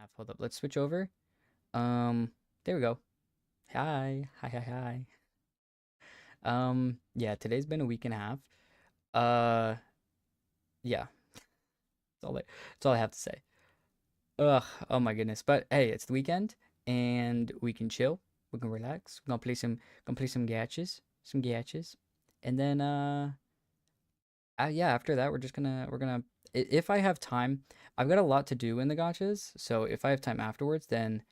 half. Hold up. Let's switch over. There we go. Hi. Hi, hi, hi. Yeah, today's been a week and a half. Uh, yeah, that's all I have to say. Ugh, oh my goodness. But hey, it's the weekend and we can chill. We can relax. We're gonna play some gaches. And then yeah, after that we're gonna if I have time, I've got a lot to do in the gachas, so if I have time afterwards, then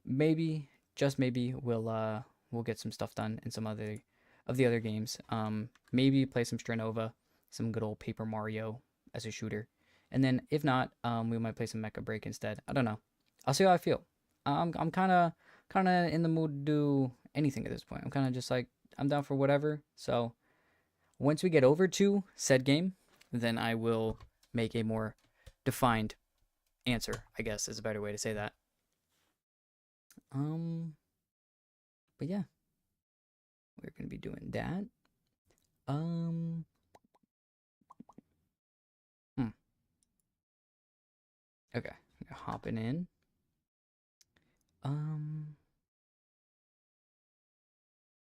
maybe, just maybe, we'll get some stuff done in some other of the other games. Maybe play some Strinova, some good old Paper Mario as a shooter, and then if not, we might play some Mecha Break instead. I don't know. I'll see how I feel. I'm kind of in the mood to do anything at this point. I'm kind of just like I'm down for whatever. So once we get over to said game, then I will make a more defined answer. I guess is a better way to say that. Um, but yeah, we're gonna be doing that. Um, hmm, okay, hopping in. Um,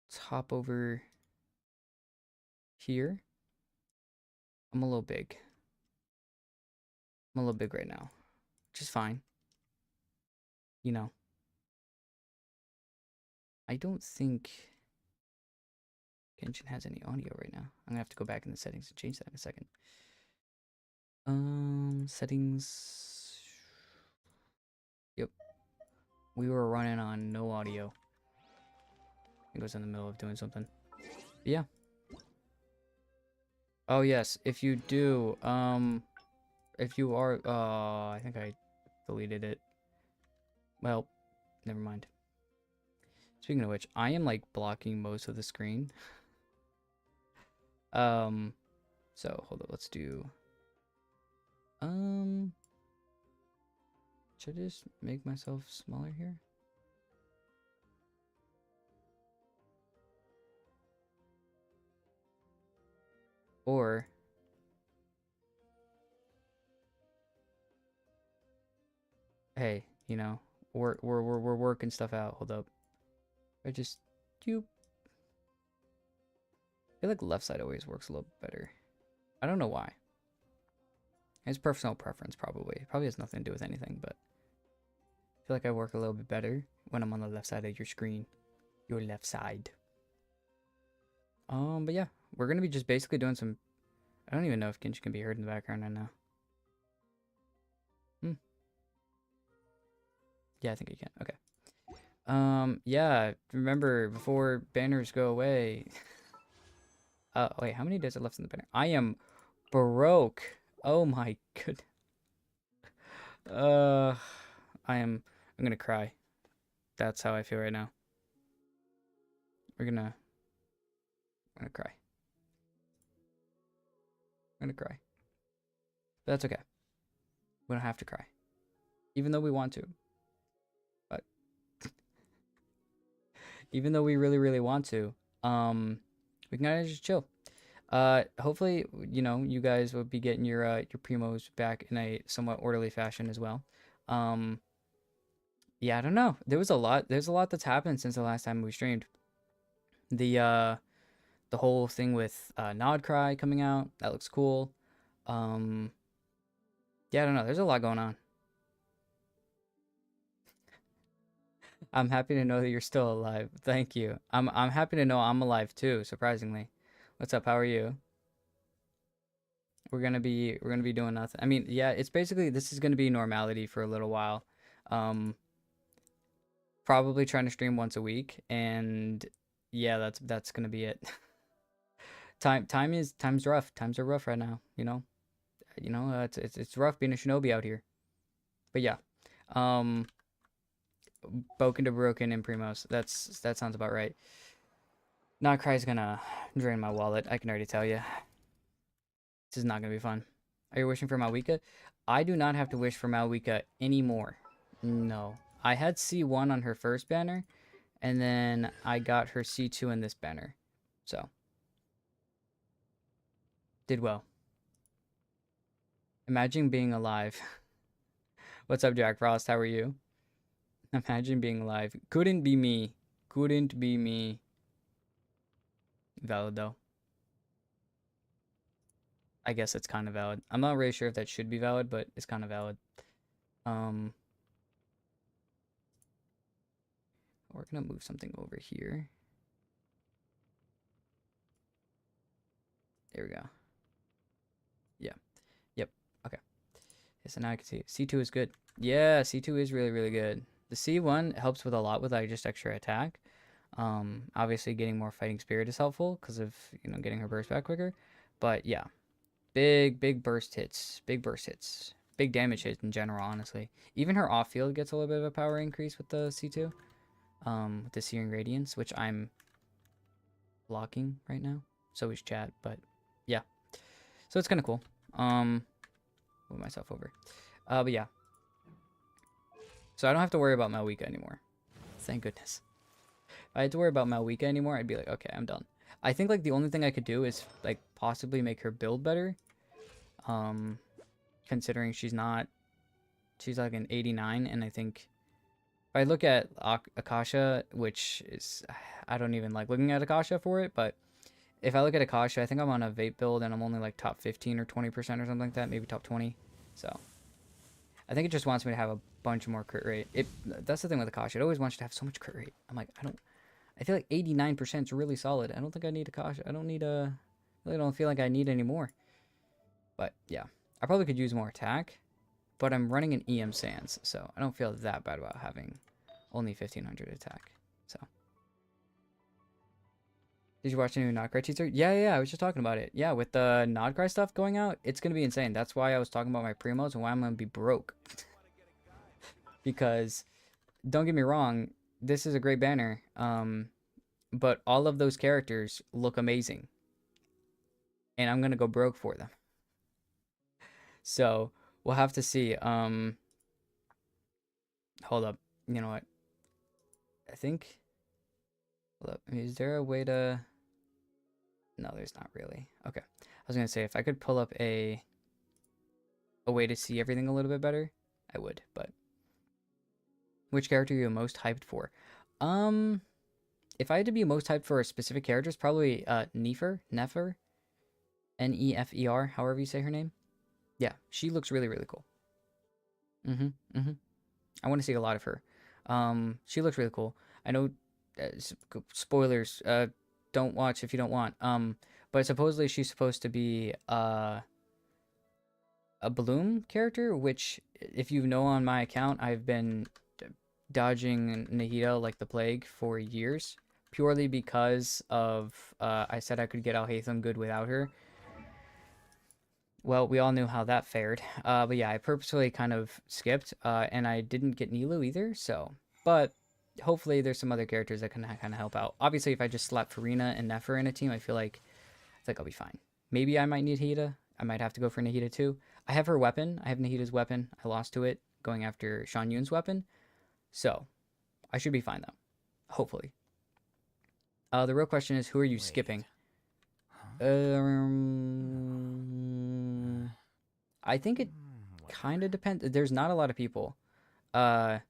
let's hop over here. I'm a little big. I'm a little big right now, which is fine. You know, I don't think Genshin has any audio right now. I'm gonna have to go back in the settings and change that in a second. Settings. Yep, we were running on no audio. It was in the middle of doing something. But yeah. Oh yes, if you do, if you are, I think I deleted it. Well, never mind. Speaking of which, I am like blocking most of the screen. Um, so hold on, let's do, um, should I just make myself smaller here? Or, hey, we're working stuff out. Hold up. I just, you, I feel like left side always works a little better. I don't know why. It's personal preference, probably. It probably has nothing to do with anything, but I feel like I work a little bit better when I'm on the left side of your screen. Your left side. But yeah, we're gonna be just basically doing some. I don't even know if Genshin can be heard in the background right now. Hmm. Yeah, I think I can. Okay. Yeah. Remember before banners go away. Wait. How many days are left in the banner? I am broke. Oh my good. Uh, I am. I'm gonna cry. That's how I feel right now. We're gonna. I'm gonna cry. I'm gonna cry. But that's okay. We don't have to cry, even though we want to. But even though we really, really want to, we can kind of just chill. Hopefully, you guys will be getting your primos back in a somewhat orderly fashion as well. Um, yeah, I don't know. There's a lot that's happened since the last time we streamed. The uh, the whole thing with Nod Cry coming out, that looks cool. Um, yeah, I don't know. There's a lot going on. I'm happy to know that you're still alive. Thank you. I'm happy to know I'm alive too, surprisingly. What's up? How are you? We're gonna be doing nothing. I mean, yeah, it's basically this is gonna be normality for a little while. Um, Probably trying to stream once a week, and yeah, that's gonna be it. Time's rough. Times are rough right now. It's rough being a shinobi out here. But yeah, um, Boken to Broken and Primos. That sounds about right. Not Cry's gonna drain my wallet. I can already tell you. This is not gonna be fun. Are you wishing for Malwika? I do not have to wish for Malwika anymore. No. I had C1 on her first banner, and then I got her C2 in this banner. So, did well. Imagine being alive. What's up, Jack Frost? How are you? Imagine being live. Couldn't be me. Couldn't be me. Valid though. I guess it's kind of valid. I'm not really sure if that should be valid, but it's kind of valid. Um, we're gonna move something over here. There we go. Yeah. Yep. Okay. Yeah, so now I can see C2 is good. Yeah, C2 is really, really good. The C1 helps with a lot with like just extra attack. Obviously getting more fighting spirit is helpful because of, getting her burst back quicker. But yeah, big burst hits, big burst hits, big damage hits in general, honestly. Even her off field gets a little bit of a power increase with the C2. With the Searing Radiance, which I'm blocking right now. So is chat, but yeah. So it's kind of cool. Move myself over. But yeah. So I don't have to worry about Malwika anymore. Thank goodness. If I had to worry about Malwika anymore, I'd be like, okay, I'm done. I think like the only thing I could do is like possibly make her build better. Considering she's like an 89, and I think if I look at Akasha, which is, I don't even like looking at Akasha for it, but if I look at Akasha, I think I'm on a vape build and I'm only like top 15 or 20% or something like that, maybe top 20. So I think it just wants me to have a bunch more crit rate. That's the thing with Akasha. It always wants you to have so much crit rate. I'm like, I feel like 89% is really solid. I don't think I need Akasha. I really don't feel like I need any more. But yeah, I probably could use more attack, but I'm running an EM Sands, so I don't feel that bad about having only 1500 attack. So did you watch the new Nodcry teaser? Yeah, I was just talking about it. Yeah, with the Nodcry stuff going out, it's gonna be insane. That's why I was talking about my premos and why I'm gonna be broke. Because don't get me wrong, this is a great banner. But all of those characters look amazing, and I'm gonna go broke for them. So we'll have to see. Hold up. You know what? I think. Hold up. Is there a way to? No, there's not really. Okay. I was gonna say if I could pull up a way to see everything a little bit better, I would. But which character are you most hyped for? If I had to be most hyped for a specific character, it's probably Nefer, Nefer, however you say her name. Yeah, she looks really, really cool. I want to see a lot of her. She looks really cool. I know, spoilers. Don't watch if you don't want. But supposedly she's supposed to be a Bloom character, which if you know on my account, I've been dodging Nahida like the plague for years, purely because of I said I could get Alhaitham good without her. Well, we all knew how that fared. But yeah, I purposefully kind of skipped, and I didn't get Nilo either. So, but hopefully there's some other characters that can kind of help out. Obviously, if I just slap Farina and Nefer in a team, I feel like I'll be fine. Maybe I might need Nahida. I might have to go for Nahida too. I have her weapon. I have Nahida's weapon. I lost to it going after Shan Yun's weapon. So, I should be fine though. Hopefully. The real question is, who are you skipping? I think it kind of depends. There's not a lot of people that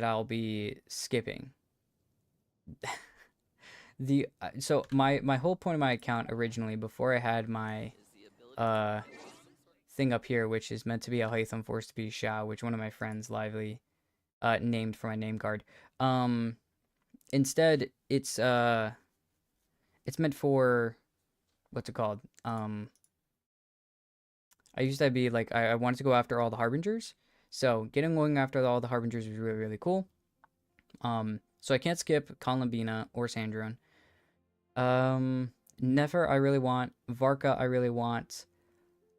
I'll be skipping. So my whole point of my account originally, before I had my thing up here, which is meant to be Alhaitham, forced to be Shao, which one of my friends lively named for my name card. Instead, it's meant for, what's it called? I used to be like, I wanted to go after all the Harbingers. So going after all the Harbingers was really, really cool. So I can't skip Conlambina or Sandrone. Nefer I really want. Varka I really want.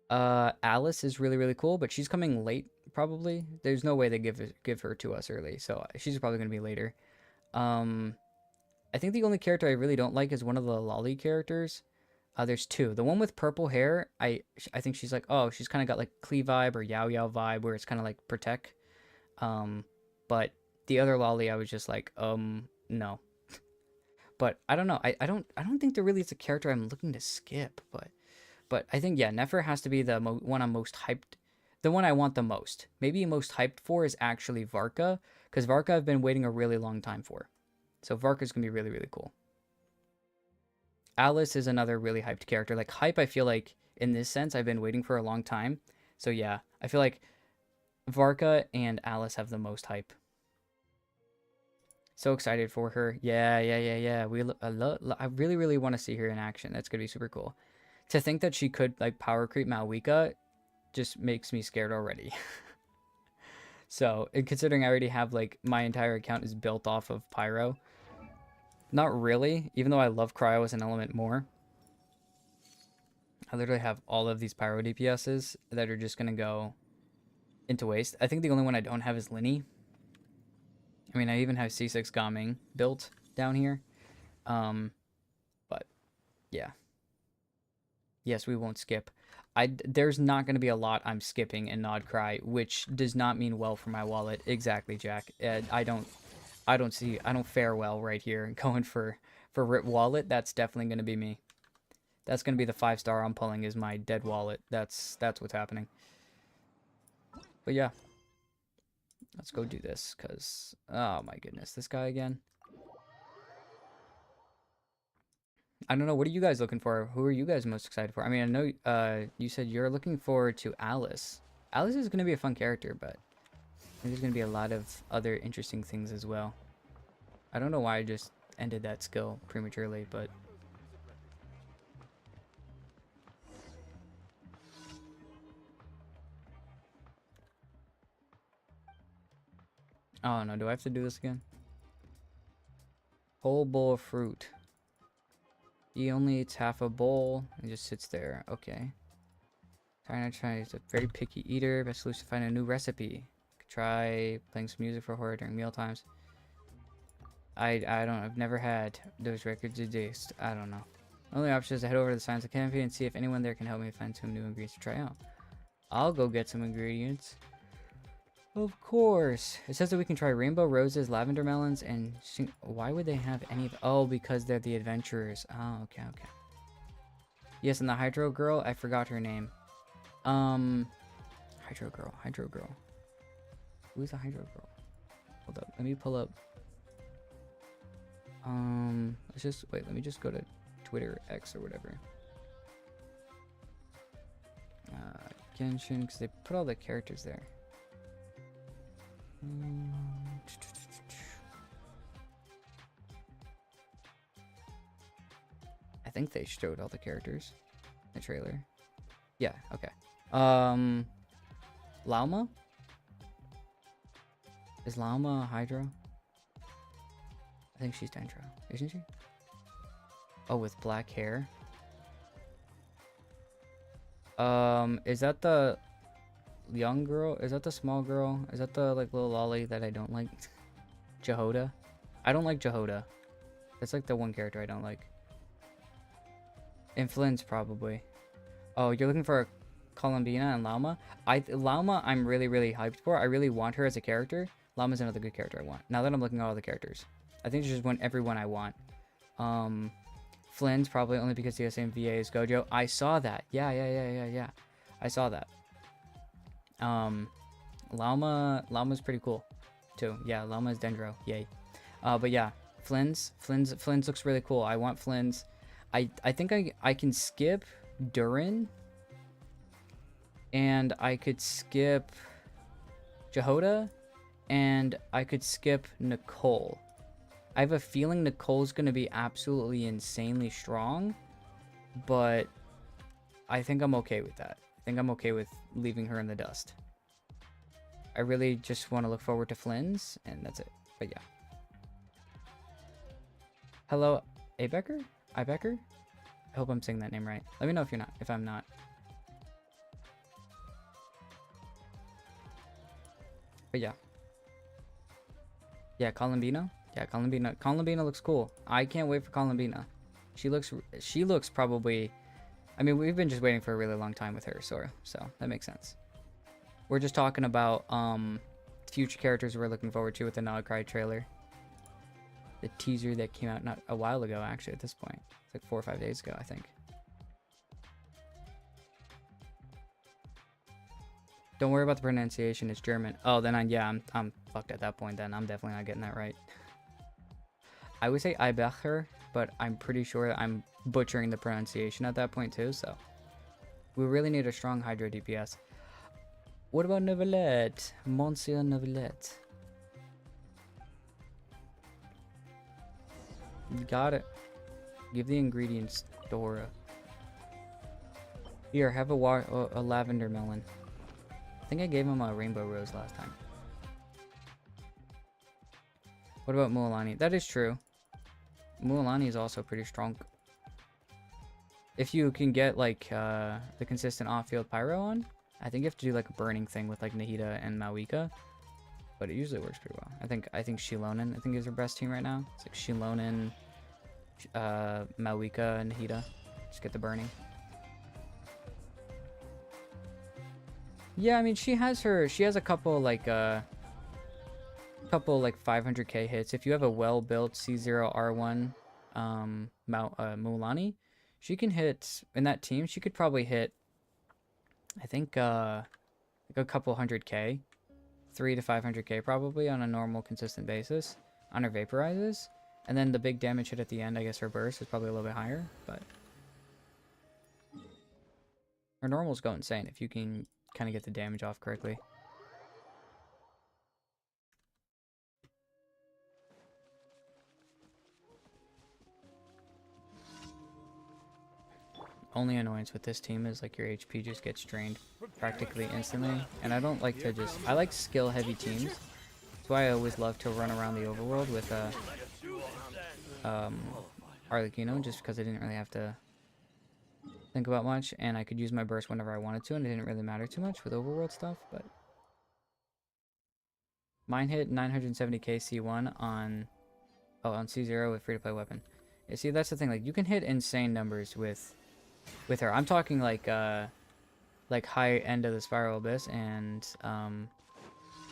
Alice is really, really cool, but she's coming late probably. There's no way they give her to us early, so she's probably gonna be later. I think the only character I really don't like is one of the lolly characters. There's two. The one with purple hair, I think she's like, oh, she's kind of got like Klee vibe or Yao Yao vibe, where it's kind of like Protect. But the other lolly, I was just like, no. But I don't know. I don't think there really is a character I'm looking to skip. But I think yeah, Nefer has to be the one I'm most hyped. the one I want the most, maybe most hyped for, is actually Varka, because Varka I've been waiting a really long time for. So Varka's gonna be really, really cool. Alice is another really hyped character. Like hype, I feel like in this sense, I've been waiting for a long time. So yeah, I feel like Varka and Alice have the most hype. So excited for her. Yeah. I really, really want to see her in action. That's gonna be super cool. To think that she could like power creep Malwika just makes me scared already. So, and considering I already have like my entire account is built off of Pyro. Not really, even though I love Cryo as an element more. I literally have all of these Pyro DPSs that are just gonna go into waste. I think the only one I don't have is Linny. I mean, I even have C6 Gaming built down here. But yeah. Yes, we won't skip. There's not going to be a lot I'm skipping in Nod Cry, which does not mean well for my wallet. Exactly, Jack. I don't fare well right here. Going for Rip Wallet, that's definitely going to be me. That's going to be the 5-star I'm pulling is my dead wallet. That's what's happening. But yeah. Let's go do this, because, oh my goodness, this guy again. I don't know, what are you guys looking for? Who are you guys most excited for? I mean, I know you said you're looking forward to Alice. Alice is going to be a fun character, but I think there's going to be a lot of other interesting things as well. I don't know why I just ended that skill prematurely, but... Oh no, do I have to do this again? Whole bowl of fruit. He only eats half a bowl and just sits there. Okay. He's a very picky eater. Best solution to find a new recipe. Could try playing some music for horror during meal times. I've never had those records exist. I don't know. Only option is to head over to the Science Academy and see if anyone there can help me find some new ingredients to try out. I'll go get some ingredients. Of course. It says that we can try rainbow roses, lavender melons, and... Why would they have any of... Oh, because they're the adventurers. Oh, okay. Yes, and the Hydro Girl, I forgot her name. Hydro Girl. Who's the Hydro Girl? Hold up, let me pull up. Let me just go to Twitter, X, or whatever. Genshin, because they put all the characters there. I think they showed all the characters in the trailer. Yeah, okay. Lauma? Is Lauma Hydro? I think she's Dendro, isn't she? Oh, with black hair. Is that the young girl? Is that the small girl? Is that the like little lolly that I don't like? Jehoda? I don't like Jehoda. That's like the one character I don't like. And Flynn's probably. Oh, you're looking for a Columbina and Lauma? Lauma I'm really, really hyped for. I really want her as a character. Lama's another good character I want. Now that I'm looking at all the characters. I think there's just everyone I want. Flynn's probably only because he has the same VA as Gojo. I saw that. Yeah. I saw that. Lama's pretty cool too. Yeah, Lama is Dendro. Yay. But yeah, Flynn's looks really cool. I want Flynn's. I think I can skip Durin. And I could skip Jehoda. And I could skip Nicole. I have a feeling Nicole's going to be absolutely insanely strong, but I think I'm okay with that. I think I'm okay with leaving her in the dust. I really just want to look forward to Flynn's, and that's it. But yeah. Hello, Ibecker? I hope I'm saying that name right. Let me know if I'm not. But yeah. Yeah, Columbina. Yeah, Columbina looks cool. I can't wait for Columbina. She looks probably... I mean, we've been just waiting for a really long time with her, so that makes sense. We're just talking about future characters we're looking forward to with the Nod Cry trailer. The teaser that came out not a while ago, actually, at this point. It's like 4 or 5 days ago, I think. Don't worry about the pronunciation. It's German. Oh, then yeah, I'm fucked at that point. Then I'm definitely not getting that right. I would say Eibecher, but I'm pretty sure I'm butchering the pronunciation at that point too. So we really need a strong Hydro DPS. What about Neuvillette? Monsieur Neuvillette. You got it. Give the ingredients, Dora. Here, have a lavender melon. I think I gave him a rainbow rose last time. What about Mualani? That is true. Mualani is also pretty strong. If you can get like the consistent off-field pyro on, I think you have to do like a burning thing with like Nahida and Mawika. But it usually works pretty well. I think Shilonen, I think is her best team right now. It's like Shilonen, Mawika, and Nahida. Just get the burning. Yeah, I mean she has a couple like 500k hits. If you have a well-built C0R1 Mualani, she can hit in that team. She could probably hit, I think, like a couple 100k, 3 to 500k probably on a normal consistent basis on her vaporizes. And then the big damage hit at the end, I guess her burst is probably a little bit higher, but her normals go insane if you can kind of get the damage off correctly. Only annoyance with this team is like your HP just gets drained practically instantly, and I don't like to I like skill heavy teams. That's why I always love to run around the overworld with Arlecchino, just because I didn't really have to think about much, and I could use my burst whenever I wanted to, and it didn't really matter too much with overworld stuff. But mine hit 970k C1 on C0 with free-to-play weapon. Yeah, see, that's the thing. Like you can hit insane numbers with her. I'm talking like high end of the Spiral Abyss and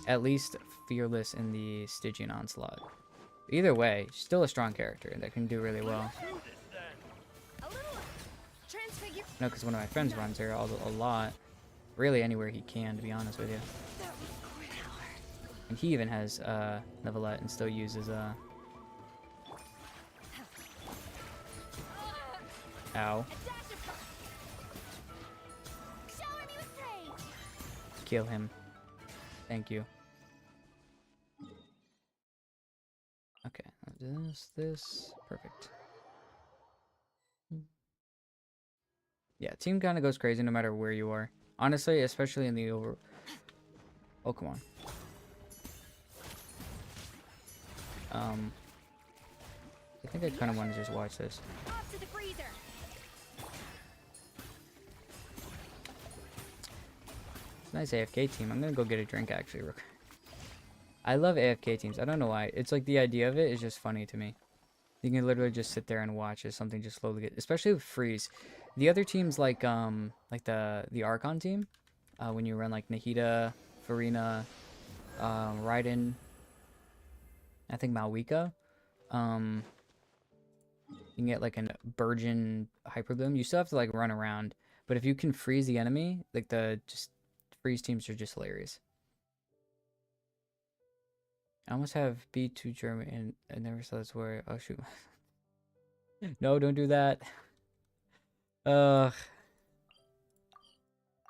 at least fearless in the Stygian Onslaught. Either way, still a strong character that can do really well. No, because one of my friends runs her a lot. Really anywhere he can, to be honest with you. And he even has Neuvillette and still uses Ow. Kill him. Thank you. Okay, this, perfect. Yeah, team kind of goes crazy no matter where you are. Honestly, especially in the over... Oh, come on. I think I kind of want to just watch this. It's a nice AFK team. I'm gonna go get a drink, actually. I love AFK teams. I don't know why. It's like the idea of it is just funny to me. You can literally just sit there and watch as something just slowly get, especially with freeze. The other teams like the Archon team, when you run like Nahida, Farina, Raiden, I think Malwika, you can get like a Burgeon Hyperbloom. You still have to like run around, but if you can freeze the enemy, like the just freeze teams are just hilarious. I almost have B2 German and I never saw this word. Oh shoot. No, don't do that.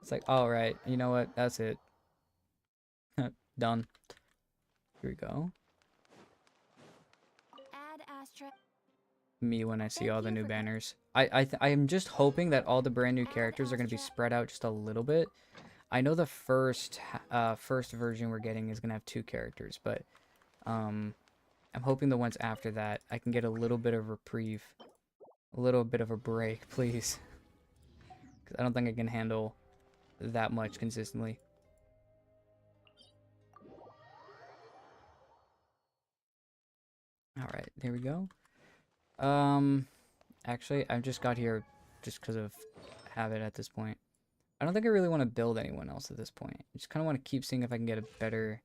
It's like, alright, you know what? That's it. Done. Here we go. Add Astra. Me when I see all the new banners. I am just hoping that all the brand new characters are going to be spread out just a little bit. I know the first version we're getting is going to have 2 characters, but I'm hoping the ones after that I can get a little bit of reprieve. A little bit of a break, please. Because I don't think I can handle that much consistently. Alright, there we go. Actually, I just got here just because of habit at this point. I don't think I really want to build anyone else at this point. I just kind of want to keep seeing if I can get a better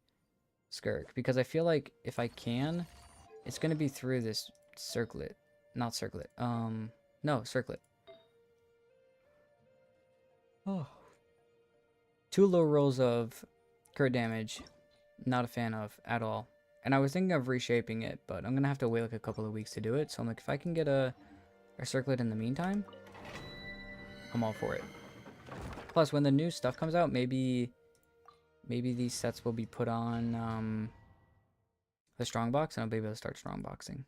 Skirk. Because I feel like if I can, it's going to be through this circlet. Not circlet. No, circlet. Oh. Too low rolls of crit damage. Not a fan of at all. And I was thinking of reshaping it, but I'm gonna have to wait like a couple of weeks to do it. So I'm like, if I can get a circlet in the meantime, I'm all for it. Plus, when the new stuff comes out, maybe these sets will be put on the strongbox, and I'll be able to start strongboxing.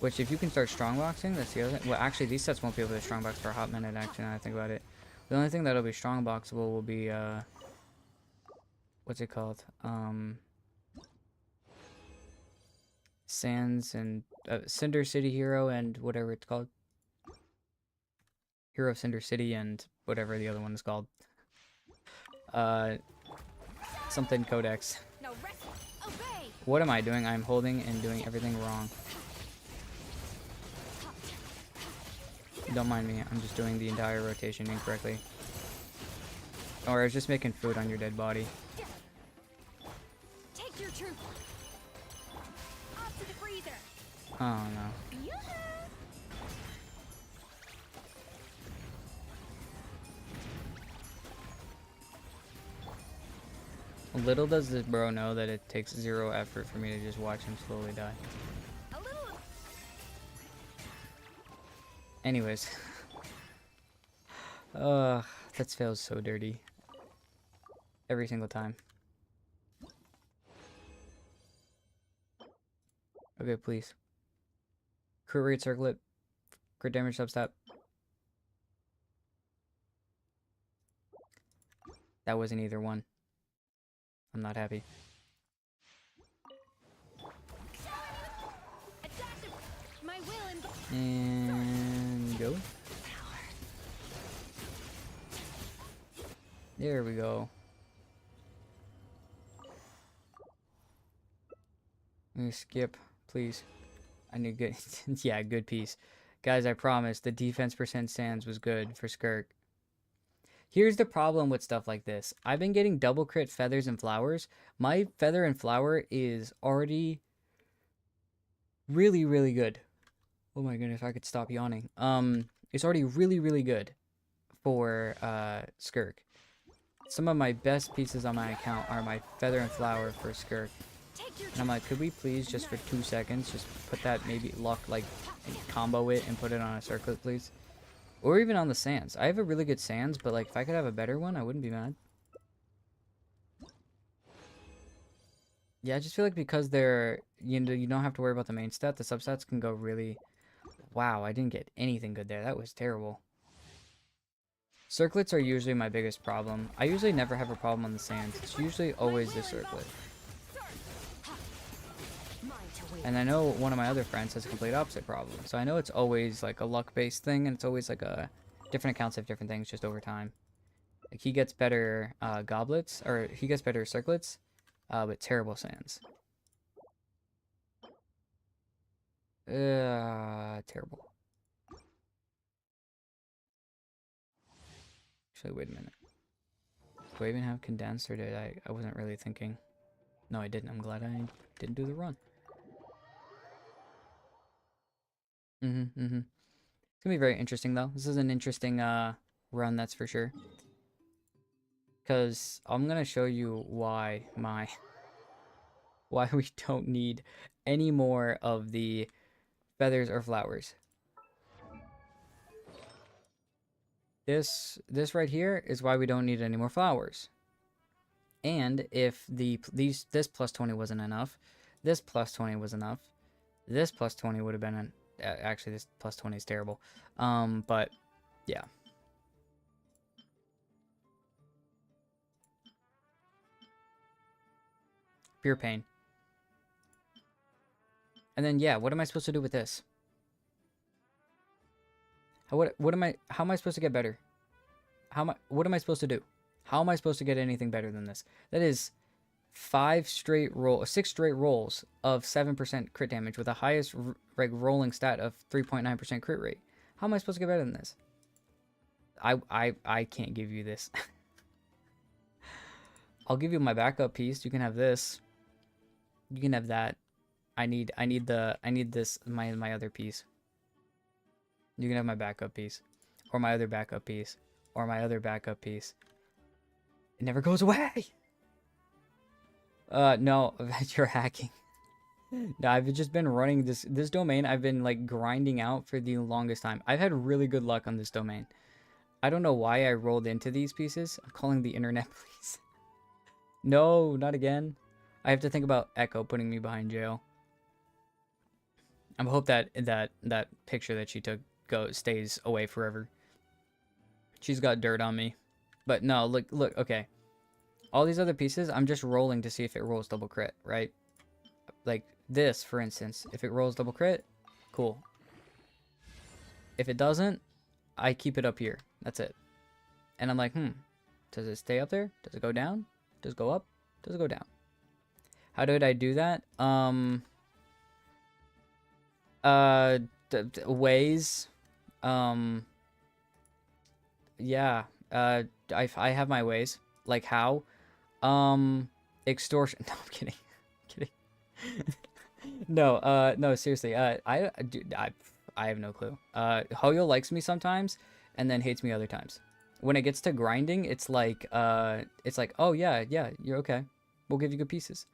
Which, if you can start strongboxing, that's the other thing. Well, actually, these sets won't be able to strongbox for a hot minute, actually, now I think about it. The only thing that'll be strongboxable will be, what's it called? Sands and, Cinder City Hero and whatever it's called. Hero of Cinder City and whatever the other one is called. Something Codex. What am I doing? I'm holding and doing everything wrong. Don't mind me, I'm just doing the entire rotation incorrectly. Or I was just making food on your dead body. Take your troop. Off to the freezer. Oh no. Little does this bro know that it takes 0 effort for me to just watch him slowly die. Anyways. That feels so dirty. Every single time. Okay, please. Crit rate circlet. Crit damage substat. That wasn't either one. I'm not happy. And go. There we go. Let me skip, please. I need good. Yeah, good piece. Guys, I promise the defense percent sands was good for Skirk. Here's the problem with stuff like this. I've been getting double crit feathers and flowers. My feather and flower is already really, really good. Oh my goodness, if I could stop yawning. It's already really, really good for Skirk. Some of my best pieces on my account are my feather and flower for Skirk. And I'm like, could we please just for 2 seconds just put that maybe luck, like combo it and put it on a circlet, please? Or even on the sands. I have a really good sands, but like if I could have a better one, I wouldn't be mad. Yeah, I just feel like because they're, you know, you don't have to worry about the main stat, the substats can go really... Wow, I didn't get anything good there. That was terrible. Circlets are usually my biggest problem. I usually never have a problem on the sands. It's usually always the circlet. And I know one of my other friends has a complete opposite problem. So I know it's always like a luck-based thing, and it's always like a... Different accounts have different things just over time. Like he gets better goblets, or he gets better circlets, but terrible sands. Terrible. Actually, wait a minute. Do I even have condensed, or did I wasn't really thinking. No, I didn't. I'm glad I didn't do the run. It's gonna be very interesting, though. This is an interesting run, that's for sure. Because I'm gonna show you why why we don't need any more of the feathers or flowers. This right here is why we don't need any more flowers. And if this plus 20 wasn't enough, this plus 20 was enough. This plus 20 would have been actually this plus 20 is terrible. But yeah. Pure pain. And then yeah, what am I supposed to do with this? How am I supposed to get better? What am I supposed to do? How am I supposed to get anything better than this? That is 6 straight rolls of 7% crit damage with the highest rolling stat of 3.9% crit rate. How am I supposed to get better than this? I can't give you this. I'll give you my backup piece. You can have this. You can have that. I need this my other piece. You can have my backup piece, or my other backup piece, or my other backup piece. It never goes away. No, you're hacking. No, I've just been running this domain. I've been like grinding out for the longest time. I've had really good luck on this domain. I don't know why I rolled into these pieces. I'm calling the internet, please. No, not again. I have to think about Echo putting me behind jail. I hope that picture that she took stays away forever. She's got dirt on me. But no, look, okay. All these other pieces, I'm just rolling to see if it rolls double crit, right? Like this, for instance. If it rolls double crit, cool. If it doesn't, I keep it up here. That's it. And I'm like, does it stay up there? Does it go down? Does it go up? Does it go down? How did I do that? Ways. Yeah. I have my ways. Like how? Extortion. No, I'm kidding. Kidding. No, seriously. I have no clue. Hoyo likes me sometimes and then hates me other times. When it gets to grinding, it's like, oh yeah, you're okay. We'll give you good pieces.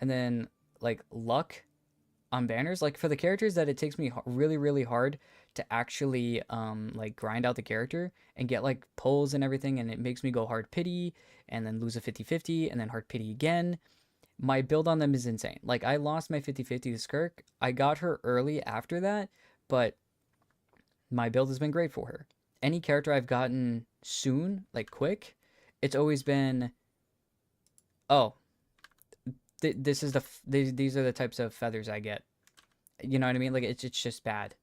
And then like luck on banners, like for the characters that it takes me really, really hard to actually like grind out the character and get like pulls and everything, and it makes me go hard pity and then lose a 50-50 and then hard pity again. My build on them is insane. Like I lost my 50-50 to Skirk. I got her early after that, but my build has been great for her. Any character I've gotten soon, like quick, it's always been, oh, this is these are the types of feathers I get. You know what I mean? Like it's just bad.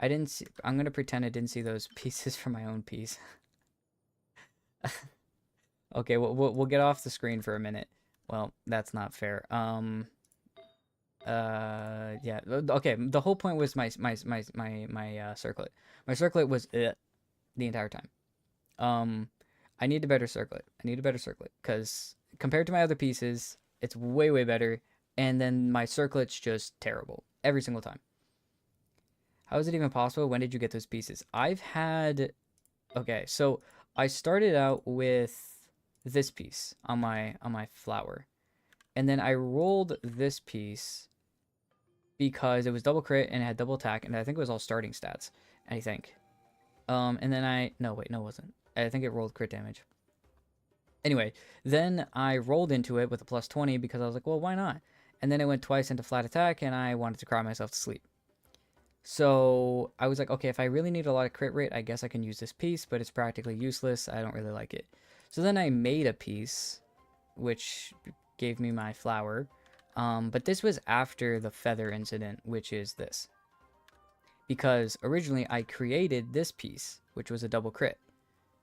I didn't see, I'm gonna pretend I didn't see those pieces for my own piece. Okay, we'll get off the screen for a minute. Well, that's not fair. Yeah. Okay. The whole point was my circlet. My circlet was the entire time. Um, I need a better circlet. I need a better circlet because compared to my other pieces, it's way better. And then my circlet's just terrible every single time. How is it even possible? When did you get those pieces? I've had. Okay, so I started out with this piece on my flower, and then I rolled this piece because it was double crit and it had double attack, and I think it was all starting stats. I think. And then no, wait, no, it wasn't. I think it rolled crit damage. Anyway, then I rolled into it with a plus 20 because I was like, well, why not? And then it went twice into flat attack, and I wanted to cry myself to sleep. So I was like, okay, if I really need a lot of crit rate, I guess I can use this piece, but it's practically useless. I don't really like it. So then I made a piece, which gave me my flower. But this was after the feather incident, which is this. Because originally I created this piece, which was a double crit.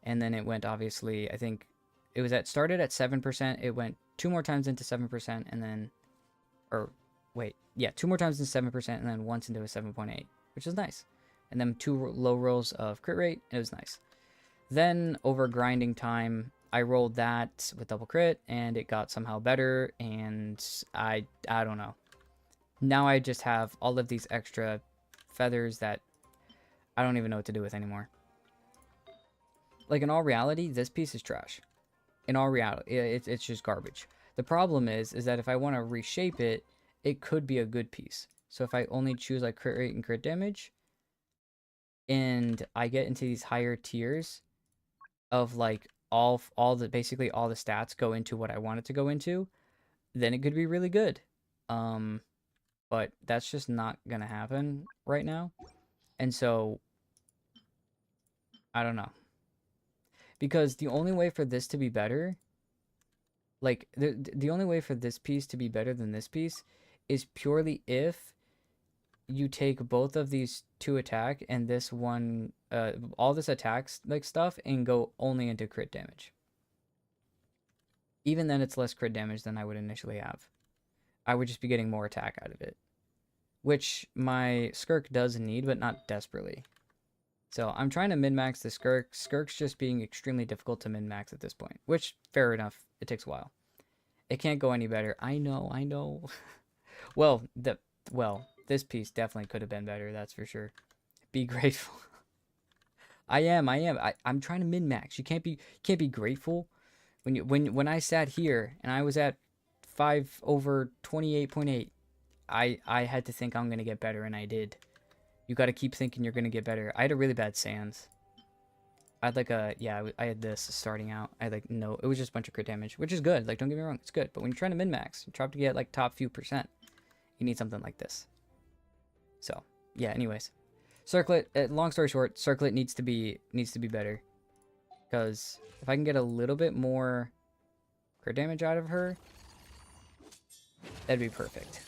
And then it went, obviously, I think it was started at 7%. It went 2 more times into 7%, and then, or wait, yeah, 2 more times into 7%, and then once into a 7.8, which is nice. And then 2 low rolls of crit rate. It was nice. Then over grinding time, I rolled that with double crit, and it got somehow better. And I don't know. Now I just have all of these extra feathers that I don't even know what to do with anymore. Like in all reality, this piece is trash. In all reality, it's just garbage. The problem is that if I want to reshape it, it could be a good piece. So if I only choose like crit rate and crit damage, and I get into these higher tiers of like basically all the stats go into what I want it to go into, then it could be really good. But that's just not gonna happen right now. And so I don't know. Because the only way for this to be better, like the only way for this piece to be better than this piece is purely if you take both of these 2 attack and this one all this attacks like stuff and go only into crit damage. Even then it's less crit damage than I would initially have. I would just be getting more attack out of it, which my Skirk does need, but not desperately. So I'm trying to min-max the Skirk. Skirk's just being extremely difficult to min-max at this point, which, fair enough, it takes a while. It can't go any better. I know. Well, well, this piece definitely could have been better, that's for sure. Be grateful. I'm trying to min max. You can't be grateful when I sat here and I was at 5 over 28.8. I had to think I'm gonna get better, and I did. You got to keep thinking you're gonna get better. I had a really bad sans. I had like I had this starting out. I had like no, it was just a bunch of crit damage, which is good. Like don't get me wrong, it's good. But when you're trying to min max, you try to get like top few percent, you need something like this. So yeah. Anyways, circlet. Long story short, circlet needs to be better, because if I can get a little bit more crit damage out of her, that'd be perfect.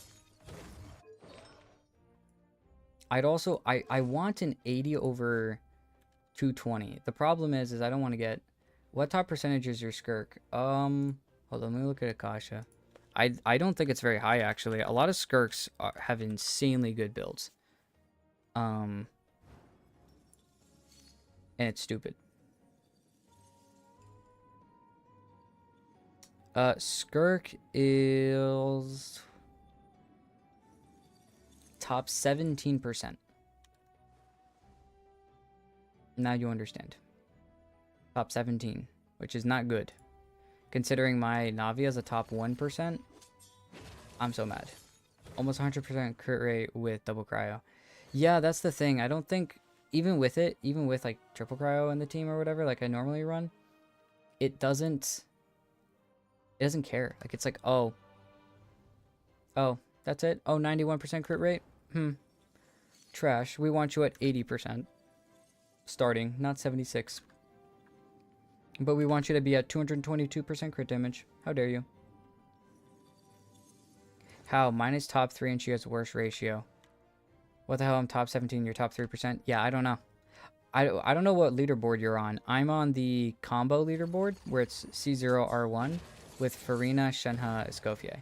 I'd also I want an 80 over 220. The problem is I don't want to get, what top percentage is your skirk? Hold on, let me look at Akasha. I don't think it's very high actually. A lot of skirks have insanely good builds. And it's stupid. Skirk is top 17%. Now you understand. Top 17, which is not good. Considering my Navi is a top 1%, I'm so mad. Almost 100% crit rate with double cryo. Yeah, that's the thing. I don't think, even with like triple cryo in the team or whatever, like I normally run, it doesn't care. Like it's like, oh, that's it? Oh, 91% crit rate? Trash. We want you at 80%. Starting, not 76. But we want you to be at 222% crit damage. How dare you? How? Mine is top 3 and she has worse ratio. What the hell? I'm top 17, you're top 3%? Yeah, I don't know. I don't know what leaderboard you're on. I'm on the combo leaderboard, where it's C0R1 with Farina, Shenhe, Escoffier.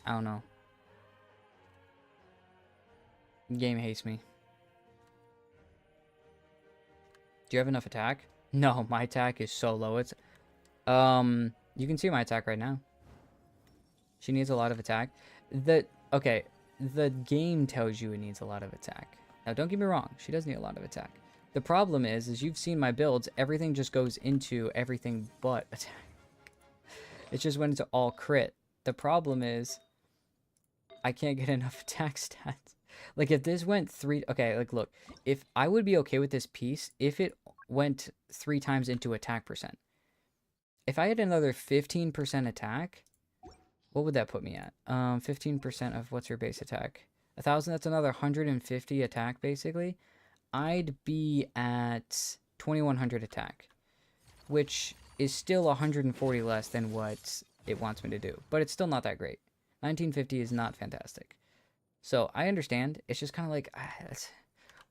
I don't know. Game hates me. Do you have enough attack? No, my attack is so low. It's you can see my attack right now. She needs a lot of attack. Okay, the game tells you it needs a lot of attack. Now don't get me wrong, she does need a lot of attack. The problem is you've seen my builds, everything just goes into everything but attack. It's just when it's all crit. The problem is I can't get enough attack stats. Like if this went 3, okay, like look, if I would be okay with this piece if it went 3 times into attack percent. If I had another 15% attack, what would that put me at? 15% of what's your base attack? 1,000, that's another 150 attack basically. I'd be at 2,100 attack, which is still 140 less than what it wants me to do, but it's still not that great. 1950 is not fantastic. So I understand. It's just kind of like,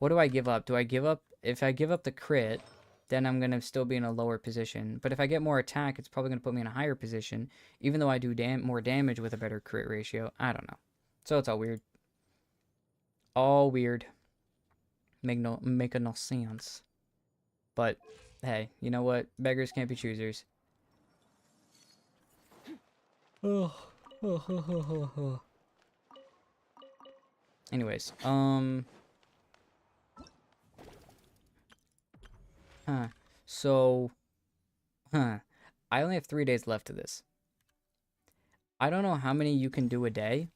what do I give up? Do I give up? If I give up the crit, then I'm going to still be in a lower position. But if I get more attack, it's probably going to put me in a higher position, even though I do more damage with a better crit ratio. I don't know. So it's all weird. All weird. Make no sense. But hey, you know what? Beggars can't be choosers. Anyways, so, I only have 3 days left to this. I don't know how many you can do a day,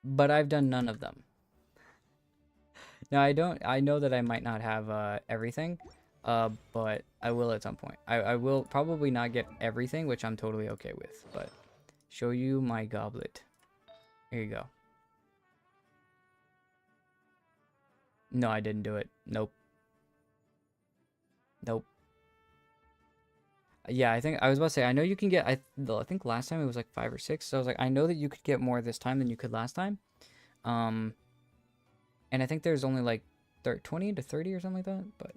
but I've done none of them. Now, I know that I might not have, everything, but I will at some point. I will probably not get everything, which I'm totally okay with, but show you my goblet. Here you go. No, I didn't do it. Nope. Nope. Yeah, I think I was about to say, I know you can get, I think last time it was like 5 or 6, so I was like, I know that you could get more this time than you could last time. And I think there's only like 20 to 30 or something like that, but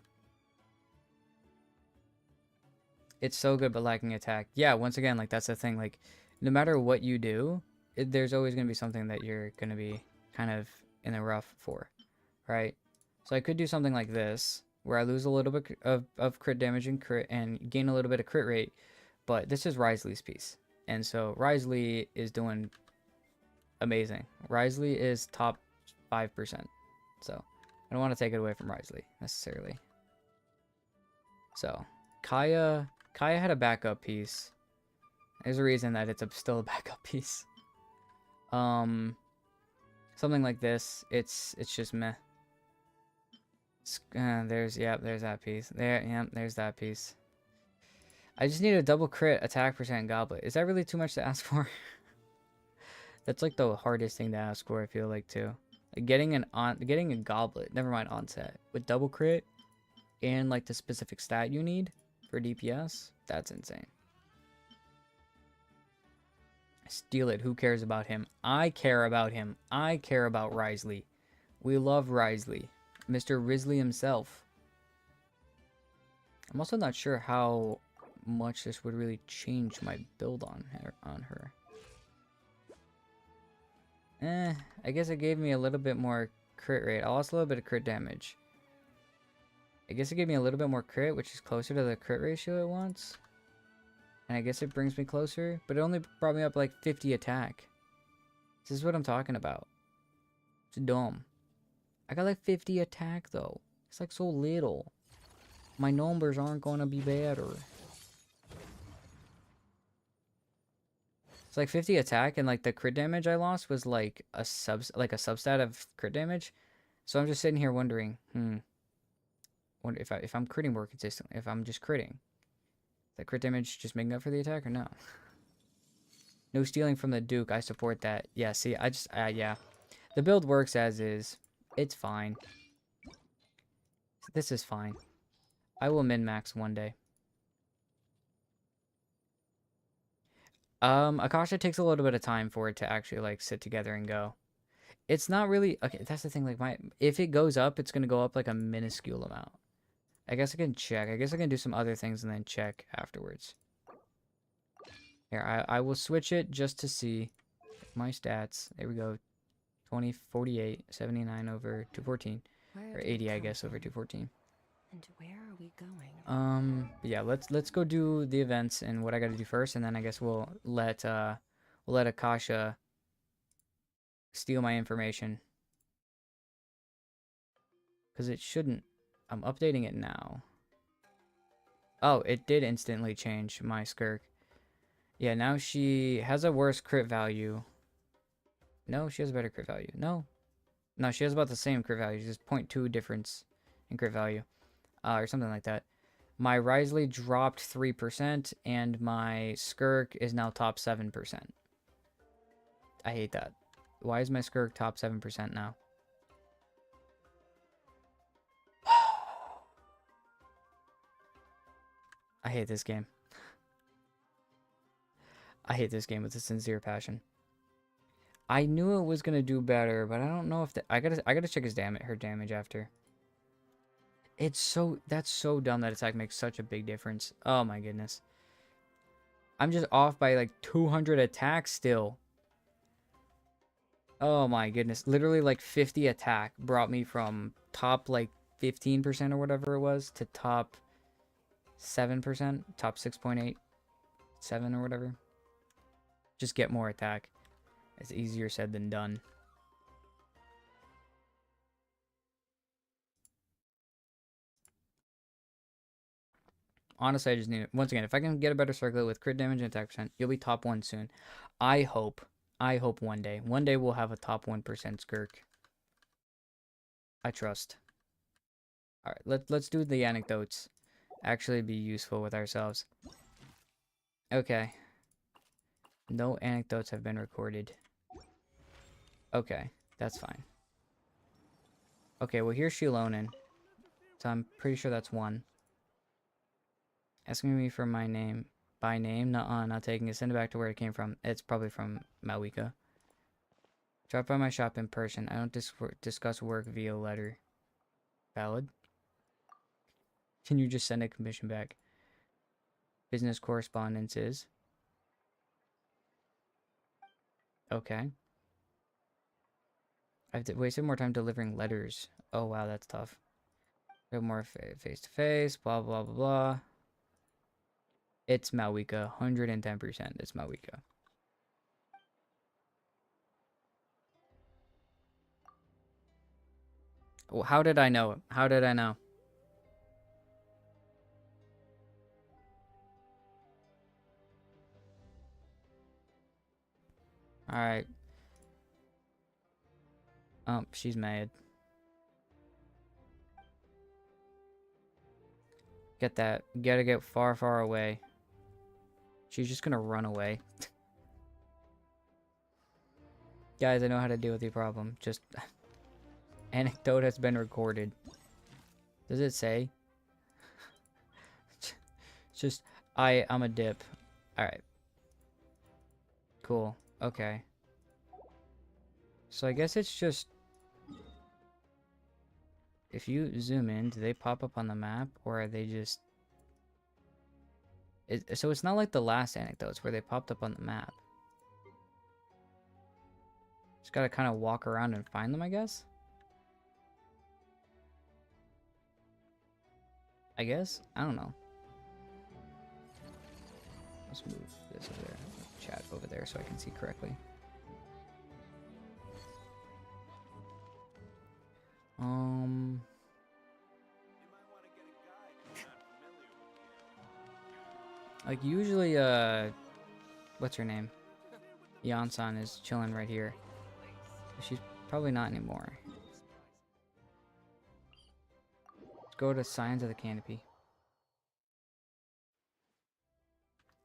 it's so good but lacking attack. Yeah, once again, like that's the thing, like no matter what you do, there's always going to be something that you're going to be kind of in the rough for, right? So I could do something like this, where I lose a little bit of crit damage and crit and gain a little bit of crit rate, but this is Risley's piece. And so Risley is doing amazing. Risley is top 5%. So I don't want to take it away from Risley necessarily. So Kaya had a backup piece. There's a reason that it's still a backup piece. Something like this, it's just meh. There's that piece. There's that piece. I just need a double crit attack percent goblet. Is that really too much to ask for? That's like the hardest thing to ask for, I feel like, too. Like getting a goblet, never mind onset, with double crit and like the specific stat you need for DPS, that's insane. Steal it. Who cares about him? I care about him. I care about Risley. We love Risley. Mr. Risley himself. I'm also not sure how much this would really change my build on her. I guess it gave me a little bit more crit rate. I lost a little bit of crit damage. I guess it gave me a little bit more crit, which is closer to the crit ratio it wants. And I guess it brings me closer, but it only brought me up like 50 attack. This is what I'm talking about. It's dumb. I got like 50 attack though. It's like so little. My numbers aren't going to be better. It's like 50 attack, and like the crit damage I lost was like a substat of crit damage. So I'm just sitting here wondering, wonder if I'm critting more consistently, if I'm just critting. That crit damage just making up for the attack or no? No stealing from the Duke. I support that. Yeah, see, yeah. The build works as is. It's fine. This is fine. I will min-max one day. Akasha takes a little bit of time for it to actually, like, sit together and go. It's not really... Okay, that's the thing, like, if it goes up, it's gonna go up, like, a minuscule amount. I guess I can check. I guess I can do some other things and then check afterwards. Here, I will switch it just to see my stats. There we go. 20, 48, 79 over 214. Or 80, I guess, over 214. And where are we going? But yeah, let's go do the events and what I gotta do first, and then I guess we'll let Akasha steal my information. Because it shouldn't. I'm updating it now. Oh, it did instantly change my Skirk. Yeah, now she has a worse crit value. No, she has a better crit value. No. No, she has about the same crit value. Just 0.2 difference in crit value. Or something like that. My Risley dropped 3%, and my Skirk is now top 7%. I hate that. Why is my Skirk top 7% now? I hate this game. I hate this game with a sincere passion. I knew it was gonna do better, but I don't know if I gotta check her damage after. That's so dumb that attack makes such a big difference. Oh my goodness. I'm just off by like 200 attacks still. Oh my goodness. Literally like 50 attack brought me from top like 15% or whatever it was to top 7%, top 6.87 or whatever. Just get more attack. It's easier said than done. Honestly, I just need it. Once again, if I can get a better circlet with crit damage and attack percent, you'll be top 1 soon. I hope one day. One day we'll have a top 1% Skirk. I trust. Alright, let's do the anecdotes. Actually be useful with ourselves. Okay. No anecdotes have been recorded. Okay, that's fine. Okay, well here's Shilonen. So I'm pretty sure that's one. Asking me for my name. By name? Nuh-uh, not taking it. Send it back to where it came from. It's probably from Malika. Drop by my shop in person. I don't discuss work via letter. Valid? Can you just send a commission back? Business correspondences. Okay. I've wasted more time delivering letters. Oh, wow, that's tough. More face-to-face, blah, blah, blah, blah. It's Malwika. 110%. It's Malwika. Well, how did I know? How did I know? Alright. She's mad. Get that. Gotta get far, far away. She's just gonna run away. Guys, I know how to deal with the problem. Just... Anecdote has been recorded. Does it say? Just... I'm a dip. Alright. Cool. Okay. So I guess it's just... If you zoom in, do they pop up on the map? Or are they just... So it's not like the last anecdotes where they popped up on the map. Just gotta kind of walk around and find them, I guess? I guess? I don't know. Let's move this over there. Chat over there so I can see correctly. Like usually, what's her name? Yansan is chilling right here. She's probably not anymore. Let's go to Signs of the Canopy.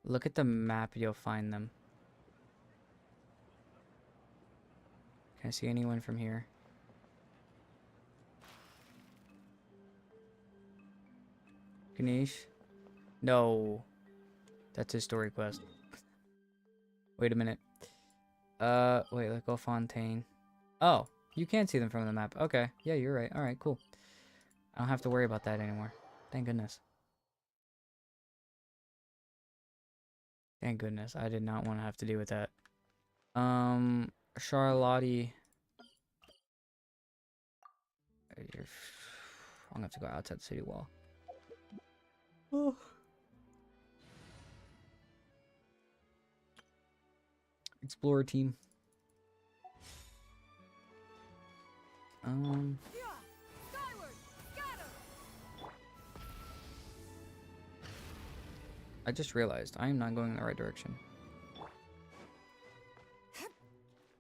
Look at the map, you'll find them. Can I see anyone from here? Ganesh? No. That's his story quest. Wait a minute. Wait, let's go Fontaine. Oh, you can see them from the map. Okay. Yeah, you're right. Alright, cool. I don't have to worry about that anymore. Thank goodness. Thank goodness. I did not want to have to deal with that. Charlotte. I'm gonna have to go outside the city wall. Oh. Explorer team. Skyward, scatter. I just realized I am not going in the right direction.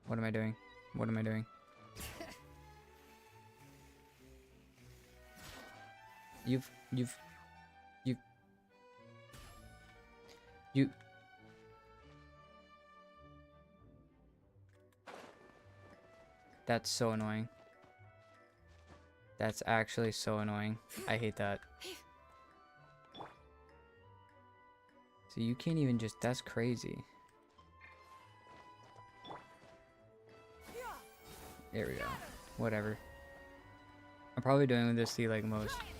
What am I doing? What am I doing? You. That's so annoying. That's actually so annoying. I hate that. So you can't even just... That's crazy. There we go. Whatever. I'm probably doing this the like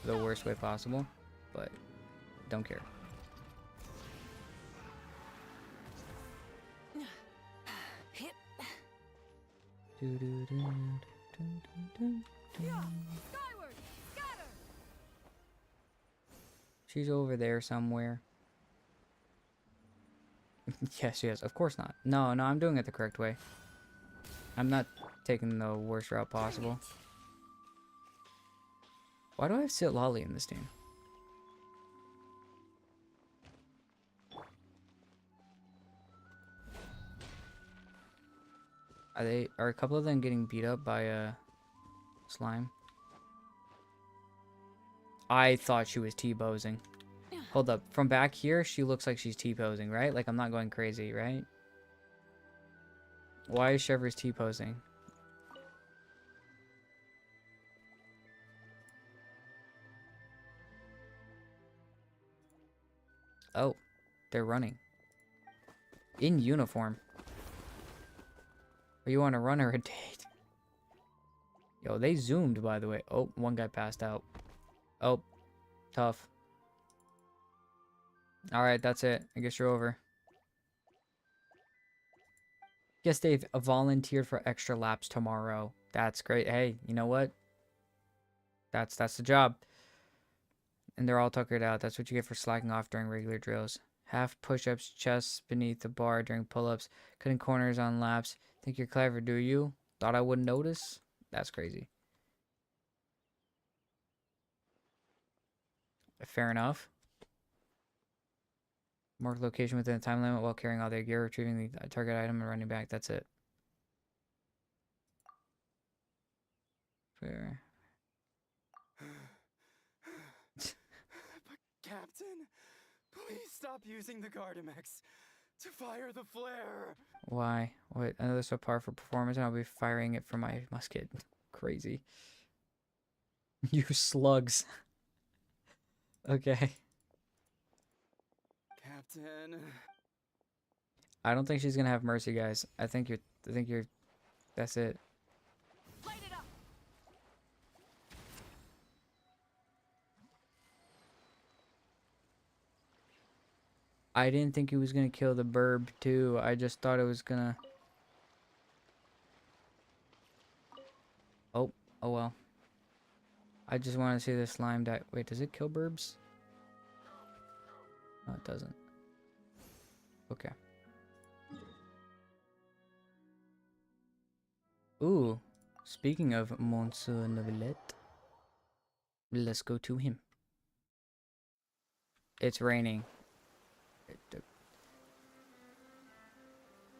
the worst way possible, but don't care. Skyward, scatter. She's over there somewhere. Yes, she is. Of course not. No, I'm doing it the correct way. I'm not taking the worst route possible. Why do I have Sit Lolly in this team? Are a couple of them getting beat up by slime? I thought she was T-posing. Hold up. From back here, she looks like she's T-posing, right? Like I'm not going crazy, right? Why is Chevr's T-posing? Oh, they're running. In uniform. Are you on a run or a date? Yo, they zoomed, by the way. Oh, one guy passed out. Oh, tough. Alright, that's it. I guess you're over. Guess they've volunteered for extra laps tomorrow. That's great. Hey, you know what? That's the job. And they're all tuckered out. That's what you get for slacking off during regular drills. Half push-ups, chests beneath the bar during pull-ups, cutting corners on laps. Think you're clever, do you? Thought I wouldn't notice? That's crazy. Fair enough. Mark location within the time limit while carrying all their gear, retrieving the target item, and running back. That's it. Fair. But Captain, please stop using the Gardamex to fire the flare. Why? Wait, another subpar for performance, and I'll be firing it from my musket. Crazy. You slugs. Okay. Captain. I don't think she's gonna have mercy, guys. I think you're. That's it. Light it up. I didn't think he was gonna kill the burb too. I just thought it was gonna. Oh, oh well. I just want to see the slime die. Wait, does it kill burbs? No, it doesn't. Okay. Ooh, speaking of Monsieur Neuvillette, let's go to him. It's raining.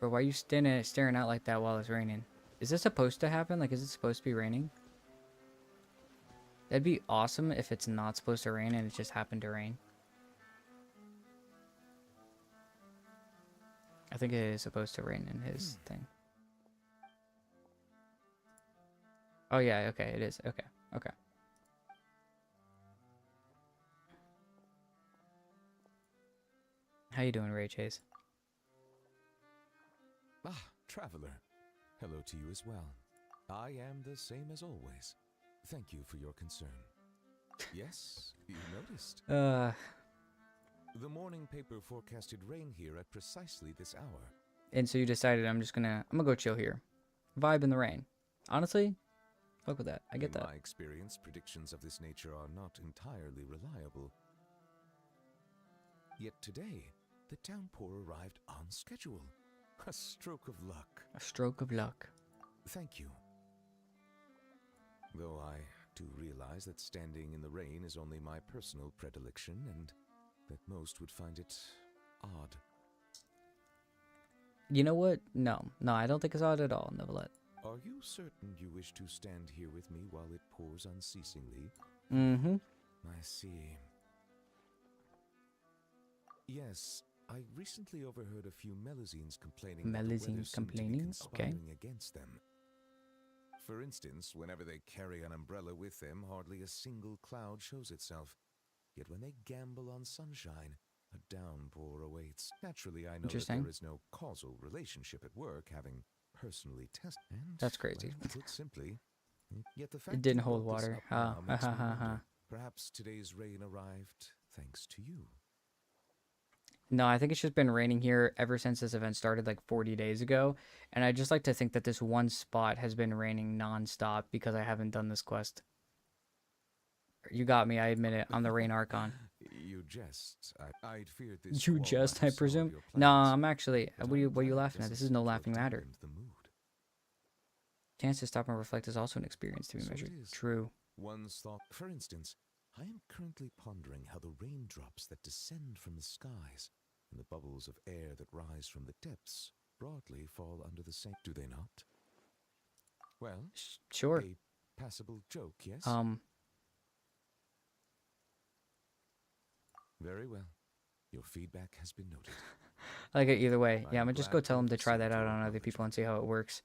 Bro, why are you staring out like that while it's raining? Is this supposed to happen? Like, is it supposed to be raining? That'd be awesome if it's not supposed to rain and it just happened to rain. I think it is supposed to rain in his thing. Oh yeah, okay, it is. Okay, okay. How you doing, Ray Chase? Ah, traveler. Hello to you as well. I am the same as always. Thank you for your concern. Yes, you noticed. The morning paper forecasted rain here at precisely this hour. And so you decided I'm gonna go chill here. Vibe in the rain. Honestly, fuck with that. I get that. In my experience, predictions of this nature are not entirely reliable. Yet today, the downpour arrived on schedule. A stroke of luck. A stroke of luck. Thank you. Though I do realize that standing in the rain is only my personal predilection and that most would find it odd. You know what? No, I don't think it's odd at all, Neuvillette. Are you certain you wish to stand here with me while it pours unceasingly? Mm-hmm. I see. Yes, I recently overheard a few Melusines complaining that the weather Melusines seemed to be complaining? Okay. conspiring against them. For instance, whenever they carry an umbrella with them, hardly a single cloud shows itself. Yet when they gamble on sunshine, a downpour awaits. Naturally, I know that there is no causal relationship at work, having personally tested. And, That's crazy. well, put simply, yet the fact It didn't you hold brought this water. up now makes me Ha. wonder, perhaps today's rain arrived thanks to you. No, I think it's just been raining here ever since this event started like 40 days ago. And I just like to think that this one spot has been raining nonstop because I haven't done this quest. You got me, I admit it. I'm the Rain Archon. You jest. I'd feared this. You squall jest, might I have solved presume? your No, plans, I'm actually... but What are I'm you glad laughing at? it This is no doesn't laughing matter. dampen the mood. Chance to stop and reflect is also an experience to be So it measured. is. True. One's thought. For instance, I am currently pondering how the raindrops that descend from the skies and the bubbles of air that rise from the depths broadly fall under the same. Do they not? Well, Sure. a passable joke, yes? Very well. Your feedback has been noted. I like it either way. Yeah, I'm I'm gonna just glad go tell to them to try receive that out your on other people and acknowledgement. see how it works.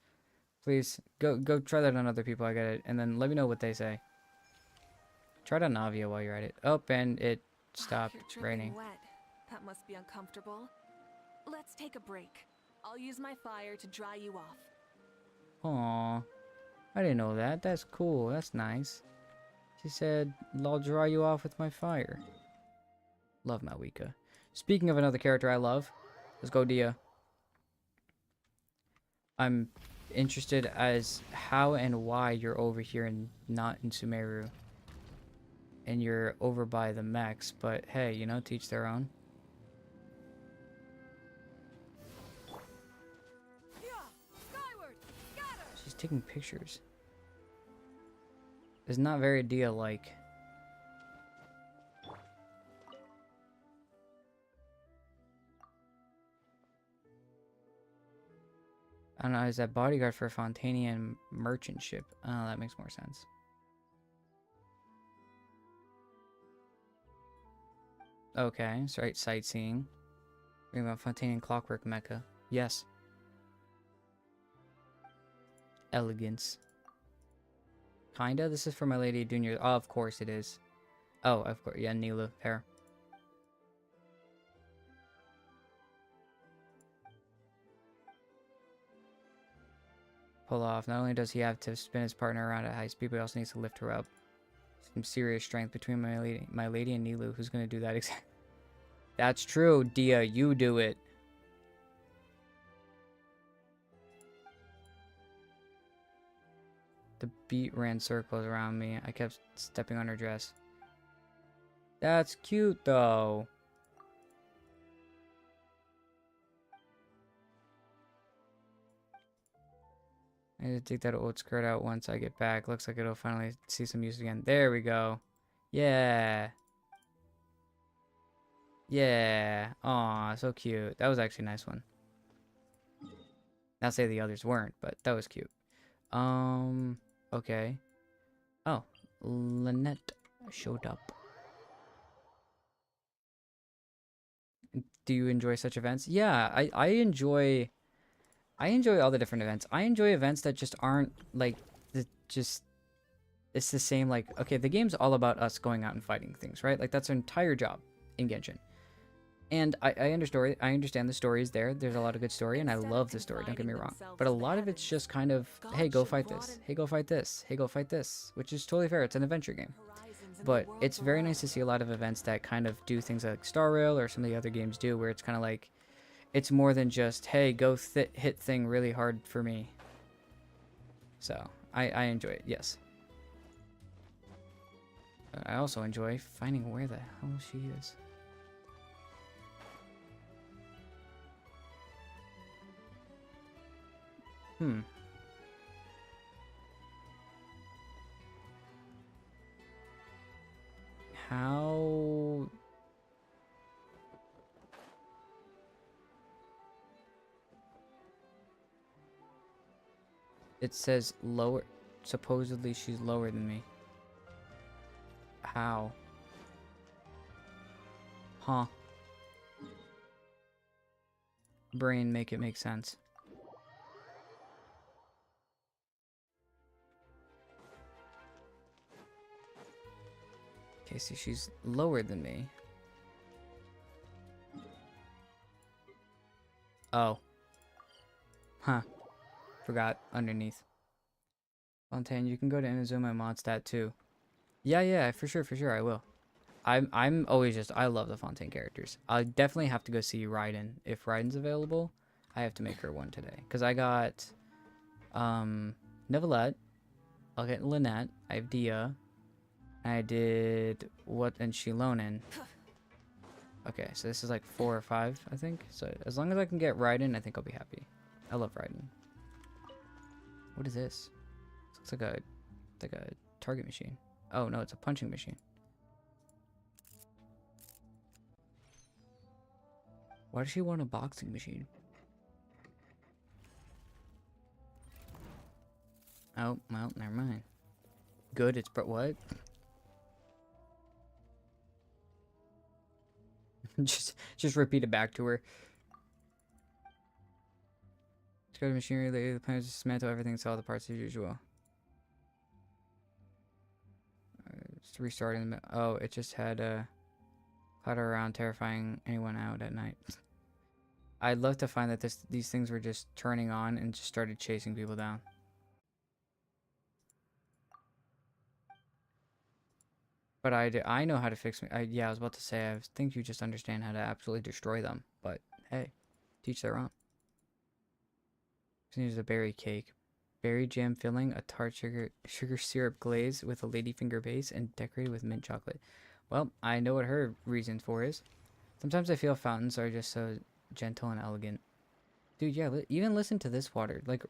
Please, go try that on other people, I get it. And then let me know what they say. Try it on Navia while you're at it. Oh, and it stopped You're dripping raining. wet. That must be uncomfortable. Let's take a break. I'll use my fire to dry you off. Aw, I didn't know that. That's cool. That's nice. She said, I'll dry you off with my fire. Love Malwika. Speaking of another character I love, let's go Dia. I'm interested as how and why you're over here and not in Sumeru. And you're over by the mechs, but hey, you know, teach their own. taking pictures. It's not very Dia-like. I don't know, is that bodyguard for Fontanian merchant ship? Oh, that makes more sense. Okay, so right, sightseeing. Reading about Fontanian clockwork mecca. Yes. Elegance. Kinda? This is for my lady Junior. Oh, of course it is. Oh, of course. Yeah, Nilu. Fair. Pull off. Not only does he have to spin his partner around at high speed, but he also needs to lift her up. Some serious strength between my lady and Nilu. Who's gonna do that exactly? That's true, Dia. You do it. The beat ran circles around me. I kept stepping on her dress. That's cute, though. I need to take that old skirt out once I get back. Looks like it'll finally see some use again. There we go. Yeah. Yeah. Aw, so cute. That was actually a nice one. Not say the others weren't, but that was cute. Okay. Oh, Lynette showed up. Do you enjoy such events? Yeah, I enjoy all the different events. I enjoy events that just aren't like just it's the same like okay, the game's all about us going out and fighting things, right? Like that's our entire job in Genshin. And I understand the story is there. There's a lot of good story, and I love the story, don't get me wrong. But a lot of it's just kind of, hey, go fight this. Hey, go fight this. Hey, go fight this. Which is totally fair. It's an adventure game. But it's very nice to see a lot of events that kind of do things like Star Rail or some of the other games do, where it's kind of like, it's more than just, hey, go hit thing really hard for me. So, I enjoy it, yes. I also enjoy finding where the hell she is. How... It says lower... Supposedly she's lower than me. How? Huh. Brain, make it make sense. Okay, so she's lower than me. Oh. Huh. Forgot underneath. Fontaine, you can go to Inazuma and Mondstadt too. Yeah, for sure, I will. I'm always just, I love the Fontaine characters. I definitely have to go see Raiden. If Raiden's available, I have to make her one today. Because I got, Neuvillette. I'll get Lynette. I have Dia. I did, and Shilonen. Okay, so this is like 4 or 5, I think. So as long as I can get Raiden, I think I'll be happy. I love Raiden. What is this? Looks like a target machine. Oh no, it's a punching machine. Why does she want a boxing machine? Oh, well, never mind. Good, it's what? just repeat it back to her. Let's go to machinery. The plan is to dismantle everything and sell all the parts as usual. Just restarting the. Oh, it just had clatter around, terrifying anyone out at night. I'd love to find that these things were just turning on and just started chasing people down. But I know how to fix me. Yeah, I was about to say, I think you just understand how to absolutely destroy them. But hey, teach their own. Here's a berry cake. Berry jam filling, a tart sugar syrup glaze with a ladyfinger base, and decorated with mint chocolate. Well, I know what her reason for is. Sometimes I feel fountains are just so gentle and elegant. Dude, yeah, even listen to this water. Like,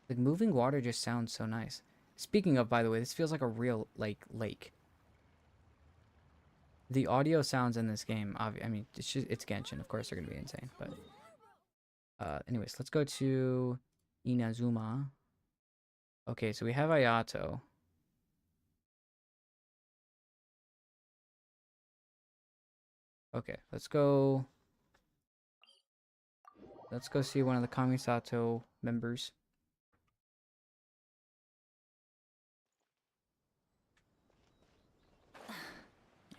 Like, moving water just sounds so nice. Speaking of, by the way, this feels like a real, like, lake. The audio sounds in this game, I mean, it's Genshin. Of course they're going to be insane. But, anyways, let's go to Inazuma. Okay, so we have Ayato. Okay, let's go see one of the Kamisato members.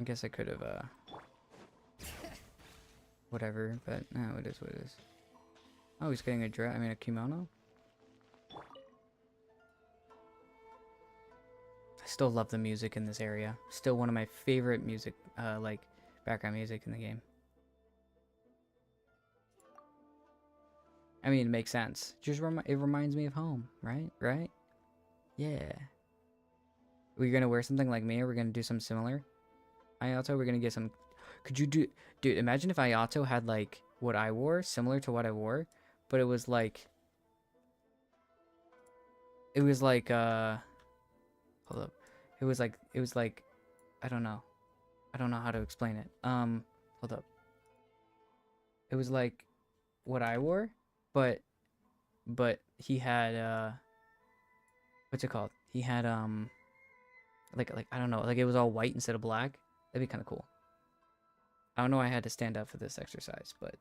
I guess I could have, whatever, but no, it is what it is. Oh, he's getting a dress, I mean, a kimono? I still love the music in this area. Still one of my favorite music, like, background music in the game. I mean, it makes sense. It reminds me of home, right? Right? Yeah. We're gonna wear something like me, or we're gonna do something similar? Ayato, we're gonna get some... Could you do... Dude, imagine if Ayato had, like, what I wore, similar to what I wore, but it was like... It was like, Hold up. It was like... I don't know. I don't know how to explain it. Hold up. It was like what I wore, but he had, what's it called? He had, like, I don't know, like, it was all white instead of black. That'd be kind of cool. I don't know why I had to stand up for this exercise, but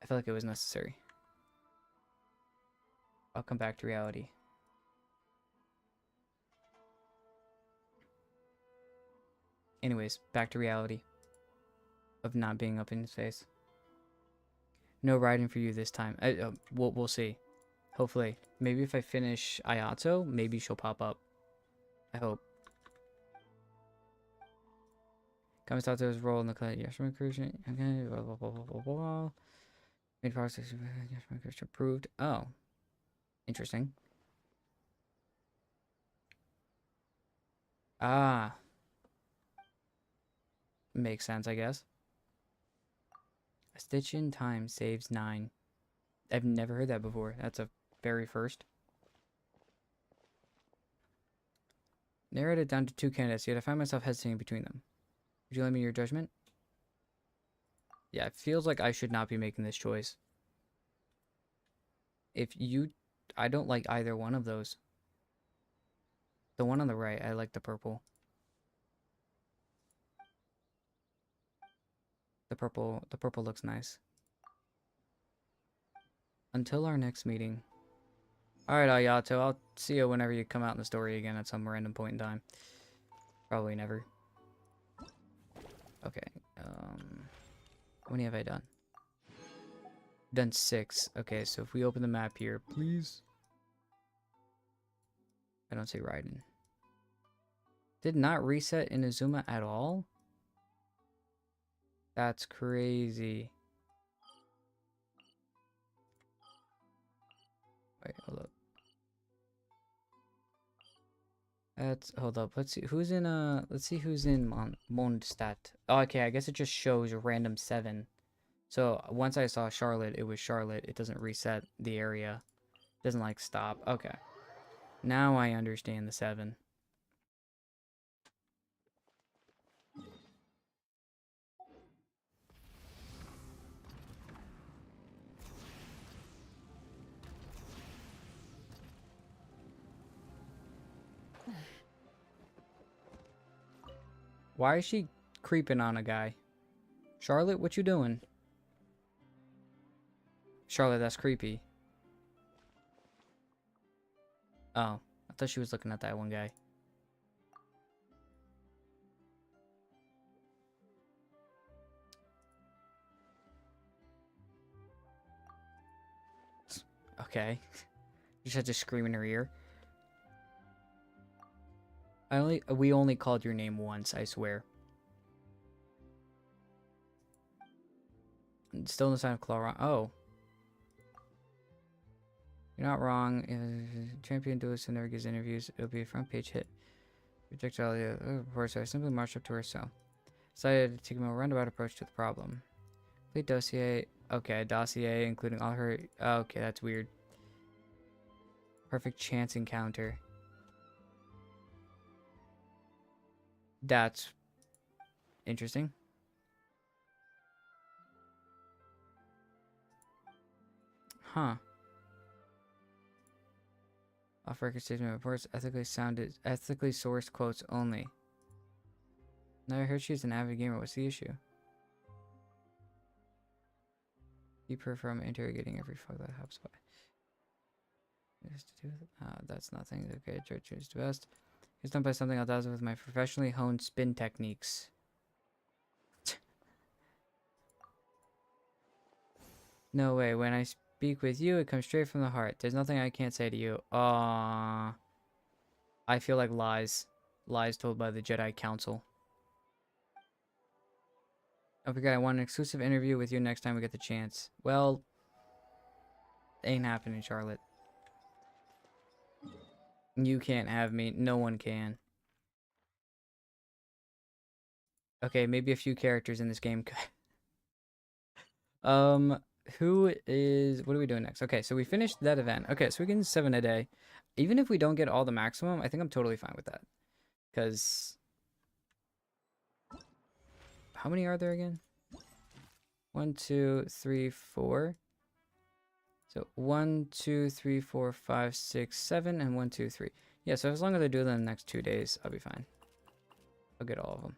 I felt like it was necessary. I'll come back to reality. Anyways, back to reality of not being up in his face. No riding for you this time. We'll see. Hopefully. Maybe if I finish Ayato, maybe she'll pop up. I hope. Kamisato's role in the Yashima Crucian. Okay, blah, blah, blah, blah, blah, blah. Made process Yashima Crucian approved. Oh. Interesting. Ah. Makes sense, I guess. A stitch in time saves 9. I've never heard that before. That's a very first. Narrowed it down to 2 candidates, yet I find myself hesitating between them. Would you lend me your judgment? Yeah, it feels like I should not be making this choice. I don't like either one of those. The one on the right, I like the purple. The purple looks nice. Until our next meeting. Alright, Ayato, I'll see you whenever you come out in the story again at some random point in time. Probably never. Okay, how many have I done? Done 6. Okay, so if we open the map here, please. I don't see Raiden. Did not reset Inazuma at all? That's crazy. Wait, hold up. Hold up. Let's see who's in Mondstadt. Oh, okay, I guess it just shows a random 7. So once I saw Charlotte, it was Charlotte. It doesn't reset the area. It doesn't like stop. Okay. Now I understand the 7. Why is she creeping on a guy? Charlotte, what you doing? Charlotte, that's creepy. Oh, I thought she was looking at that one guy. Okay. Just had to scream in her ear. We only called your name once, I swear. Still no sign of Claw. Oh. You're not wrong. If champion duelist who never gives interviews, it'll be a front page hit. Projectile, of course, I simply marched up to her cell. Decided to take a more roundabout approach to the problem. Complete dossier. Okay, dossier, including all her... Okay, that's weird. Perfect chance encounter. That's interesting. Huh. Off record statement reports ethically sourced quotes only. No, I heard she's an avid gamer. What's the issue? Keep her from interrogating every fuck that helps by. That's nothing. Okay, church is the best. It's done by something I'll dazzle with my professionally honed spin techniques. No way. When I speak with you, it comes straight from the heart. There's nothing I can't say to you. I feel like lies. Lies told by the Jedi Council. Don't forget, I want an exclusive interview with you next time we get the chance. Well, ain't happening, Charlotte. You can't have me. No one can. Okay, maybe a few characters in this game could. Who is... What are we doing next? Okay, so we finished that event. Okay, so we get 7 a day. Even if we don't get all the maximum, I think I'm totally fine with that. Because... How many are there again? 1, 2, 3, 4. So 1, 2, 3, 4, 5, 6, 7, and 1, 2, 3. Yeah, so as long as I do them in the next 2 days, I'll be fine. I'll get all of them.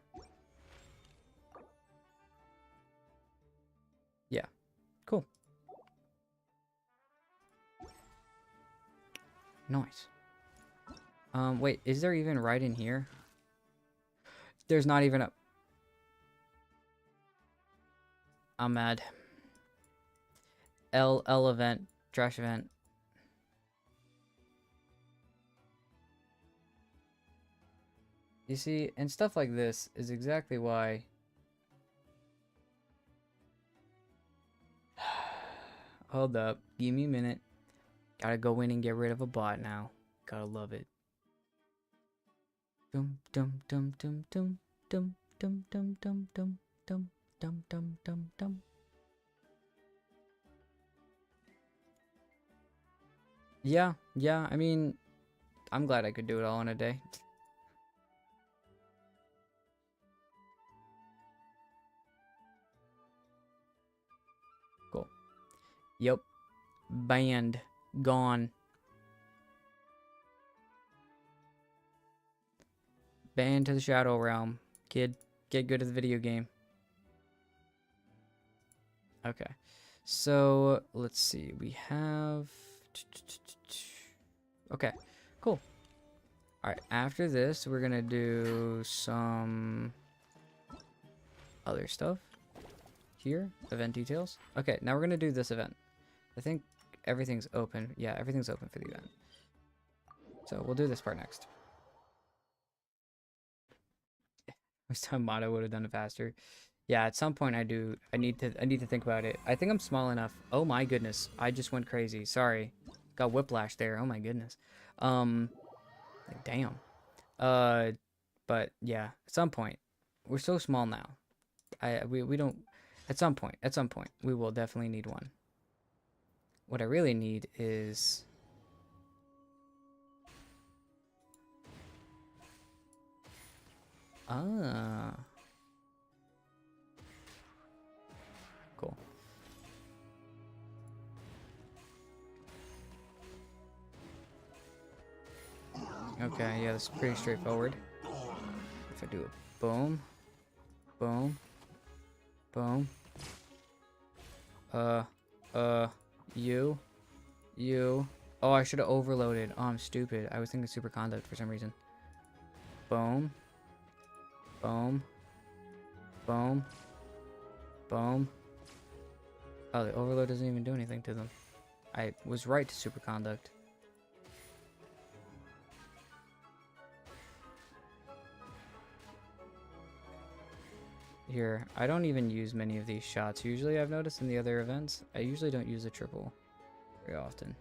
Yeah, cool. Nice. Wait, is there even right in here? There's not even a... I'm mad. L event, trash event. You see, and stuff like this is exactly why. Hold up, give me a minute. Gotta go in and get rid of a bot now. Gotta love it. Dum dum dum dum dum dum dum dum dum dum dum dum dum dum dum. Yeah, I mean, I'm glad I could do it all in a day. Cool. Yep. Banned. Gone. Banned to the Shadow Realm. Kid, get good at the video game. Okay. So, let's see. We have... Okay, cool. Alright, after this, we're gonna do some other stuff. Here, event details. Okay, now we're gonna do this event. I think everything's open. Yeah, everything's open for the event. So we'll do this part next. Wish time Motto would have done it faster. Yeah, at some point I need to think about it. I think I'm small enough. Oh my goodness. I just went crazy. Sorry. Got whiplash there. Oh my goodness. Damn. But yeah, at some point. We're so small now. We don't at some point we will definitely need one. What I really need is cool. Okay, yeah, that's pretty straightforward. If I do a boom, boom, boom, you. Oh, I should have overloaded. Oh, I'm stupid. I was thinking superconduct for some reason. Boom, boom, boom, boom. Oh, the overload doesn't even do anything to them. I was right to superconduct. Here, I don't even use many of these shots. Usually I've noticed in the other events, I usually don't use a triple very often.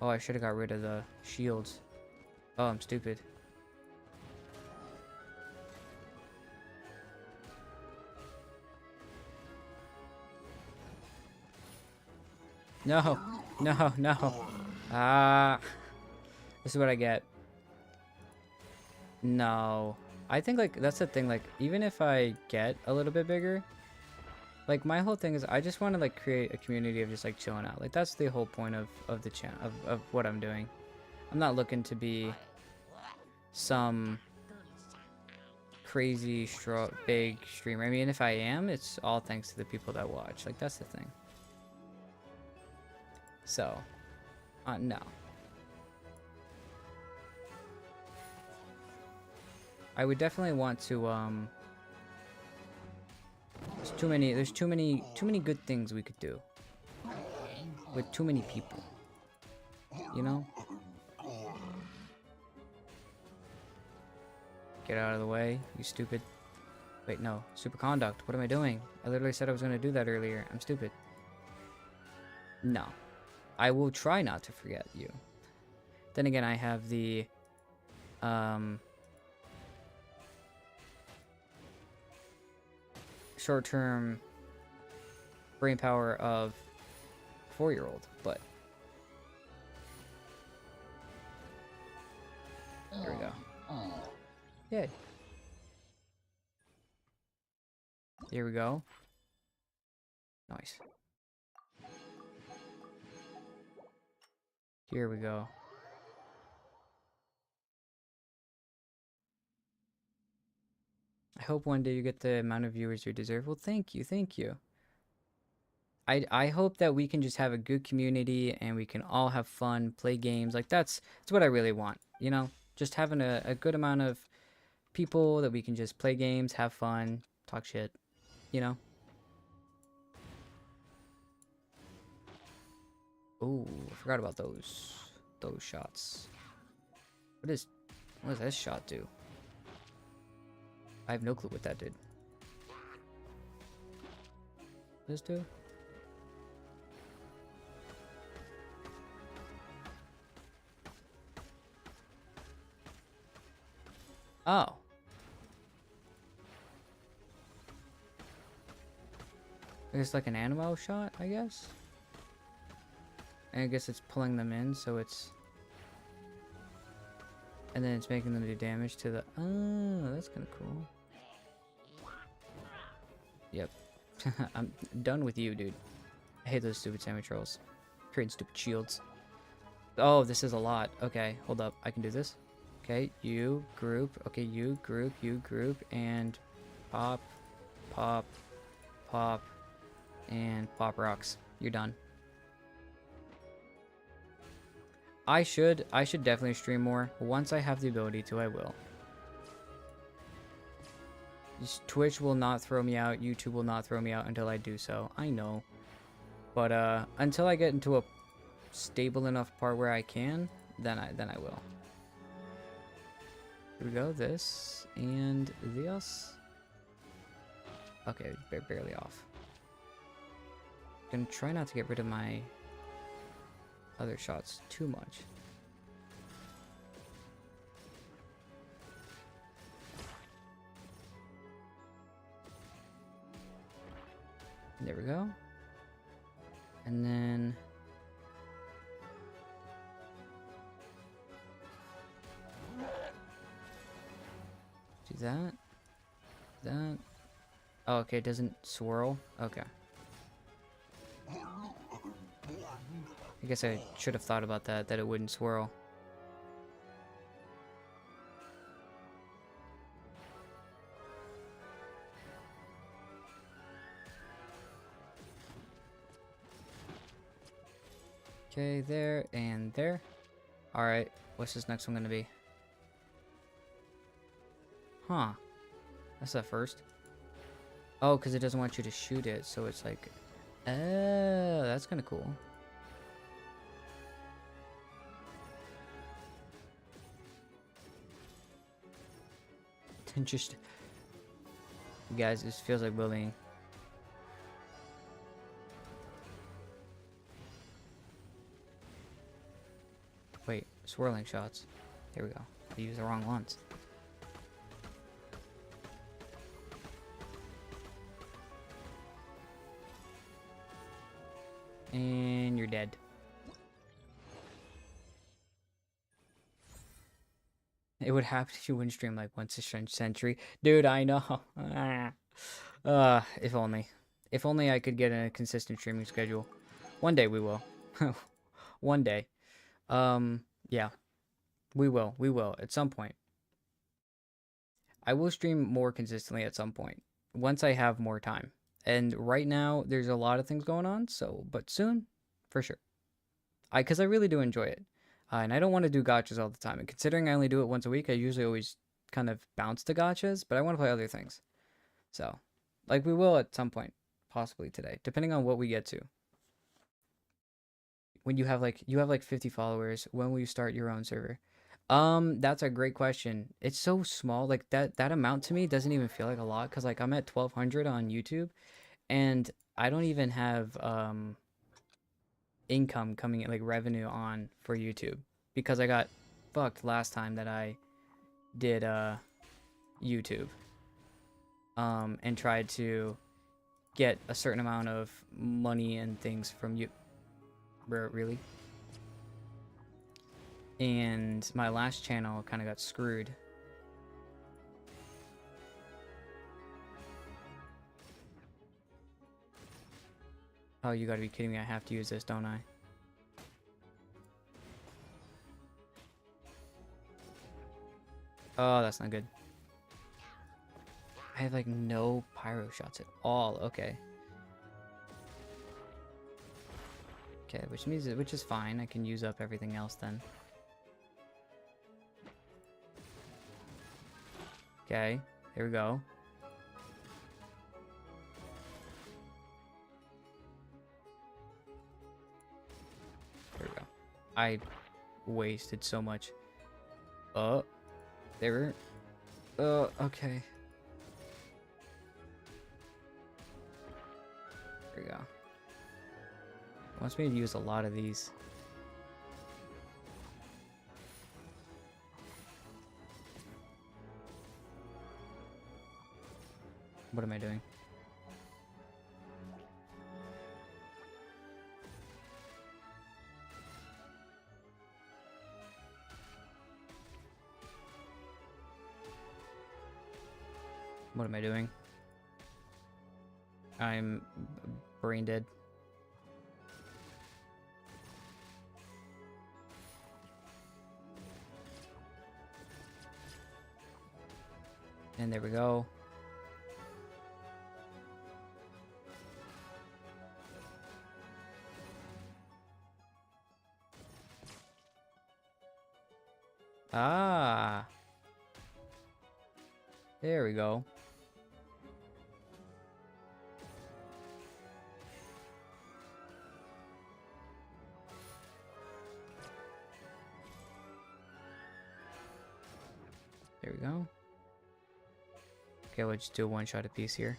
Oh, I should have got rid of the shields. Oh, I'm stupid. No! No, no. Ah. This is what I get. No. I think, like, that's the thing. Like, even if I get a little bit bigger, like, my whole thing is I just want to, like, create a community of just, like, chilling out. Like, that's the whole point of the channel, of what I'm doing. I'm not looking to be some crazy, big streamer. I mean, if I am, it's all thanks to the people that watch. Like, that's the thing. So, no. I would definitely want to, there's too many good things we could do. With too many people. You know? Get out of the way, you stupid. Wait, no. Superconduct. What am I doing? I literally said I was going to do that earlier. I'm stupid. No. I will try not to forget you. Then again, I have the, short-term brain power of a 4-year-old, but there we go. Yay. Here we go. Nice. Here we go. I hope one day you get the amount of viewers you deserve. Well, thank you, thank you. I hope that we can just have a good community and we can all have fun, play games. Like, that's what I really want, you know? Just having a good amount of people that we can just play games, have fun, talk shit, you know? Ooh, I forgot about those shots. What does this shot do? I have no clue what that did. What does this do? Oh. It's like an ammo shot, I guess? And I guess it's pulling them in, so it's... And then it's making them do damage to the... Oh, that's kind of cool. Yep. I'm done with you, dude. I hate those stupid semi-trolls. Creating stupid shields. Oh, this is a lot. Okay, hold up. I can do this. Okay, you group. Okay, you group, and pop, pop, pop, and pop rocks. You're done. I should definitely stream more. Once I have the ability to, I will. Twitch will not throw me out. YouTube will not throw me out until I do so. I know. But until I get into a stable enough part where I can, then I will. Here we go. This and this. Okay, barely off. Gonna try not to get rid of my other shots too much. There we go. And then do that. That. Oh, okay, it doesn't swirl. Okay. I guess I should have thought about that it wouldn't swirl. Okay, there and there. Alright, what's this next one gonna be? Huh. That's the first. Oh, because it doesn't want you to shoot it, so it's like... Oh, that's kind of cool. Just... Guys, this feels like bullying. Wait, swirling shots. Here we go. I used the wrong ones. And you're dead. It would happen if you wouldn't stream like once a century. Dude, I know. If only. If only I could get a consistent streaming schedule. One day we will. One day. Yeah, we will. We will at some point. I will stream more consistently at some point once I have more time. And right now there's a lot of things going on, so but soon, for sure. Cuz I really do enjoy it. And I don't want to do gotchas all the time. And considering I only do it once a week, I usually always kind of bounce to gotchas, but I want to play other things. So, like we will at some point, possibly today, depending on what we get to. When you have like 50 followers, when will you start your own server? That's a great question. It's so small, like that amount to me doesn't even feel like a lot because like I'm at 1200 on YouTube and I don't even have income coming in, like revenue on for YouTube because I got fucked last time that I did YouTube and tried to get a certain amount of money and things from you. Really? And my last channel kind of got screwed. Oh, you gotta be kidding me. I have to use this, don't I? Oh, that's not good. I have like no pyro shots at all. Okay. Okay, which is fine. I can use up everything else then. Okay, here we go. There we go. I wasted so much. Oh, there. Oh, okay. There we go. Wants me to use a lot of these. What am I doing? What am I doing? I'm brain dead. And there we go. Ah. There we go. There we go. Okay, we'll just do a one-shot apiece here.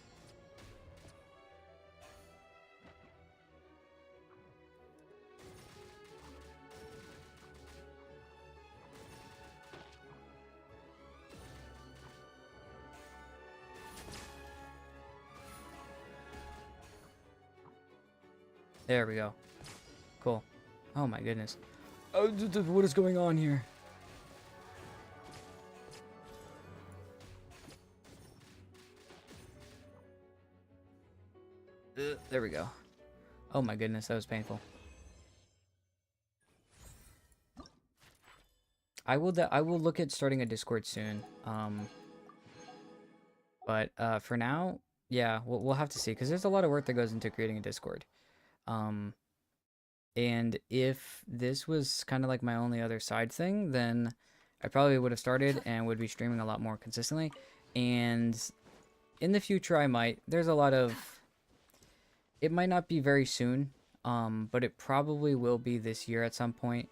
There we go. Cool. Oh my goodness. Oh, what is going on here? There we go. Oh my goodness, that was painful. I will look at starting a Discord soon. But for now, yeah, we'll have to see because there's a lot of work that goes into creating a Discord. And if this was kind of like my only other side thing, then I probably would have started and would be streaming a lot more consistently. And in the future, I might. There's a lot of. It might not be very soon, but it probably will be this year at some point.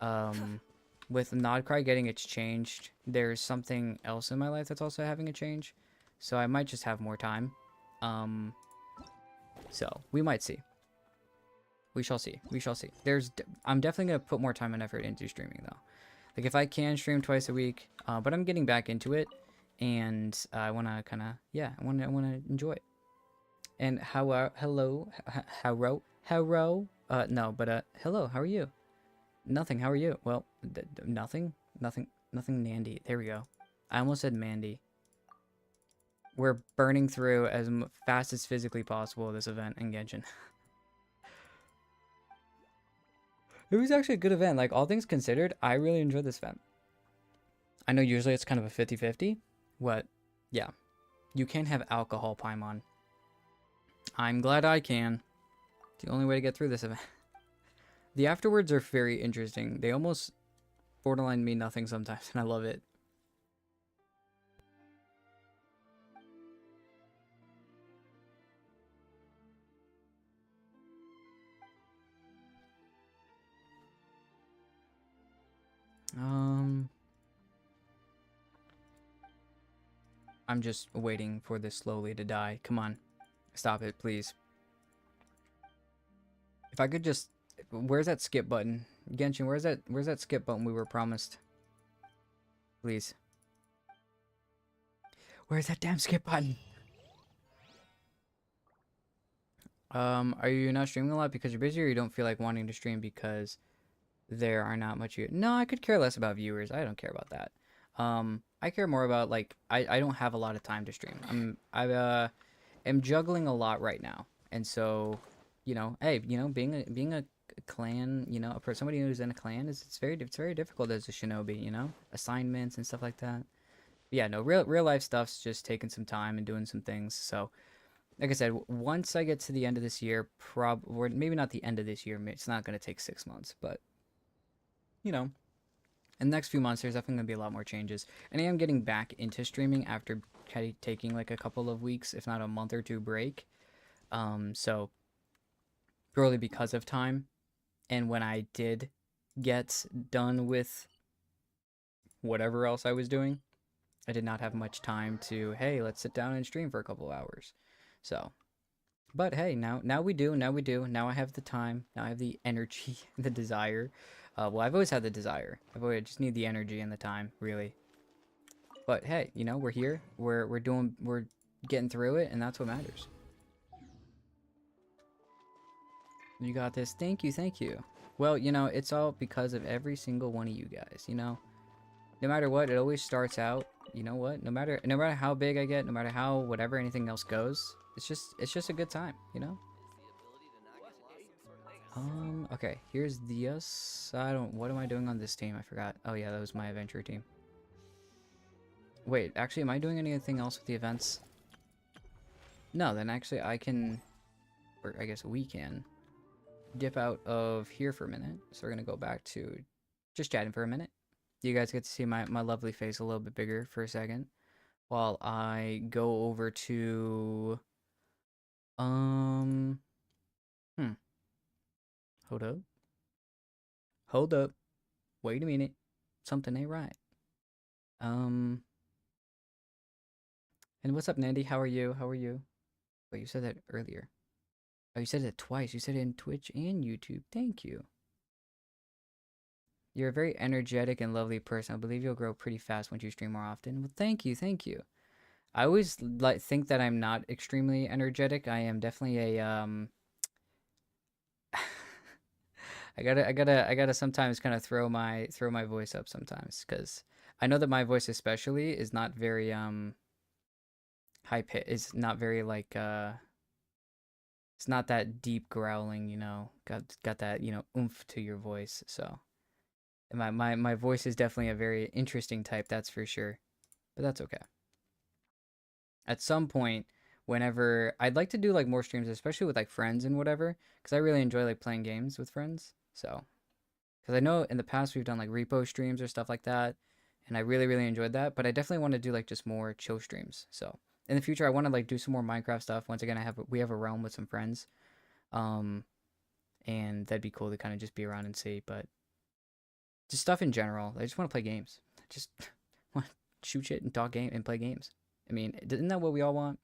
With Nodcry getting its changed, there's something else in my life that's also having a change. So I might just have more time. So we might see. We shall see. We shall see. I'm definitely going to put more time and effort into streaming, though. Like, if I can stream twice a week, but I'm getting back into it, and I want to kind of, yeah, I want to enjoy it. And hello, no, but hello, how are you? Nothing, how are you? Well, nothing. Nothing Nandy. There we go. I almost said Mandy. We're burning through as fast as physically possible this event in Genshin. It was actually a good event. Like, all things considered, I really enjoyed this event. I know usually it's kind of a 50-50. What? Yeah. You can have alcohol, Paimon. I'm glad I can. It's the only way to get through this event. The afterwards are very interesting. They almost borderline mean nothing sometimes, and I love it. I'm just waiting for this slowly to die. Come on. Stop it, please. If I could just... Where's that skip button? Genshin, where's that skip button we were promised? Please. Where's that damn skip button? Are you not streaming a lot because you're busy, or you don't feel like wanting to stream because there are not much... No, I could care less about viewers. I don't care about that. I care more about, like, I don't have a lot of time to stream. I am juggling a lot right now. And so, you know, hey, you know, being a clan, you know, for somebody who's in a clan, it's very difficult as a shinobi, you know? Assignments and stuff like that. Yeah, no, real life stuff's just taking some time and doing some things. So, like I said, once I get to the end of this year, or maybe not the end of this year, it's not going to take 6 months, but, you know, in the next few months, there's definitely going to be a lot more changes. And I am getting back into streaming after taking like a couple of weeks, if not a month or two break. So, purely because of time. And when I did get done with whatever else I was doing, I did not have much time to, hey, let's sit down and stream for a couple of hours. So, but hey, now we do. Now I have the time. Now I have the energy, the desire. Well, I've always had the desire. I just need the energy and the time, really. But hey, you know, we're here. We're getting through it, and that's what matters. You got this. Thank you. Well, you know, it's all because of every single one of you guys, you know? No matter what, it always starts out, you know what? No matter how big I get, no matter how whatever anything else goes, it's just a good time, you know? Okay, here's Diaz. What am I doing on this team? I forgot. Oh yeah, that was my adventure team. Wait, actually, am I doing anything else with the events? No, then actually I can, or I guess we can, dip out of here for a minute. So we're gonna go back to just chatting for a minute. You guys get to see my lovely face a little bit bigger for a second while I go over to hold up. Hold up. Wait a minute. Something ain't right. And what's up, Nandy? How are you? Wait, you said that earlier. Oh, you said it twice. You said it in Twitch and YouTube. Thank you. You're a very energetic and lovely person. I believe you'll grow pretty fast once you stream more often. Well, thank you. I always think that I'm not extremely energetic. I am definitely a I gotta sometimes kind of throw my voice up sometimes, because I know that my voice especially is not very high pitch. It's not very like it's not that deep growling, you know. Got that, you know, oomph to your voice. So my voice is definitely a very interesting type, that's for sure. But that's okay. At some point, whenever I'd like to do like more streams, especially with like friends and whatever, because I really enjoy like playing games with friends. So, because I know in the past we've done like repo streams or stuff like that, and I really enjoyed that. But I definitely want to do like just more chill streams. So in the future, I want to like do some more Minecraft stuff. Once again, we have a realm with some friends, and that'd be cool to kind of just be around and see. But just stuff in general. I just want to play games. I just want to shoot shit and talk game and play games. I mean, isn't that what we all want?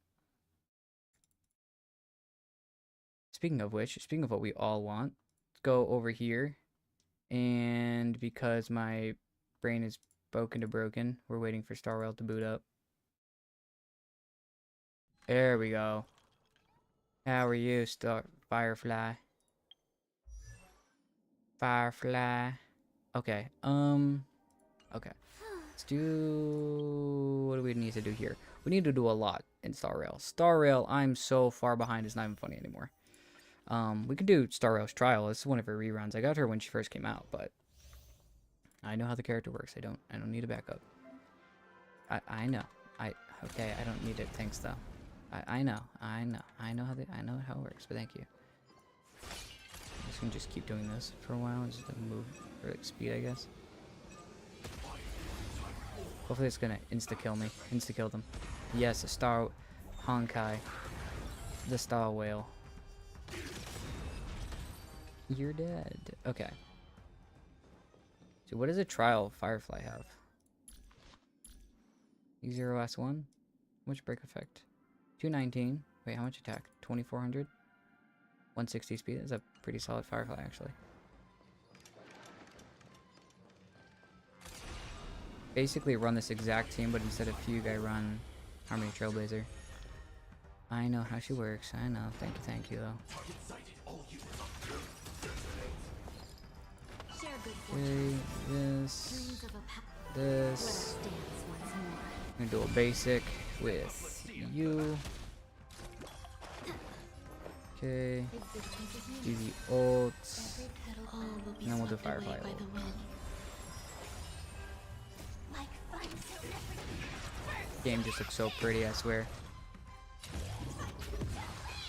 Speaking of which, speaking of what we all want, let's go over here. And because my brain is broken, we're waiting for Star Rail to boot up. There we go. How are you, Firefly? Firefly. Okay. Okay. Let's do... What do we need to do here? We need to do a lot in Star Rail. Star Rail, I'm so far behind, it's not even funny anymore. We could do Star Rail's Trial. This is one of her reruns. I got her when she first came out, but I know how the character works. I don't need a backup. I know. Okay, I don't need it. Thanks though. I know how it works, but thank you. I'm just gonna keep doing this for a while, just to move for like speed, I guess. Hopefully it's gonna insta-kill me. Insta-kill them. Yes, a star Honkai. The star whale. You're dead. Okay. So what does a trial Firefly have? E0S1? Which break effect? 219. Wait, how much attack? 2400? 160 speed. That's a pretty solid Firefly, actually. Basically run this exact team, but instead of Fugue, I run Harmony Trailblazer. I know how she works. I know. Thank you, though. Okay, this. I'm gonna do a basic with you. Okay. Do the ults. And then we'll do Firefly ult. Game just looks so pretty, I swear.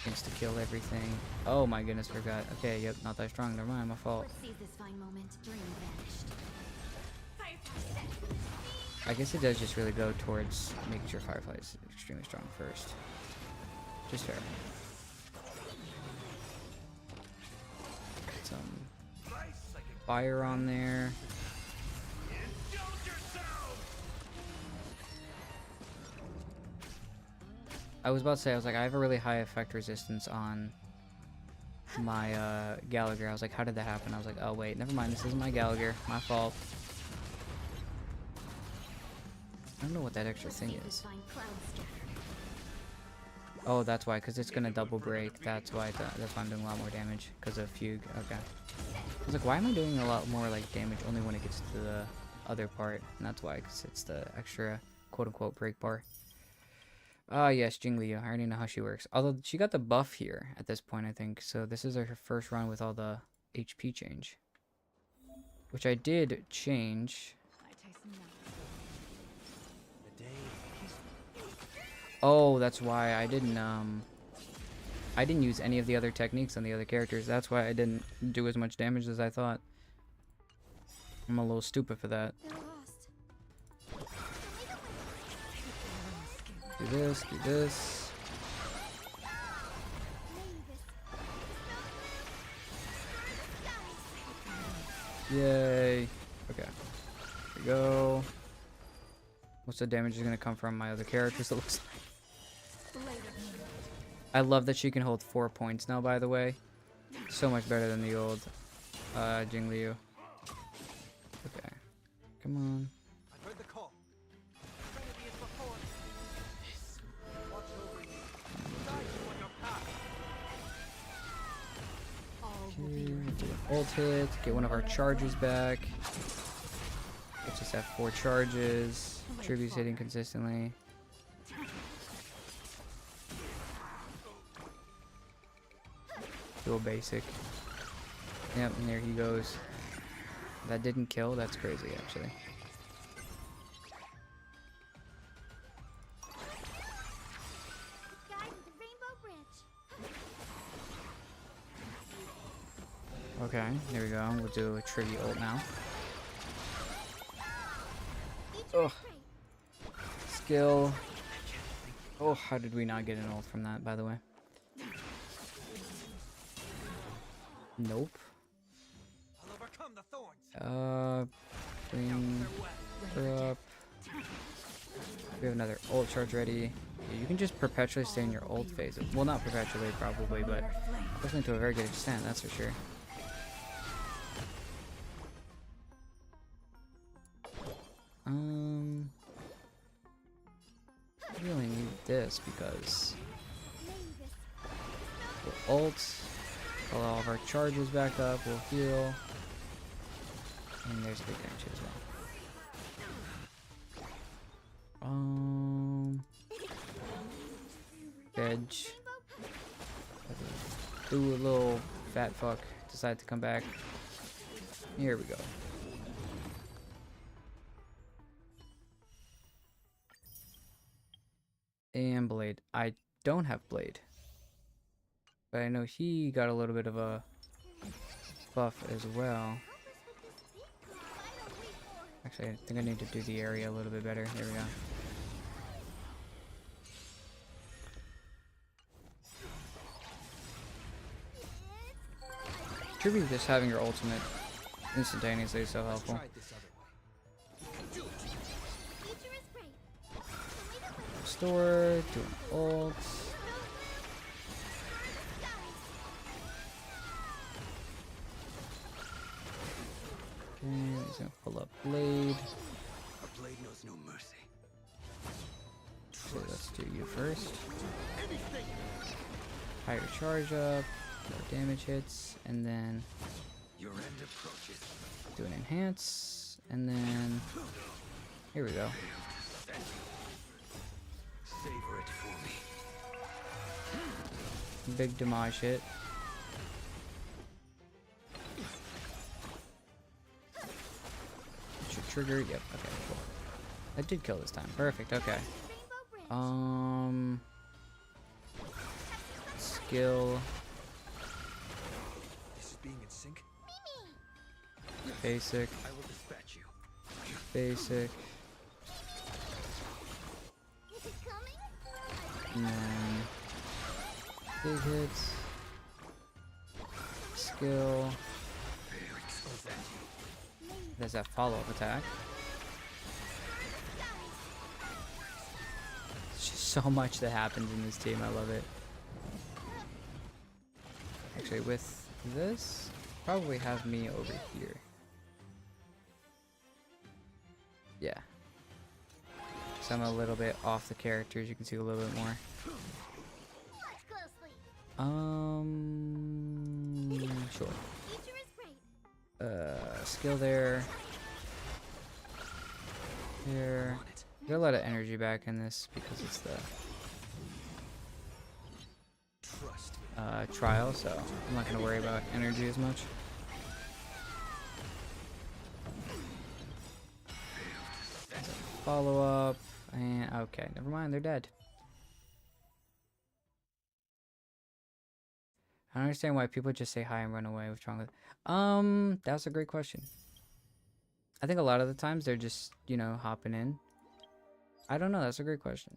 Insta kill everything. Oh my goodness, forgot. Okay, yep, not that strong. Never mind, my fault. I guess it does just really go towards making sure Firefly is extremely strong first. Just fair. Get some fire on there. I was about to say, I was like, I have a really high effect resistance on my Gallagher. I was like, how did that happen? I was like, oh wait, never mind, this isn't my Gallagher. My fault. I don't know what that extra thing is. Oh, that's why, because it's going to double break. That's why I'm doing a lot more damage, because of Fugue. Okay. I was like, why am I doing a lot more like damage only when it gets to the other part? And that's why, because it's the extra quote-unquote break bar. Ah, yes, Jingliu. I already know how she works. Although, she got the buff here at this point, I think. So this is her first run with all the HP change. Which I did change. Oh, that's why I didn't use any of the other techniques on the other characters. That's why I didn't do as much damage as I thought. I'm a little stupid for that. Do this, do this. Yay. Okay. There we go. Most of the damage is going to come from my other characters, it looks like. I love that she can hold 4 points now, by the way. So much better than the old Jingliu. Okay. Come on. I've heard the call. Okay, do an ult hit, get one of our charges back. Let's just have 4 charges. Tribu's hitting consistently. Do a basic. Yep, and there he goes. That didn't kill, that's crazy actually. Okay, there we go. We'll do a Trivia ult now. Ugh. Skill. Oh, how did we not get an ult from that, by the way? Nope. Bring her up. We have another ult charge ready. Yeah, you can just perpetually stay in your ult phase. Well, not perpetually, probably, but definitely to a very good extent, that's for sure. I really need this because we'll ult, pull all of our charges back up, we'll heal, and there's big damage as well. ledge. Do a little fat fuck. Decide to come back. Here we go. And Blade. I don't have Blade. But I know he got a little bit of a buff as well. Actually, I think I need to do the area a little bit better. There we go. Should be just having your ultimate instantaneously is so helpful. Restore, do an ult. Okay, he's gonna pull up Blade. A blade knows no mercy. So let's do you first. Higher charge up, no damage hits, and then Your end approaches. do an enhance, and then here we go. Savor it for me. Big damage hit. Should trigger. Yep. Okay. Cool. I did kill this time. Perfect. Okay. Skill. This is being in sync. Basic. I will dispatch you. Basic. And then big hits. Skill. There's that follow-up attack. It's just so much that happens in this team. I love it. Actually, with this, probably have me over here. Yeah. So I'm a little bit off the characters. You can see a little bit more. Sure. Skill there. Here. Get a lot of energy back in this because it's the trial, so I'm not gonna worry about energy as much. Follow up, and okay, never mind, they're dead. I don't understand why people just say hi and run away. What's wrong with? That's a great question. I think a lot of the times they're just, you know, hopping in. I don't know. That's a great question.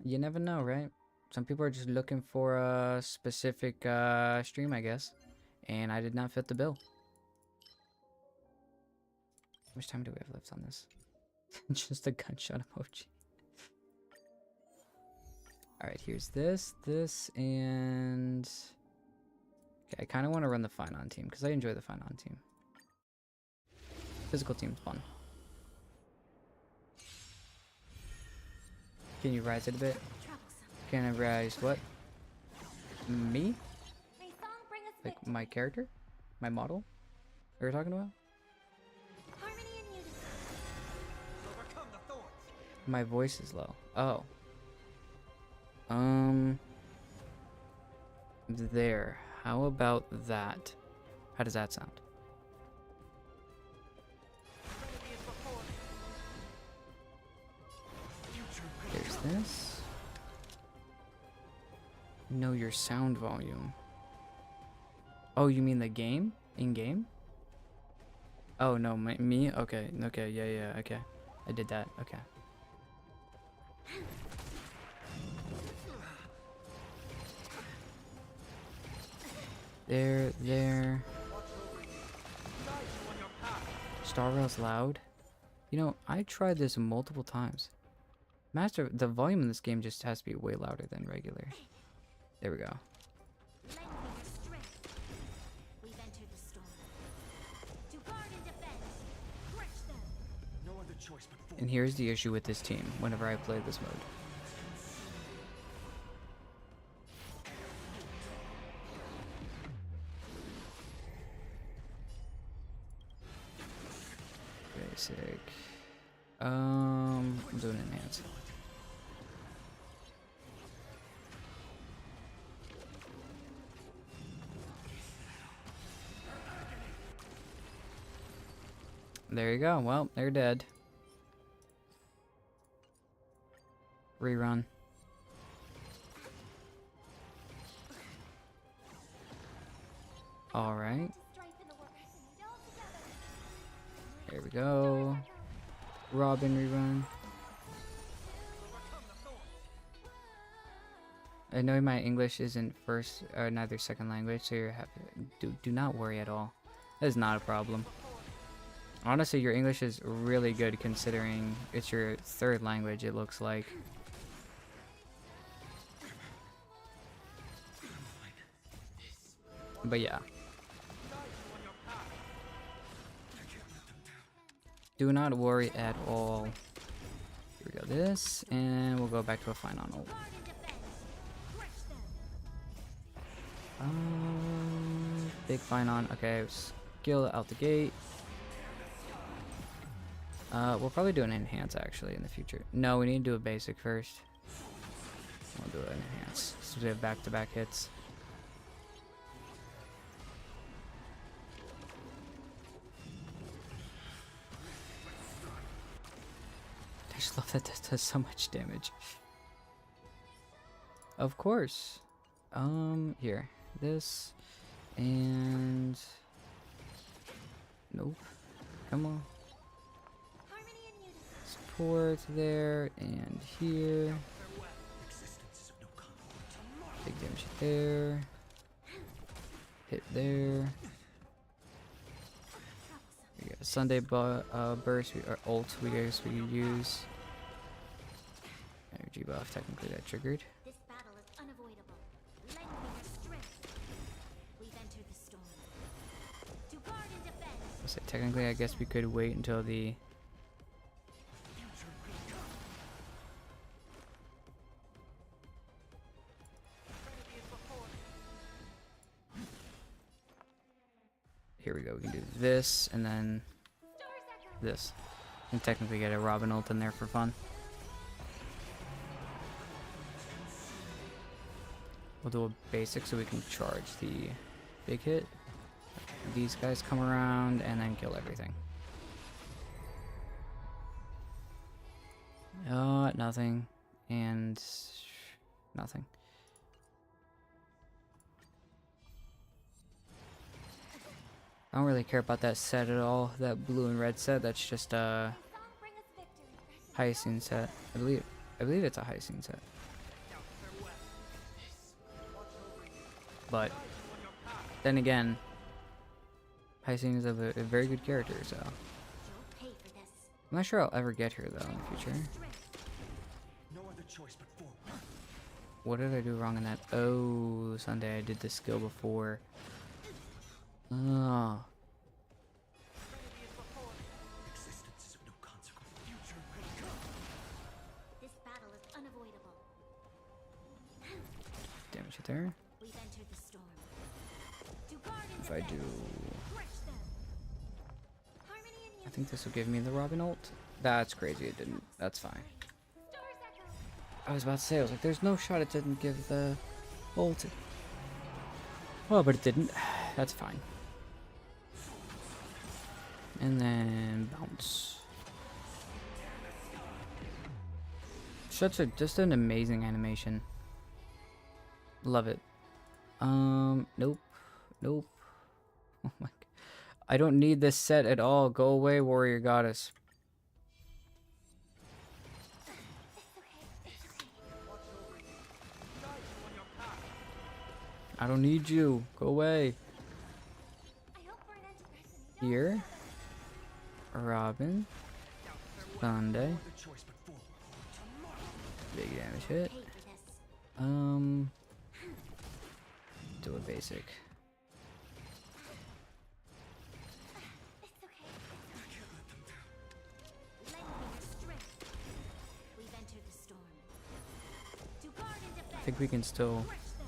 You never know, right? Some people are just looking for a specific stream, I guess. And I did not fit the bill. How much time do we have left on this? Just a gunshot emoji. Alright, here's this, and... Okay, I kind of want to run the Finon team, because I enjoy the Finon team. Physical team's fun. Can you rise it a bit? Can I rise what? Me? Like my character? My model? What are you talking about? My voice is low. Oh. There. How about that? How does that sound? There's this. Know your sound volume. Oh, you mean the game? In-game? Oh, no, me? Okay, okay, yeah, okay. I did that, okay. There. Star Rail's loud. You know, I tried this multiple times. The volume in this game just has to be way louder than regular. There we go. And here's the issue with this team whenever I play this mode. Basic. I'm doing enhance. There you go. Well, they're dead. Rerun. Alright. There we go. Robin rerun. I know my English isn't first or neither second language, so you're happy. Do not worry at all. That is not a problem. Honestly, your English is really good considering it's your third language, it looks like. But yeah. Do not worry at all. Here we go, this, and we'll go back to a fine on ult. Big fine on. Okay, skill out the gate. We'll probably do an enhance actually in the future. No, we need to do a basic first. We'll do an enhance so we have back-to-back hits. I just love that this does so much damage. Of course. Here. This. And... Nope. Come on. Support there, and here. Big damage there. Hit there. We got a Sunday burst, or ult, we guess we could use. Energy buff, technically that triggered. This battle is unavoidable. Lend me your strength. We've entered the storm. To guard and defend. So technically, I guess we could wait until the. Here we go. We can do this and then this, and technically get a Robin ult in there for fun. We'll do a basic so we can charge the big hit. These guys come around and then kill everything. Nothing. And nothing. I don't really care about that set at all. That blue and red set. That's just a Hyacinth set. I believe it's a Hyacinth set. But then again, Hyacinth is a very good character, so I'm not sure I'll ever get her though in the future. What did I do wrong in that? Oh, Sunday, I did this skill before. Oh. This battle is unavoidable. Damage it there. We've entered the storm. To guard and If I defend. do, Crush them. Harmony and I think this will give me the Robin ult. That's crazy. It didn't. That's fine. Stars echo. I was about to say, I was like, there's no shot it didn't give the ult. Well, but it didn't. That's fine. And then bounce. Just an amazing animation. Love it. Nope. Nope. Oh my. I don't need this set at all. Go away, warrior goddess. I don't need you. Go away. I hope for an end to Destiny. Here. Robin. Sunday. Big damage hit. Pay for this. Do a basic. It's okay. Lend me your strength. We've entered the storm. To guard and defend. I think we can still. Crush them.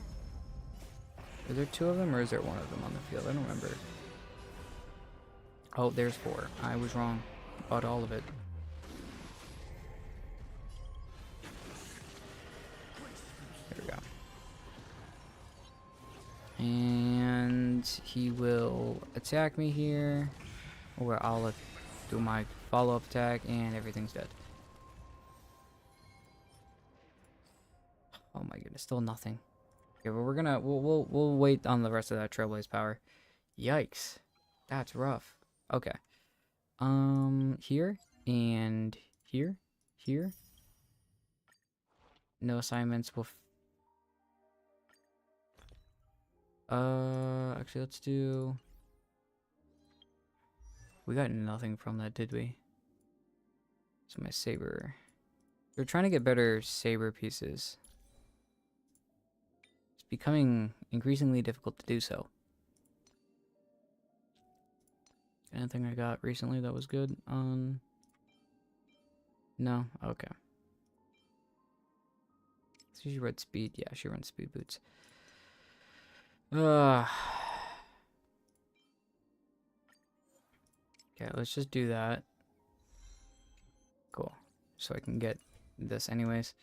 Is there two of them or is there one of them on the field? I don't remember. Oh, there's four. I was wrong about all of it. There we go. And he will attack me here, or I'll do my follow-up attack, and everything's dead. Oh my goodness, still nothing. Okay, but we'll wait on the rest of that Trailblaze power. Yikes, that's rough. Okay, here and here, here. No assignments. Actually, let's do. We got nothing from that, did we? So my saber. We're trying to get better saber pieces. It's becoming increasingly difficult to do so. Anything I got recently that was good on? No? Okay. So she read speed. Yeah, she runs speed boots. Okay, let's just do that. Cool. So I can get this anyways.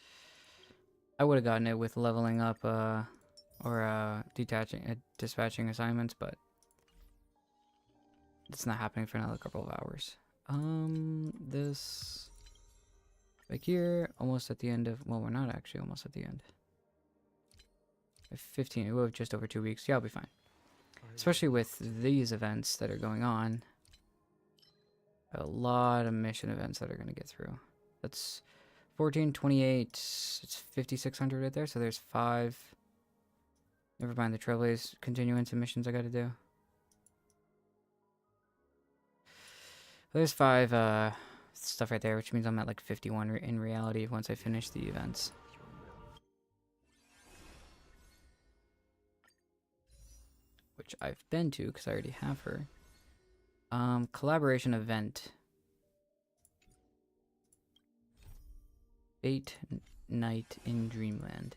I would have gotten it with leveling up or dispatching assignments, but it's not happening for another couple of hours. This like here, almost at the end of, well, we're not actually almost at the end. 15, we'll have just over 2 weeks. Yeah, I'll be fine. Especially with these events that are going on. A lot of mission events that are going to get through. That's 14, 28, it's 5,600 right there, so there's 5. Never mind the Trailblaze continuance and missions I got to do. There's 5 stuff right there, which means I'm at like 51 in reality once I finish the events. Which I've been to because I already have her. Collaboration event. Fate Night in Dreamland.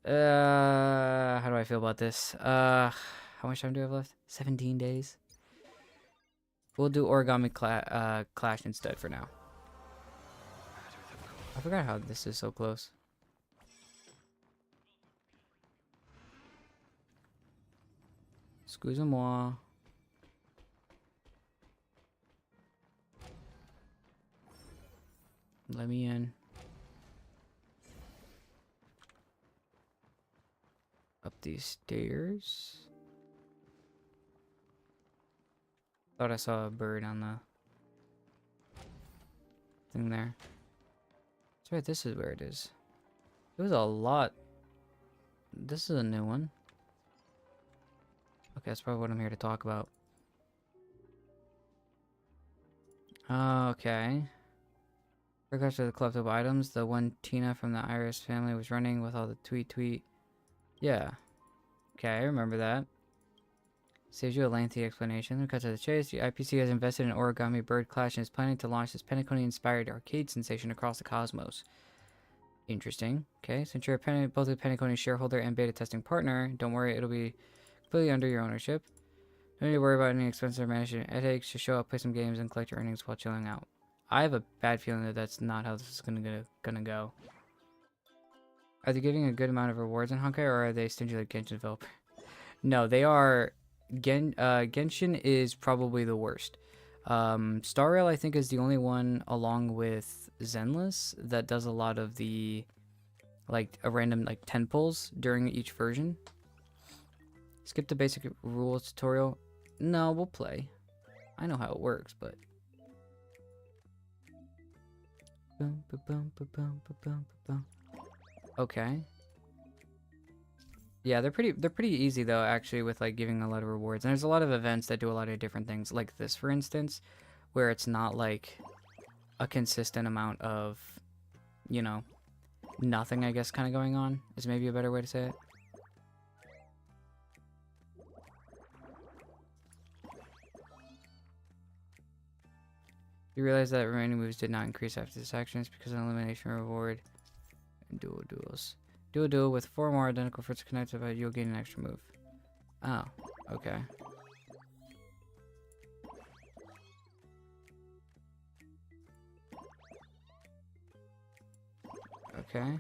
How do I feel about this? How much time do I have left? 17 days. We'll do Origami Clash instead for now. I forgot how this is so close. Excusez-moi. Let me in. Up these stairs. Thought I saw a bird on the thing there. That's right, this is where it is. It was a lot. This is a new one. Okay, that's probably what I'm here to talk about. Okay. Regards to the collectible items, the one Tina from the Iris family was running with all the tweet. Yeah. Okay, I remember that. Saves you a lengthy explanation. Because of the chase, the IPC has invested in Origami Bird Clash and is planning to launch this Penacony-inspired arcade sensation across the cosmos. Interesting. Okay, since you're both a Penacony shareholder and beta testing partner, don't worry, it'll be completely under your ownership. No need to worry about any expensive or management headaches. Just show up, play some games, and collect your earnings while chilling out. I have a bad feeling that that's not how this is gonna go. Are they getting a good amount of rewards in Honkai, or are they stingy like Genshin developer? No, they are. Genshin is probably the worst. Star Rail, I think, is the only one, along with Zenless, that does a lot of the, like, a random, like, 10 pulls during each version. Skip the basic rules tutorial. No, we'll play. I know how it works, but... Okay. Yeah, they're pretty easy though, actually, with like giving a lot of rewards. And there's a lot of events that do a lot of different things, like this, for instance, where it's not like a consistent amount of, you know, nothing, I guess, kind of going on, is maybe a better way to say it. You realize that remaining moves did not increase after this actions because of elimination reward and duels. Do a duel with 4 more identical fruits connected, but you'll gain an extra move. Oh, okay. Okay.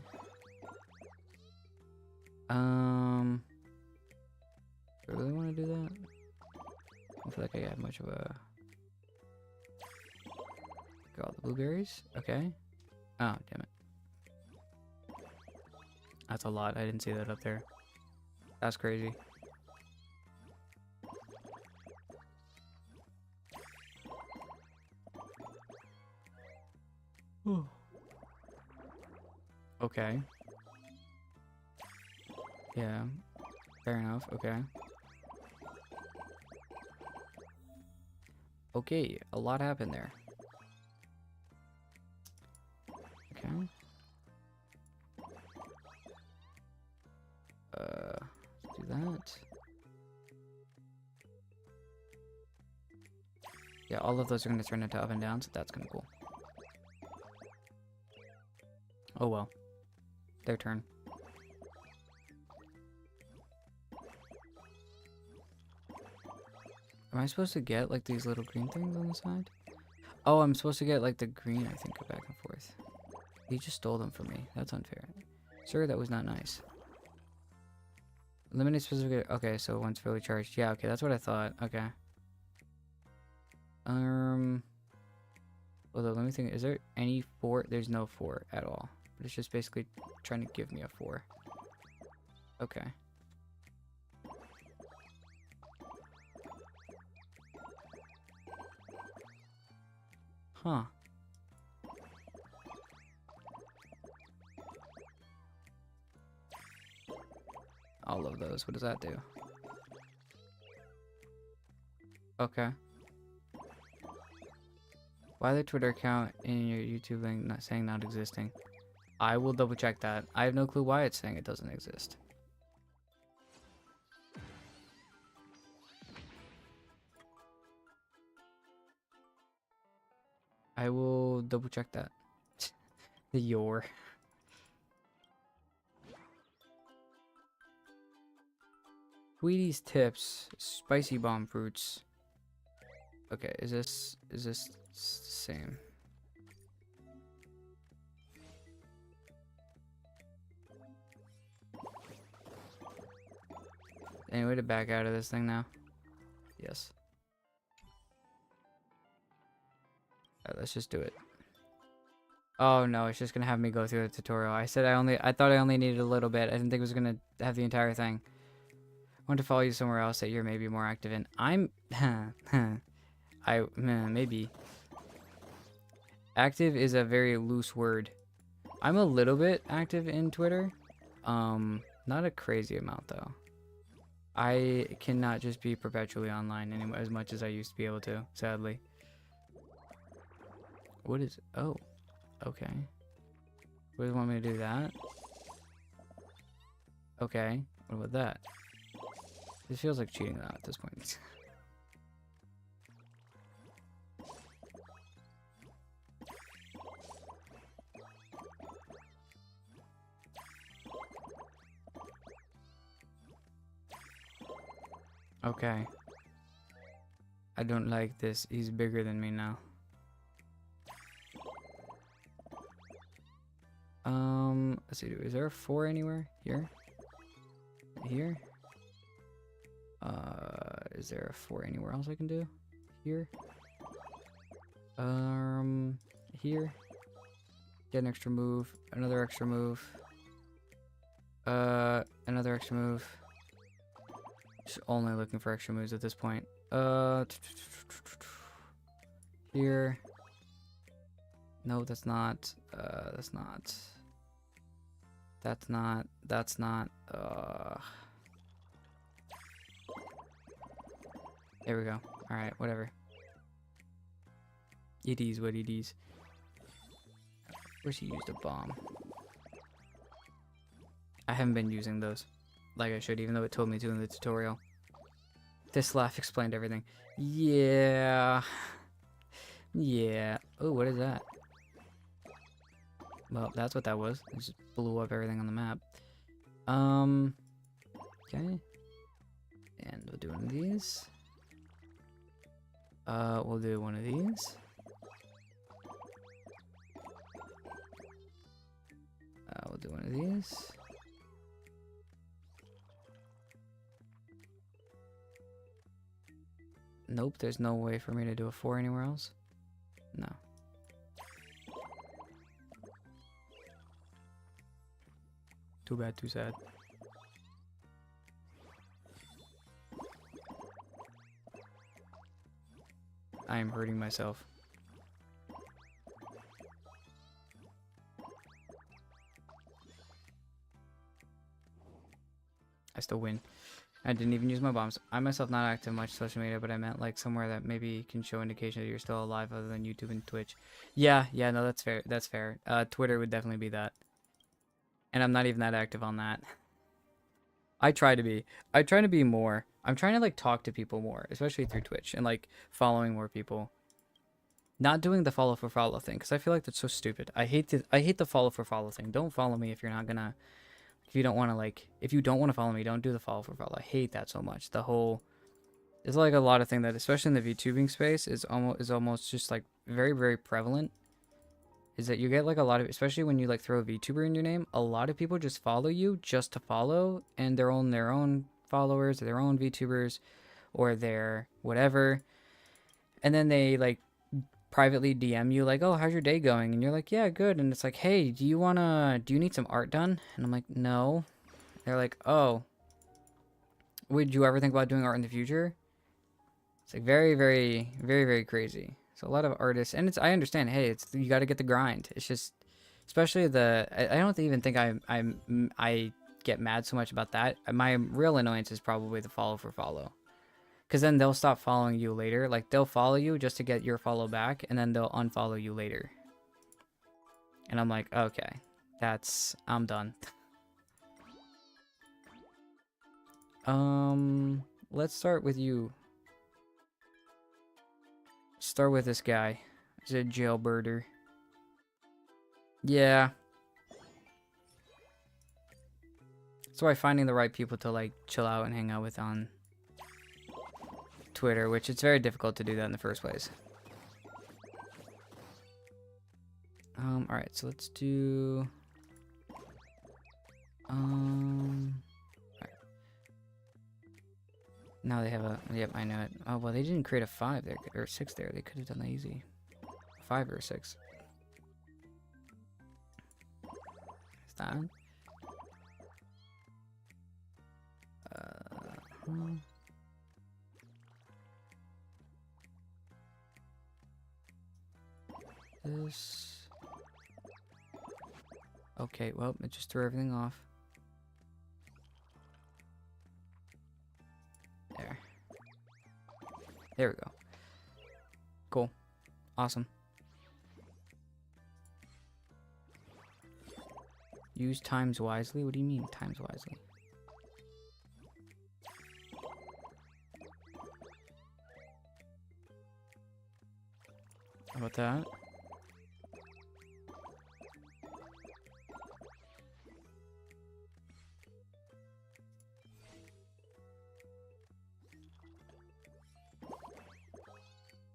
I really want to do that? don't feel like I have much of a... Got all the blueberries. Okay. Oh, damn it. That's a lot. I didn't see that up there. That's crazy. Okay. Yeah. Fair enough. Okay. Okay. A lot happened there. Okay. Let's do that. Yeah, all of those are going to turn into up and down, so that's kind of cool. Oh well. Their turn. Am I supposed to get like these little green things on the side? Oh, I'm supposed to get like the green, I think, go back and forth. He just stole them from me. That's unfair. Sir, that was not nice. Eliminate specific... Okay, so once fully charged. Yeah, okay, that's what I thought. Okay. Although, let me think. Is there any 4? There's no 4 at all. But it's just basically trying to give me a 4. Okay. Huh. All of those. What does that do? Okay. Why the Twitter account in your YouTube link not saying not existing? I will double check that. I have no clue why it's saying it doesn't exist. I will double check that. The your. Wheaties tips, spicy bomb fruits. Okay, is this the same? Any way to back out of this thing now? Yes. Alright, let's just do it. Oh no, it's just gonna have me go through the tutorial. I thought I only needed a little bit. I didn't think it was gonna have the entire thing. I want to follow you somewhere else that you're maybe more active in. Maybe. Active is a very loose word. I'm a little bit active in Twitter. Not a crazy amount though. I cannot just be perpetually online anymore as much as I used to be able to, sadly. What is... Oh. Okay. What do you want me to do that? Okay. What about that? This feels like cheating now at this point. Okay. I don't like this. He's bigger than me now. Let's see. Is there a 4 anywhere? Here? Here? Is there a 4 anywhere else I can do? Here? Here? Get an extra move. Another extra move. Another extra move. Just only looking for extra moves at this point. Here. No, that's not. That's not. That's not. That's not. There we go. Alright, whatever. It is what it is. Wish he used a bomb. I haven't been using those like I should, even though it told me to in the tutorial. This laugh explained everything. Yeah. Yeah. Oh, what is that? Well, that's what that was. It just blew up everything on the map. Okay. And we'll do one of these. We'll do one of these. We'll do one of these. Nope, there's no way for me to do a 4 anywhere else. No. Too bad, too sad. I am hurting myself. I still win. I didn't even use my bombs. I myself not active much social media, but I meant like somewhere that maybe can show indication that you're still alive other than YouTube and Twitch. Yeah, no, that's fair. That's fair. Twitter would definitely be that. And I'm not even that active on that. I try to be. I try to be more. I'm trying to like talk to people more, especially through Twitch and like following more people. Not doing the follow for follow thing because I feel like that's so stupid. I hate the follow for follow thing. Don't follow me if you're not gonna. If you don't want to like, if you don't want to follow me, don't do the follow for follow. I hate that so much. The whole, there's like a lot of thing that, especially in the VTubing space, is almost just like very very prevalent. Is that you get like a lot of, especially when you like throw a VTuber in your name, a lot of people just follow you just to follow, and they're on their own followers, or their own VTubers, or their whatever, and then they like privately DM you like, oh, how's your day going? And you're like, yeah, good. And it's like, hey, do you need some art done? And I'm like, no. They're like, oh, would you ever think about doing art in the future? It's like very, very, very, very crazy. So a lot of artists, and I understand, hey, you got to get the grind. It's just, especially I don't even think I get mad so much about that. My real annoyance is probably the follow for follow. Because then they'll stop following you later. Like, they'll follow you just to get your follow back, and then they'll unfollow you later. And I'm like, okay, I'm done. Let's start with you. Start with this guy. He's a jailbirder. Yeah. That's why finding the right people to, like, chill out and hang out with on Twitter, which it's very difficult to do that in the first place. Alright, so let's do alright. Now they have a, yep, I know it. Oh well, they didn't create a 5 there or 6 there. They could have done that easy. 5 or 6. Is that? This. Okay, well, it just threw everything off. There. There we go. Cool. Awesome. Use times wisely? What do you mean, times wisely? How about that?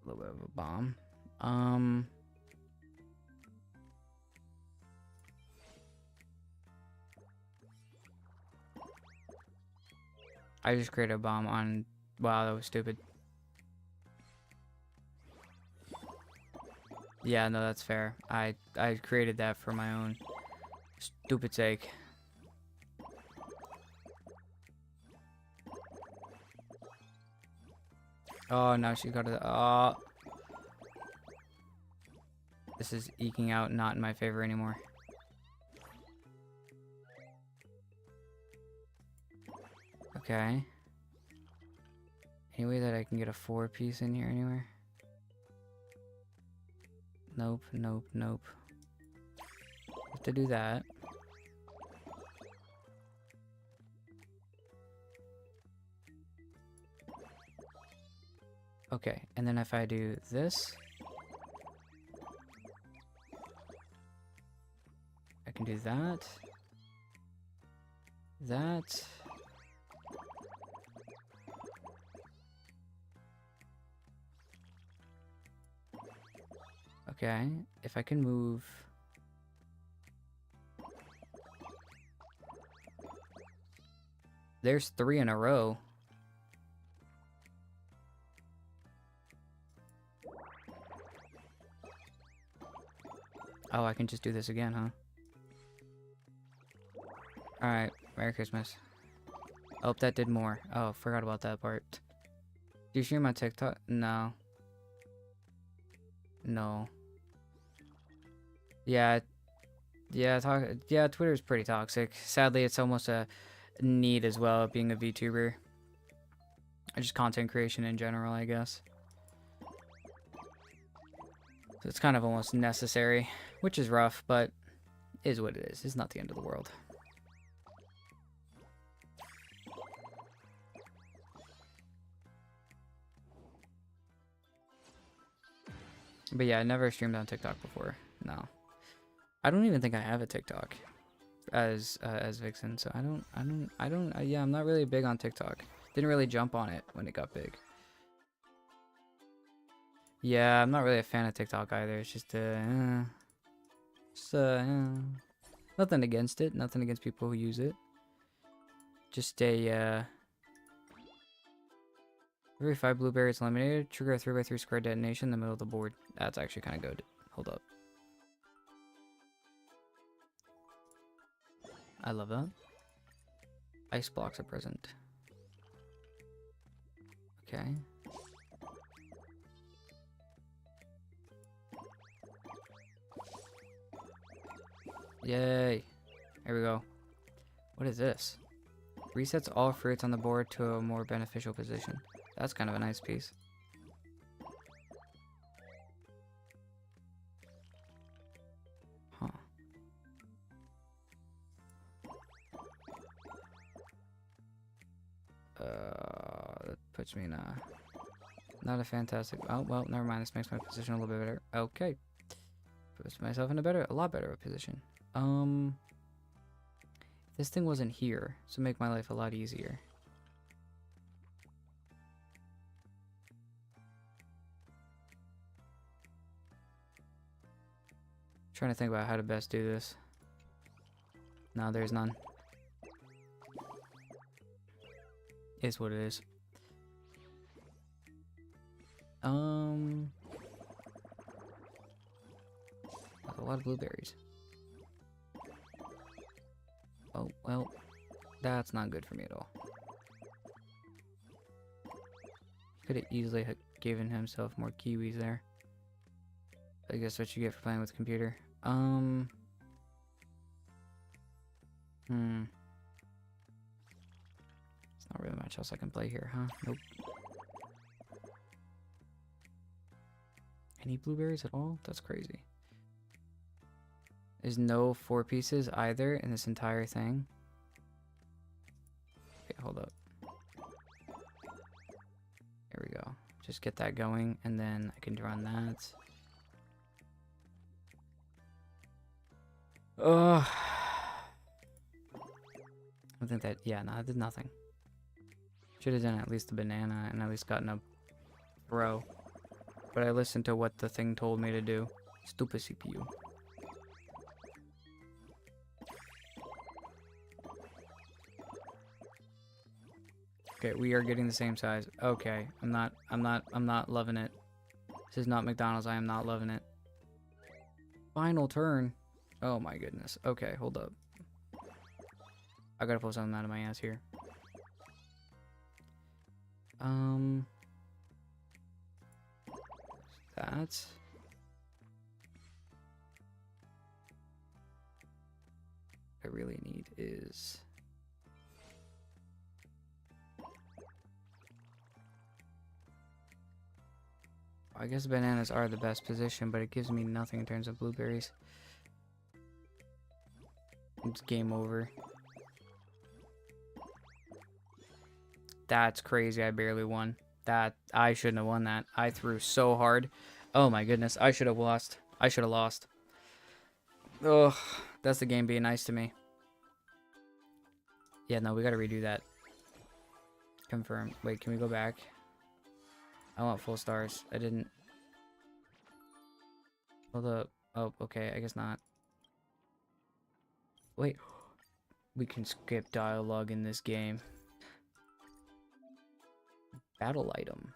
A little bit of a bomb. I just created a bomb on. Wow, that was stupid. Yeah, no, that's fair. I created that for my own stupid sake. Oh, now she got it. Oh. This is eking out not in my favor anymore. Okay. Any way that I can get a 4-piece in here anywhere? Nope, nope, nope. Have to do that. Okay, and then if I do this, I can do that. That. Okay, if I can move. There's 3 in a row. Oh, I can just do this again, huh? Alright, Merry Christmas. Oh, that did more. Oh, forgot about that part. Do you stream on TikTok? No. No. Yeah, yeah, Twitter's pretty toxic. Sadly, it's almost a need as well, being a VTuber. Or just content creation in general, I guess. So it's kind of almost necessary, which is rough, but is what it is. It's not the end of the world. But yeah, I never streamed on TikTok before. No. I don't even think I have a TikTok as Vixen, so yeah, I'm not really big on TikTok. Didn't really jump on it when it got big. Yeah, I'm not really a fan of TikTok either. It's just nothing against it, nothing against people who use it. Just a every 5 blueberries eliminated, trigger a 3x3 square detonation in the middle of the board. That's actually kind of good. Hold up. I love that. Ice blocks are present. Okay. Yay. Here we go. What is this? Resets all fruits on the board to a more beneficial position. That's kind of a nice piece. Huh. That puts me in a... Not a fantastic... Oh, well, never mind. This makes my position a little bit better. Okay. Puts myself in a lot better of a position. This thing wasn't here, so make my life a lot easier. Trying to think about how to best do this. No, there's none. Is what it is. That's a lot of blueberries. Oh, well, that's not good for me at all. Could have easily given himself more kiwis there. I guess what you get for playing with the computer. It's not really much else I can play here, huh? Nope. Any blueberries at all? That's crazy. There's no 4 pieces either in this entire thing. Okay, hold up. Here we go. Just get that going, and then I can run that. Ugh. I think that, yeah, no, I did nothing. Should have done at least a banana and at least gotten a row. But I listened to what the thing told me to do. Stupid CPU. Okay, we are getting the same size. Okay, I'm not loving it. This is not McDonald's. I am not loving it. Final turn. Oh my goodness. Okay, hold up. I gotta pull something out of my ass here. That. What I really need is... I guess bananas are the best position, but it gives me nothing in terms of blueberries. It's game over. That's crazy. I barely won. That I shouldn't have won that. I threw so hard. Oh my goodness. I should have lost. I should have lost. Ugh. That's the game being nice to me. Yeah, no, we gotta redo that. Confirm. Wait, can we go back? I want full stars. I didn't. Hold up. Oh, okay. I guess not. Wait. We can skip dialogue in this game. Battle item.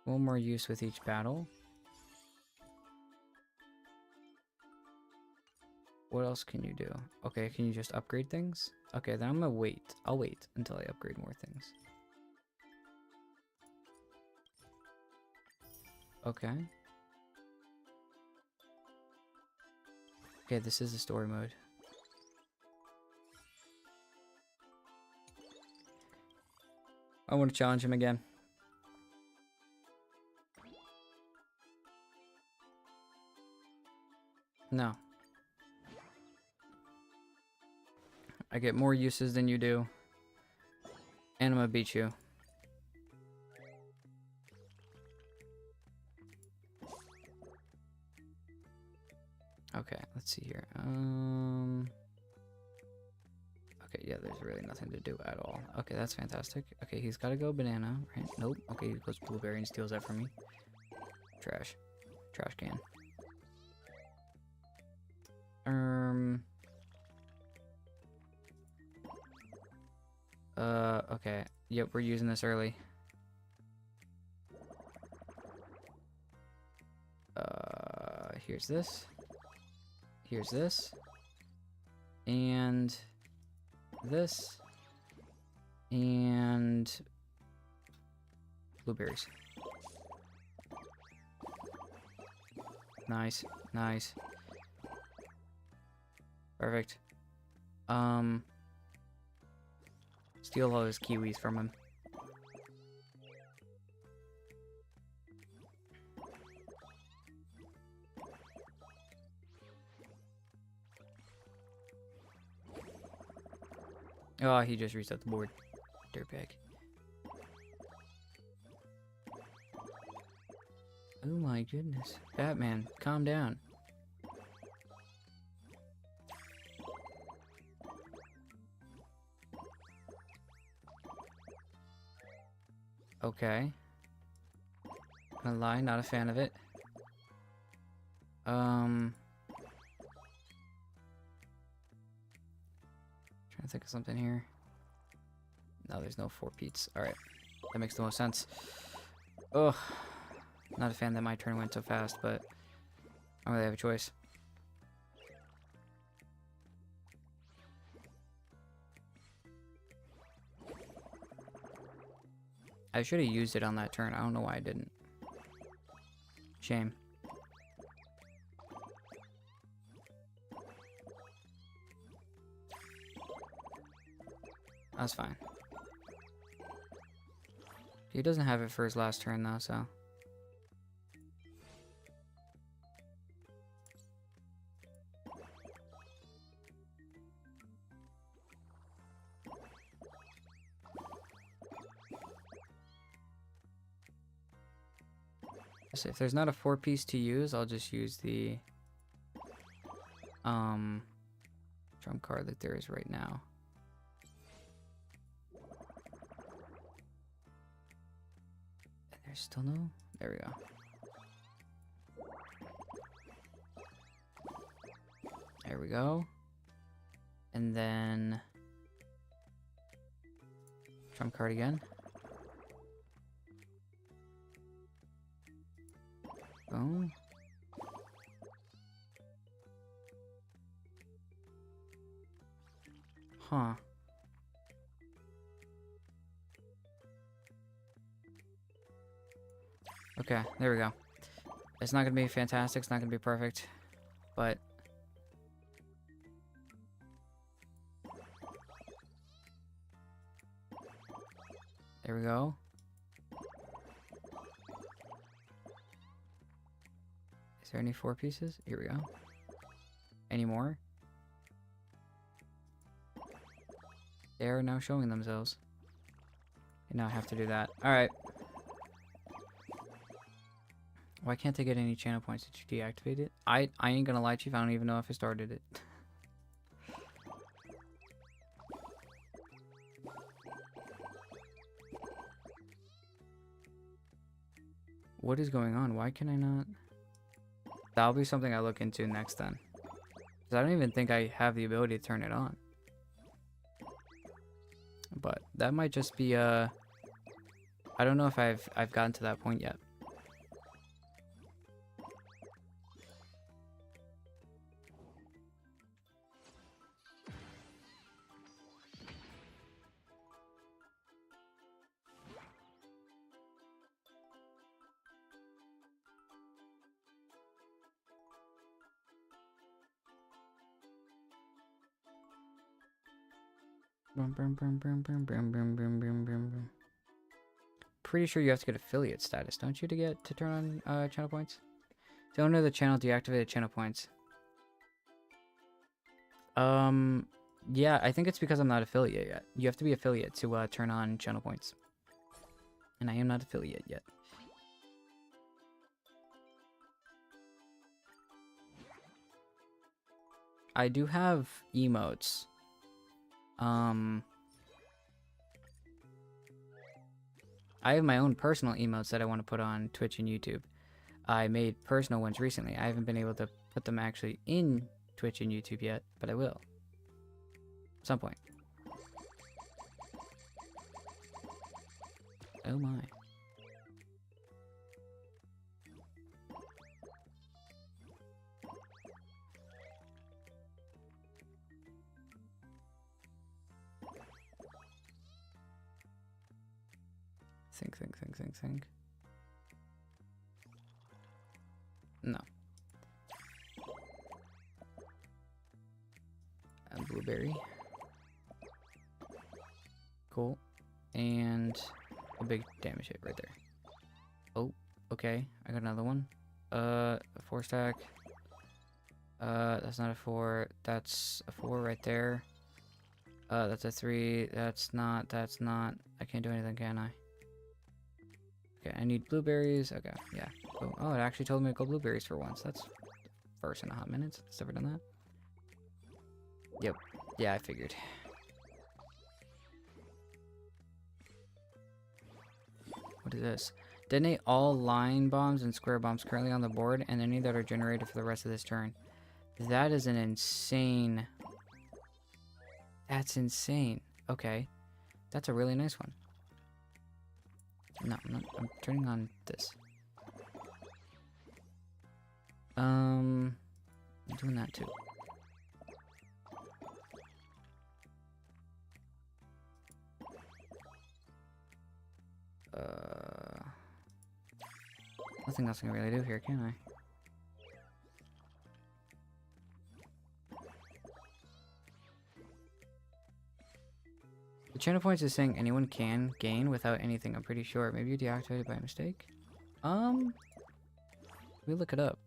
One more use with each battle. What else can you do? Okay, can you just upgrade things? Okay, then I'm gonna wait. I'll wait until I upgrade more things. Okay. Okay, this is the story mode. I want to challenge him again. No. I get more uses than you do. And I'm gonna beat you. Okay, let's see here. Okay, yeah, there's really nothing to do at all. Okay, that's fantastic. Okay, he's gotta go banana, right? Nope. Okay, he goes blueberry and steals that from me. Trash. Trash can. Okay. Yep, we're using this early. Here's this. Here's this. And this. And blueberries. Nice. Nice. Perfect. Steal all his kiwis from him. Oh, he just reset the board. Dirtbag. Oh my goodness. Batman, calm down. Okay. Gonna lie, not a fan of it. Trying to think of something here. No, there's no 4 Pete's. Alright. That makes the most sense. Ugh. Not a fan that my turn went so fast, but I don't really have a choice. I should have used it on that turn. I don't know why I didn't. Shame. That's fine. He doesn't have it for his last turn though, so. So if there's not a 4-piece to use, I'll just use the trump card that there is right now. And there's still no. There we go. There we go. And then trump card again. Boom. Huh. Okay, there we go. It's not gonna be fantastic, it's not gonna be perfect, but there we go. Is there any 4 pieces? Here we go. Any more? They are now showing themselves. And now I have to do that. Alright. Why can't I get any channel points? Did you deactivate it? I ain't gonna lie, Chief. I don't even know if I started it. What is going on? Why can I not? That'll be something I look into next then. Because I don't even think I have the ability to turn it on. But that might just be I don't know if I've gotten to that point yet. Brum, brum, brum, brum, brum, brum, brum, brum, brum, brum. Pretty sure you have to get affiliate status, don't you, to turn on channel points? The owner of the channel deactivated channel points. Yeah, I think it's because I'm not affiliate yet. You have to be affiliate to turn on channel points. And I am not affiliate yet. I do have emotes. I have my own personal emotes that I want to put on Twitch and YouTube. I made personal ones recently. I haven't been able to put them actually in Twitch and YouTube yet, but I will. At some point. Oh my. Think. No. A blueberry. Cool. And a big damage hit right there. Oh, okay. I got another one. A 4 stack. That's not a 4. That's a 4 right there. That's a 3. That's not. I can't do anything, can I? Okay, I need blueberries. Okay, yeah. Oh, it actually told me to go blueberries for once. That's first in a hot minute. It's never done that. Yep. Yeah, I figured. What is this? Detonate all line bombs and square bombs currently on the board and any that are generated for the rest of this turn. That is an insane... That's insane. Okay. That's a really nice one. No, I'm turning on this. I'm doing that too. Nothing else I can really do here, can I? The channel points is saying anyone can gain without anything, I'm pretty sure. Maybe you deactivated by mistake? Let me look it up.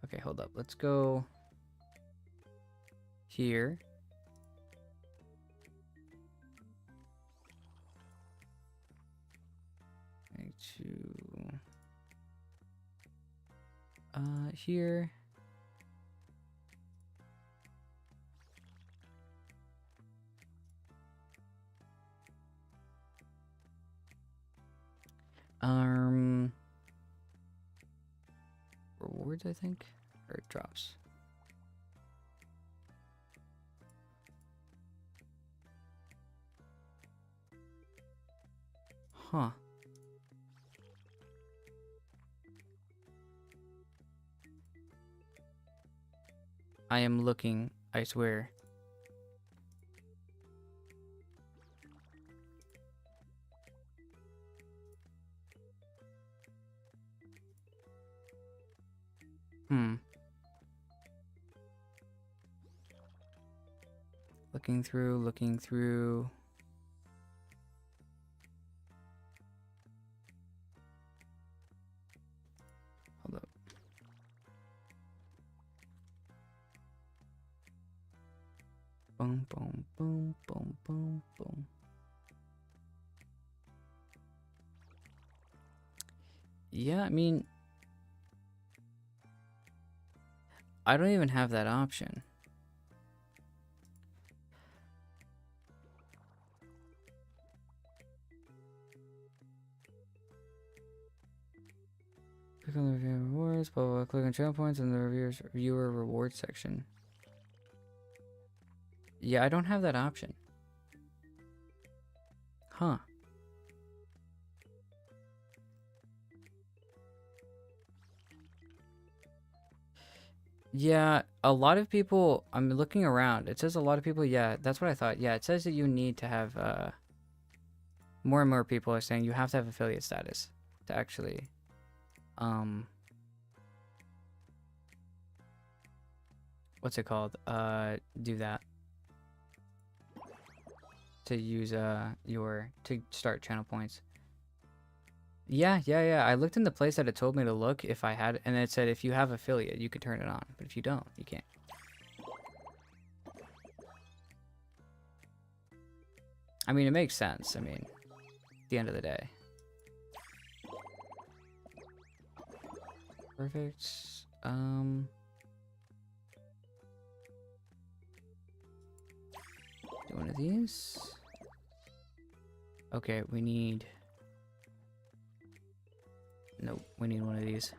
Okay, hold up. Let's go here. Here. Rewards, I think, or drops. Huh. I am looking, I swear. Looking through. Hold up. Boom, boom, boom, boom, boom, boom. Yeah, I mean, I don't even have that option. Click on the review rewards, blah, blah, blah. Click on channel points in the viewer rewards section. Yeah, I don't have that option. Huh. Yeah, a lot of people, I'm looking around. It says a lot of people, yeah, that's what I thought. Yeah, it says that you need to have, more and more people are saying you have to have affiliate status to actually what's it called? Do that. To use to start channel points. Yeah. I looked in the place that it told me to look if I had, and it said if you have affiliate, you could turn it on. But if you don't, you can't. I mean, it makes sense. I mean, at the end of the day. Perfect. Do one of these. Okay, we need... Nope, we need one of these.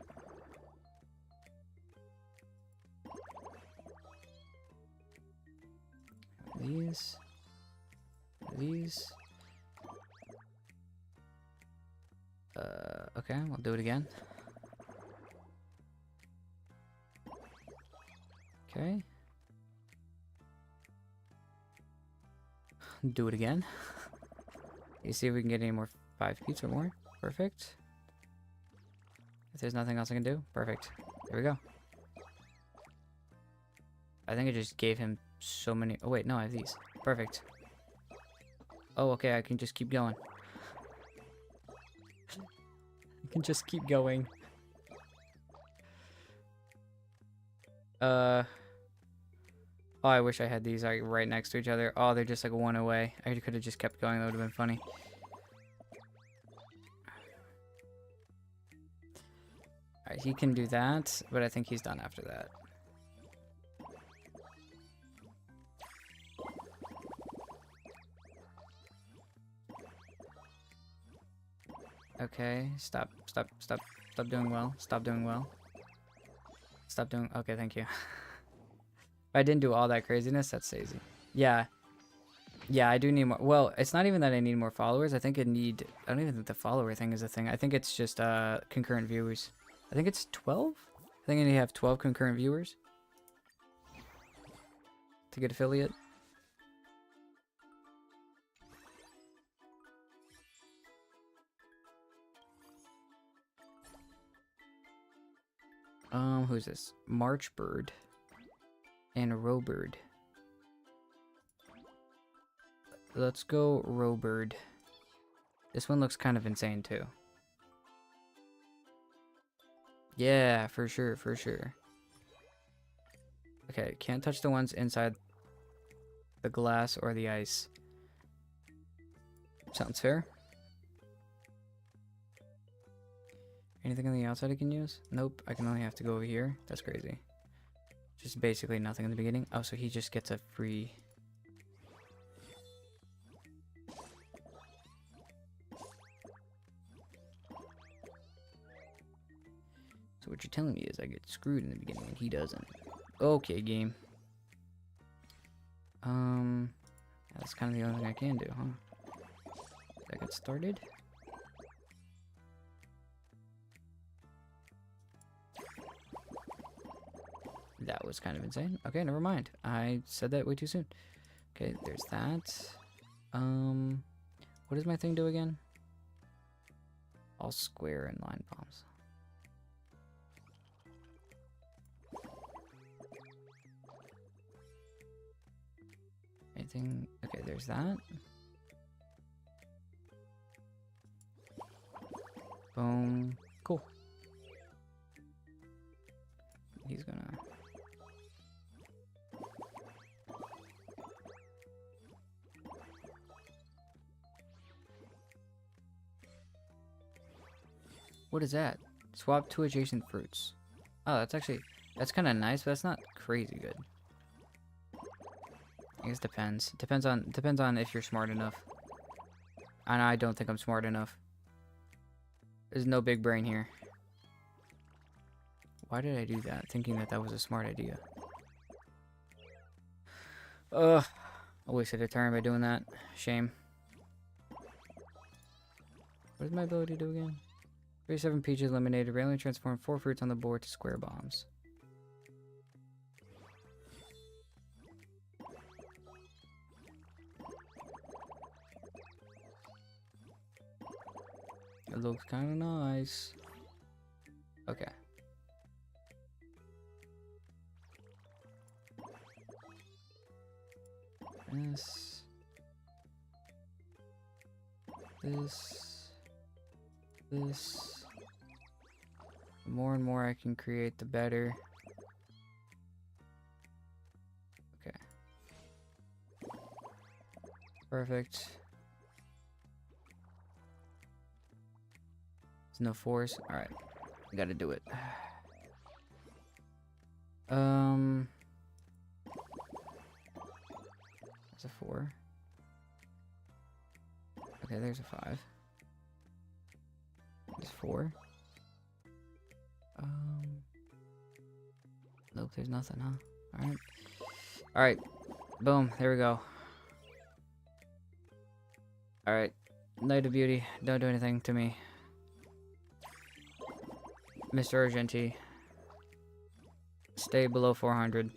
These. These. Okay, we'll do it again. Okay. Do it again. You see if we can get any more 5 feet or more. Perfect. If there's nothing else I can do, perfect. There we go. I think I just gave him so many. Oh wait, no, I have these. Perfect. Oh, okay, I can just keep going. I can just keep going. Oh, I wish I had these like right next to each other. Oh, they're just like one away. I could have just kept going. That would have been funny. Alright, he can do that, but I think he's done after that. Okay, stop doing well. Stop doing well. Stop doing... Okay, thank you. If I didn't do all that craziness, that's easy. Yeah. Yeah, I do need more... Well, it's not even that I need more followers. I think I need... I don't even think the follower thing is a thing. I think it's just concurrent viewers. I think it's 12? I think I need to have 12 concurrent viewers to get affiliate. Who's this? Marchbird and Rowbird. Let's go Rowbird. This one looks kind of insane too. Yeah, for sure, for sure. Okay, can't touch the ones inside the glass or the ice. Sounds fair. Anything on the outside I can use? Nope, I can only have to go over here. That's crazy. Just basically nothing in the beginning. Oh, so he just gets a free... So what you're telling me is I get screwed in the beginning and he doesn't. Okay, game. That's kind of the only thing I can do, huh? Did I get started? That was kind of insane. Okay, never mind. I said that way too soon. Okay, there's that. What does my thing do again? All square and line bombs. Anything? Okay, there's that. Boom. Cool. He's gonna... What is that? Swap 2 adjacent fruits. Oh, that's actually... That's kind of nice, but that's not crazy good. I guess depends. Depends on if you're smart enough. And I don't think I'm smart enough. There's no big brain here. Why did I do that? Thinking that that was a smart idea. Ugh. I wasted a turn by doing that. Shame. What does my ability do again? 37 peaches eliminated. Randomly transform 4 fruits on the board to square bombs. It looks kind of nice. Okay. This. The more and more I can create, the better. Okay. Perfect. There's no force. Alright. I gotta do it. There's a 4. Okay, there's a 5. There's 4. Nope, there's nothing, huh? Alright. Alright. Boom. There we go. Alright. Night of Beauty. Don't do anything to me. Mr. Argenti. Stay below 400.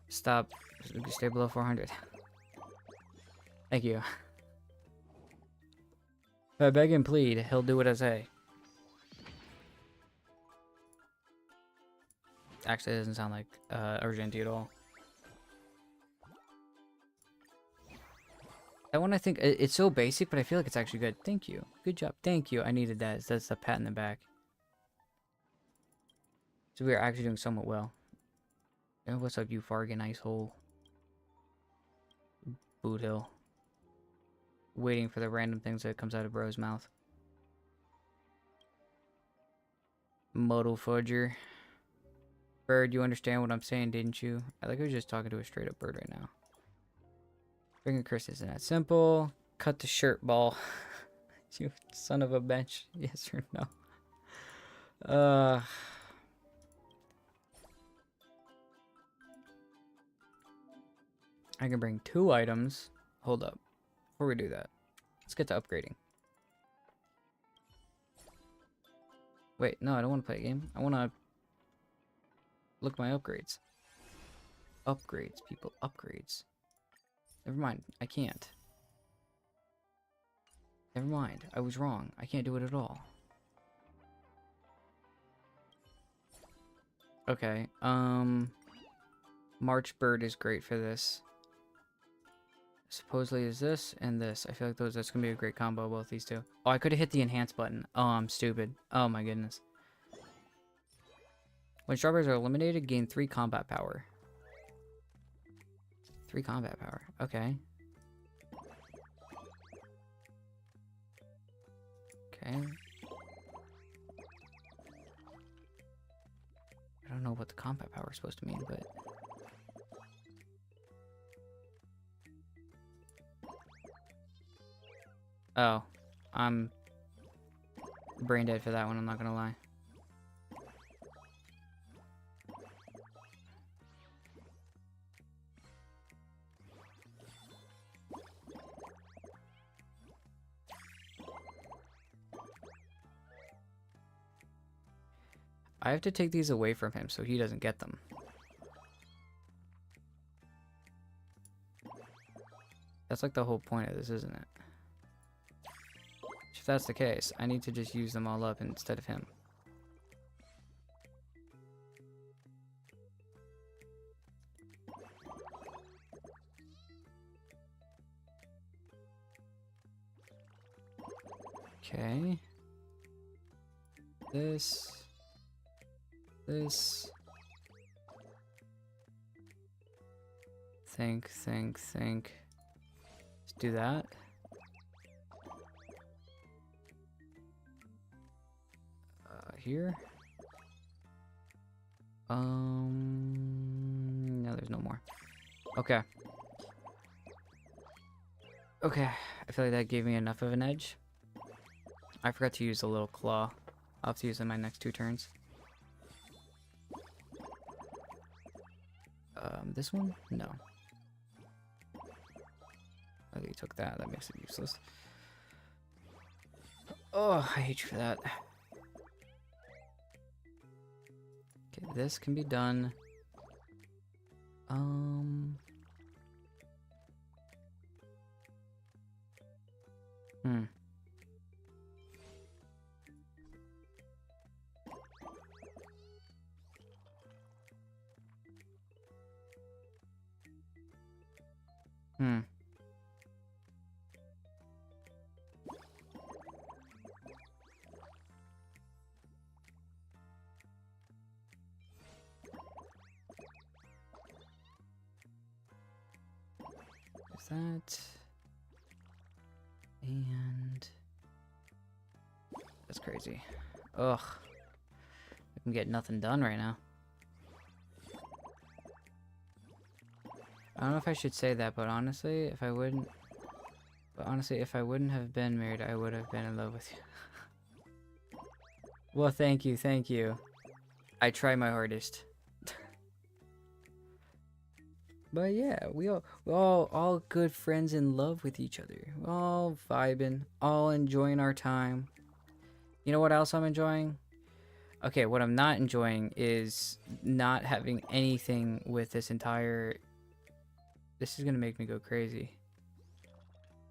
Stop. Stay below 400. Thank you. If I beg and plead, he'll do what I say. Actually, it doesn't sound like Argenti at all. That one, I think, it's so basic, but I feel like it's actually good. Thank you. Good job. Thank you. I needed that. That's a pat in the back. So we are actually doing somewhat well. And what's up, you Fargan Ice Hole? Boot Hill. Waiting for the random things that comes out of bro's mouth. Modal Fudger. Bird, you understand what I'm saying, didn't you? I think I was just talking to a straight up bird right now. Bring a curse isn't that simple. Cut the shirt ball. You son of a bitch. Yes or no? I can bring 2 items. Hold up. Before we do that, let's get to upgrading. Wait, no, I don't want to play a game. I want to look at my upgrades. Upgrades, people. Upgrades. Never mind. I can't. Never mind. I was wrong. I can't do it at all. Okay. March Bird is great for this. Supposedly is this and this. I feel like that's gonna be a great combo, both these two. Oh, I could have hit the enhance button. Oh, I'm stupid. Oh my goodness. When strawberries are eliminated, gain 3 combat power. 3 combat power. Okay. Okay. I don't know what the combat power is supposed to mean, but... Oh. I'm brain dead for that one, I'm not gonna lie. I have to take these away from him so he doesn't get them. That's like the whole point of this, isn't it? If that's the case, I need to just use them all up instead of him. Okay. This. Think. Let's do that. Here. No, there's no more. Okay. Okay, I feel like that gave me enough of an edge. I forgot to use the little claw. I'll have to use it in my next 2 turns. This one? No. Oh, you took that. That makes it useless. Oh, I hate you for that. Okay, this can be done. that. And that's crazy. Ugh. I can get nothing done right now. I don't know if I should say that, but honestly, if I wouldn't have been married, I would have been in love with you. Well, thank you, thank you. I try my hardest. But yeah, we're all good friends in love with each other. We're all vibing, all enjoying our time. You know what else I'm enjoying? Okay, what I'm not enjoying is not having anything with this entire... This is gonna make me go crazy.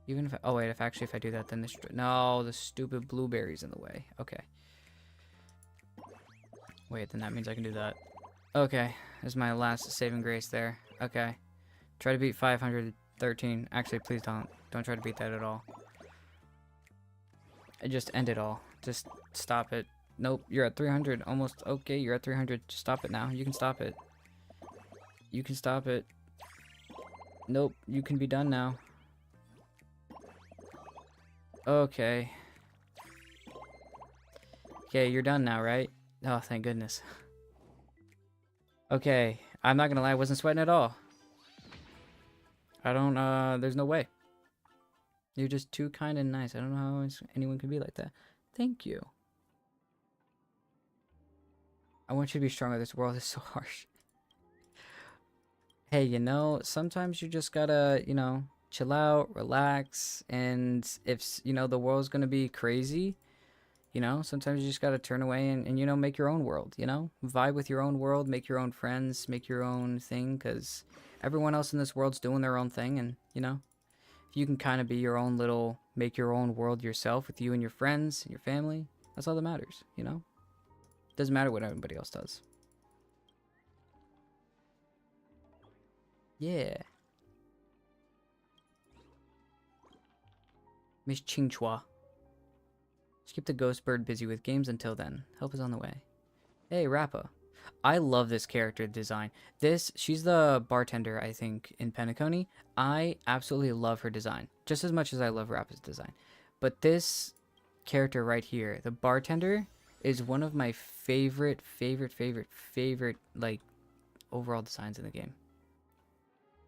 Even if I... Oh wait, if I do that, then this... No, the stupid blueberry's in the way. Okay. Wait, then that means I can do that. Okay, this is my last saving grace there. Okay. Try to beat 513. Actually, please don't. Don't try to beat that at all. Just end it all. Just stop it. Nope, you're at 300. Almost. Okay, you're at 300. Just stop it now. You can stop it. You can stop it. Nope, you can be done now. Okay. Okay, you're done now, right? Oh, thank goodness. Okay, I'm not gonna lie, I wasn't sweating at all. I don't, there's no way. You're just too kind and nice. I don't know how anyone can be like that. Thank you. I want you to be stronger. This world is so harsh. Hey, you know, sometimes you just gotta, you know, chill out, relax, and if, you know, the world's gonna be crazy, you know, sometimes you just gotta turn away and you know, make your own world, you know? Vibe with your own world, make your own friends, make your own thing, because everyone else in this world's doing their own thing, and, you know, if you can kind of be your own little, make your own world yourself with you and your friends, and your family, that's all that matters, you know? Doesn't matter what everybody else does. Yeah. Miss Chingchua. Just keep the ghost bird busy with games until then. Help is on the way. Hey, Rappa. I love this character design. She's the bartender, I think, in Penacony. I absolutely love her design. Just as much as I love Rappa's design. But this character right here, the bartender, is one of my favorite, like, overall designs in the game.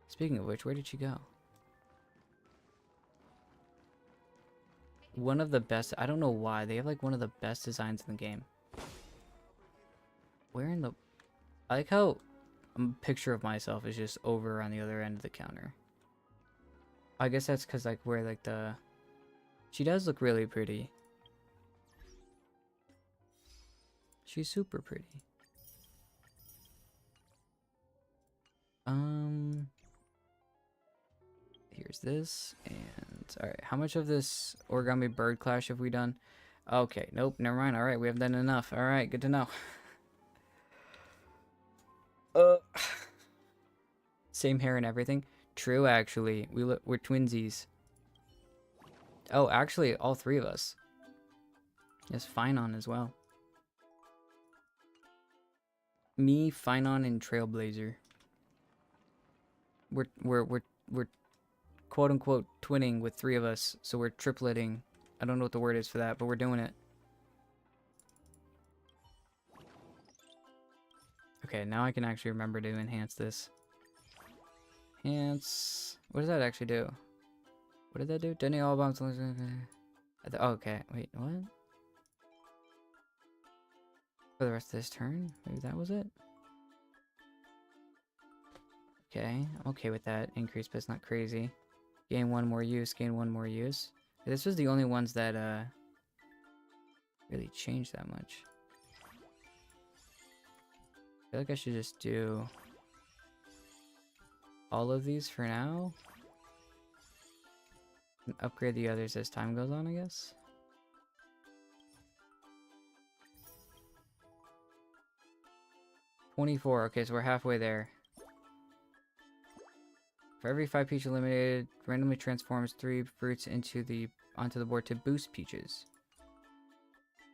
Speaking of which, where did she go? One of the best, I don't know why, they have like one of the best designs in the game. Where in the... I like how a picture of myself is just over on the other end of the counter. I guess that's because like where like the... She does look really pretty. She's super pretty. Here's this, and alright, how much of this origami bird clash have we done? Okay, nope, never mind. Alright, we haven't done enough. Alright, good to know. Same hair and everything. True, actually. We're twinsies. Oh, actually, all three of us. Yes, Finon as well. Me, Finon, and Trailblazer. We're quote unquote twinning with three of us, so we're tripleting. I don't know what the word is for that, but we're doing it. Okay, now I can actually remember to enhance this. Enhance. What does that actually do? What did that do? Detonate all bombs. Oh, okay, wait, what? For the rest of this turn? Maybe that was it? Okay, I'm okay with that increase, but it's not crazy. Gain one more use, gain one more use. This was the only ones that really changed that much. I feel like I should just do all of these for now. And upgrade the others as time goes on, I guess. $24, okay, so we're halfway there. For every 5 peach eliminated, randomly transforms 3 fruits onto the board to boost peaches.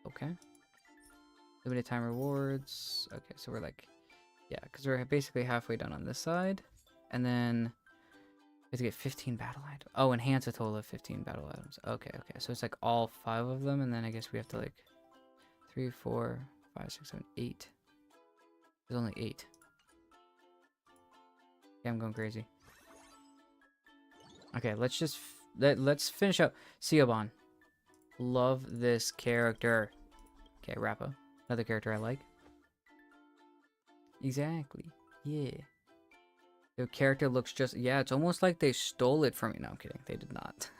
Okay. Limited time rewards. Okay, so we're like, yeah, because we're basically halfway done on this side. And then have to get 15 battle items. Oh, enhance a total of 15 battle items. Okay, okay. So it's like all 5 of them, and then I guess we have to like 3, 4, 5, 6, 7, 8. There's only 8. Yeah, I'm going crazy. Okay, let's just let's finish up Siobhan. Love this character. Okay, Rappa. Another character I like. Exactly. Yeah. The character looks just... Yeah, it's almost like they stole it from me. No, I'm kidding. They did not.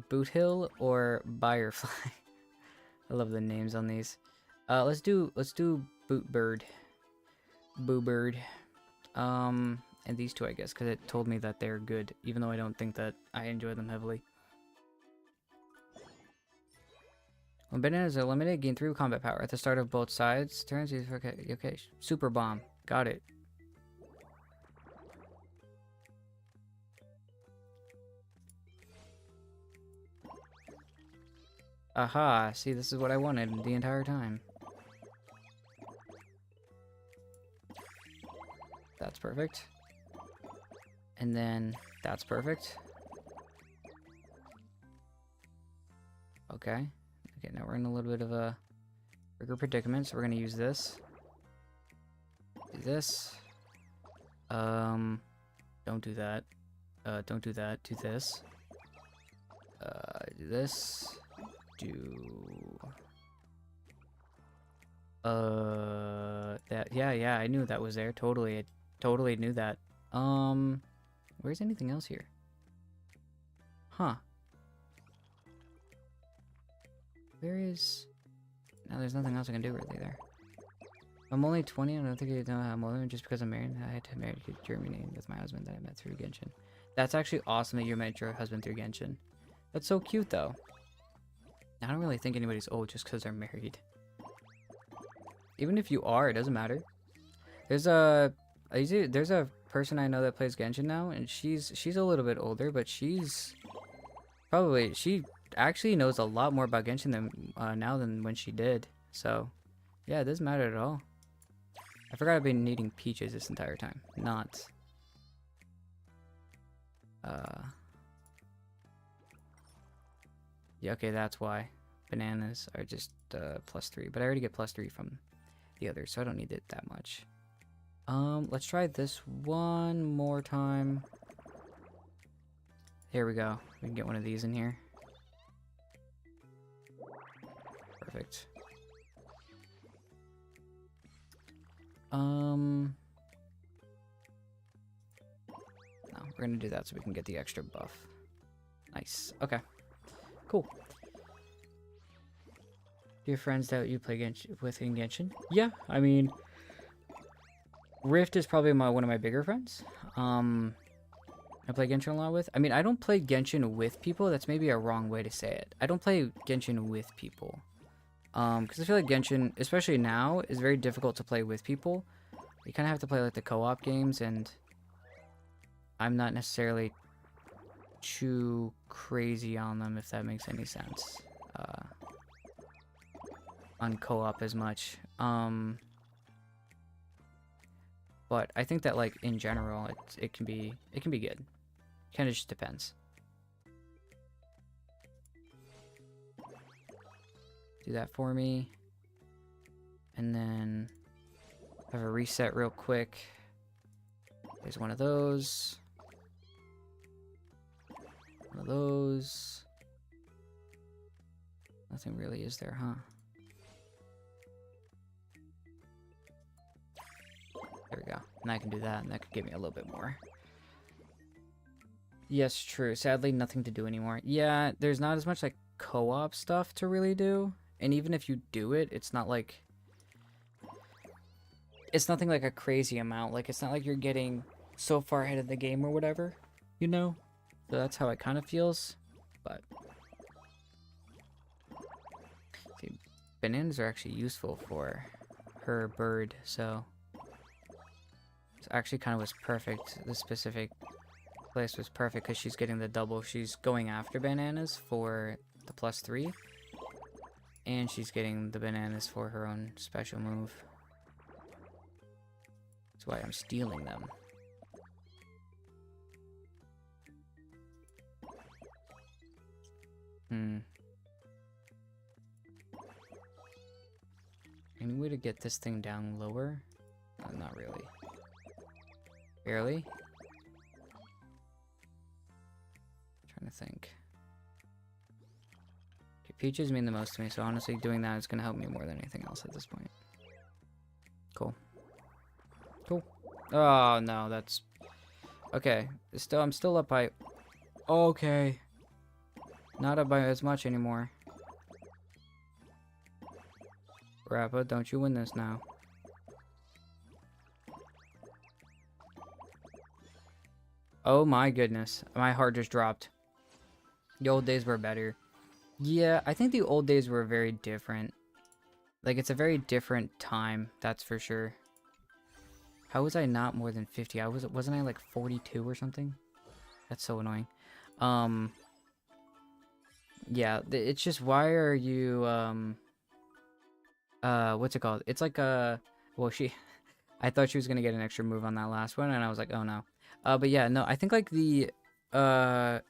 Boot Hill or Firefly. I love the names on these. Let's do Boot Bird. Boo Bird. And these two, I guess, because it told me that they're good, even though I don't think that I enjoy them heavily. When bananas are limited, gain 3 combat power at the start of both sides. Turns. Okay, okay. Super bomb. Got it. Aha, see, this is what I wanted the entire time. That's perfect. And then that's perfect. Okay. Okay, now we're in a little bit of a bigger predicament, so we're gonna use this. Do this. Don't do that. Don't do that. Do this. Do this. That, yeah, I knew that was there. Totally, I totally knew that. Where's anything else here? Huh. Where is... No, there's nothing else I can do really there. I'm only 20, I don't think I know how I'm older, just because I'm married. I had to marry to Germany with my husband that I met through Genshin. That's actually awesome that you met your husband through Genshin. That's so cute, though. I don't really think anybody's old just because they're married. Even if you are, it doesn't matter. There's a person I know that plays Genshin now, and she's a little bit older, but she actually knows a lot more about Genshin than now than when she did. So, yeah, it doesn't matter at all. I forgot I've been needing peaches this entire time, not yeah, okay, that's why. Bananas are just +3, but I already get +3 from the others, so I don't need it that much. Let's try this one more time. Here we go. We can get one of these in here. Perfect. No, we're gonna do that so we can get the extra buff. Nice. Okay. Cool. Do you have friends that you play with in Genshin? Yeah, I mean, Rift is probably one of my bigger friends. I play Genshin a lot with. I mean, I don't play Genshin with people. That's maybe a wrong way to say it. I don't play Genshin with people. Because I feel like Genshin, especially now, is very difficult to play with people. You kind of have to play like the co-op games, and I'm not necessarily too crazy on them, if that makes any sense. On co-op as much. But I think that, like, in general, it can be good. Kind of just depends. Do that for me. And then have a reset real quick. There's one of those. One of those. Nothing really is there, huh? There we go. And I can do that, and that could give me a little bit more. Yes, true. Sadly, nothing to do anymore. Yeah, there's not as much, like, co-op stuff to really do. And even if you do it, it's not like... It's nothing like a crazy amount. Like, it's not like you're getting so far ahead of the game or whatever, you know? So that's how it kind of feels, but... See, bananas are actually useful for her bird, so... It actually kind of was perfect. The specific place was perfect because she's getting the double. She's going after bananas for the +3. And she's getting the bananas for her own special move. That's why I'm stealing them. Hmm. Any way to get this thing down lower? Not really. Barely? Trying to think. Okay, peaches mean the most to me, so honestly doing that is going to help me more than anything else at this point. Cool. Cool. Oh, no, that's... Okay. I'm still up by... Okay. Not up by as much anymore. Rappa, don't you win this now. Oh my goodness. My heart just dropped. The old days were better. Yeah, I think the old days were very different. Like, it's a very different time, that's for sure. How was I not more than 50? Wasn't I like 42 or something? That's so annoying. Yeah, it's just, why are you, what's it called? It's like well, I thought she was gonna get an extra move on that last one, and I was like, oh no. But yeah, no, I think like the old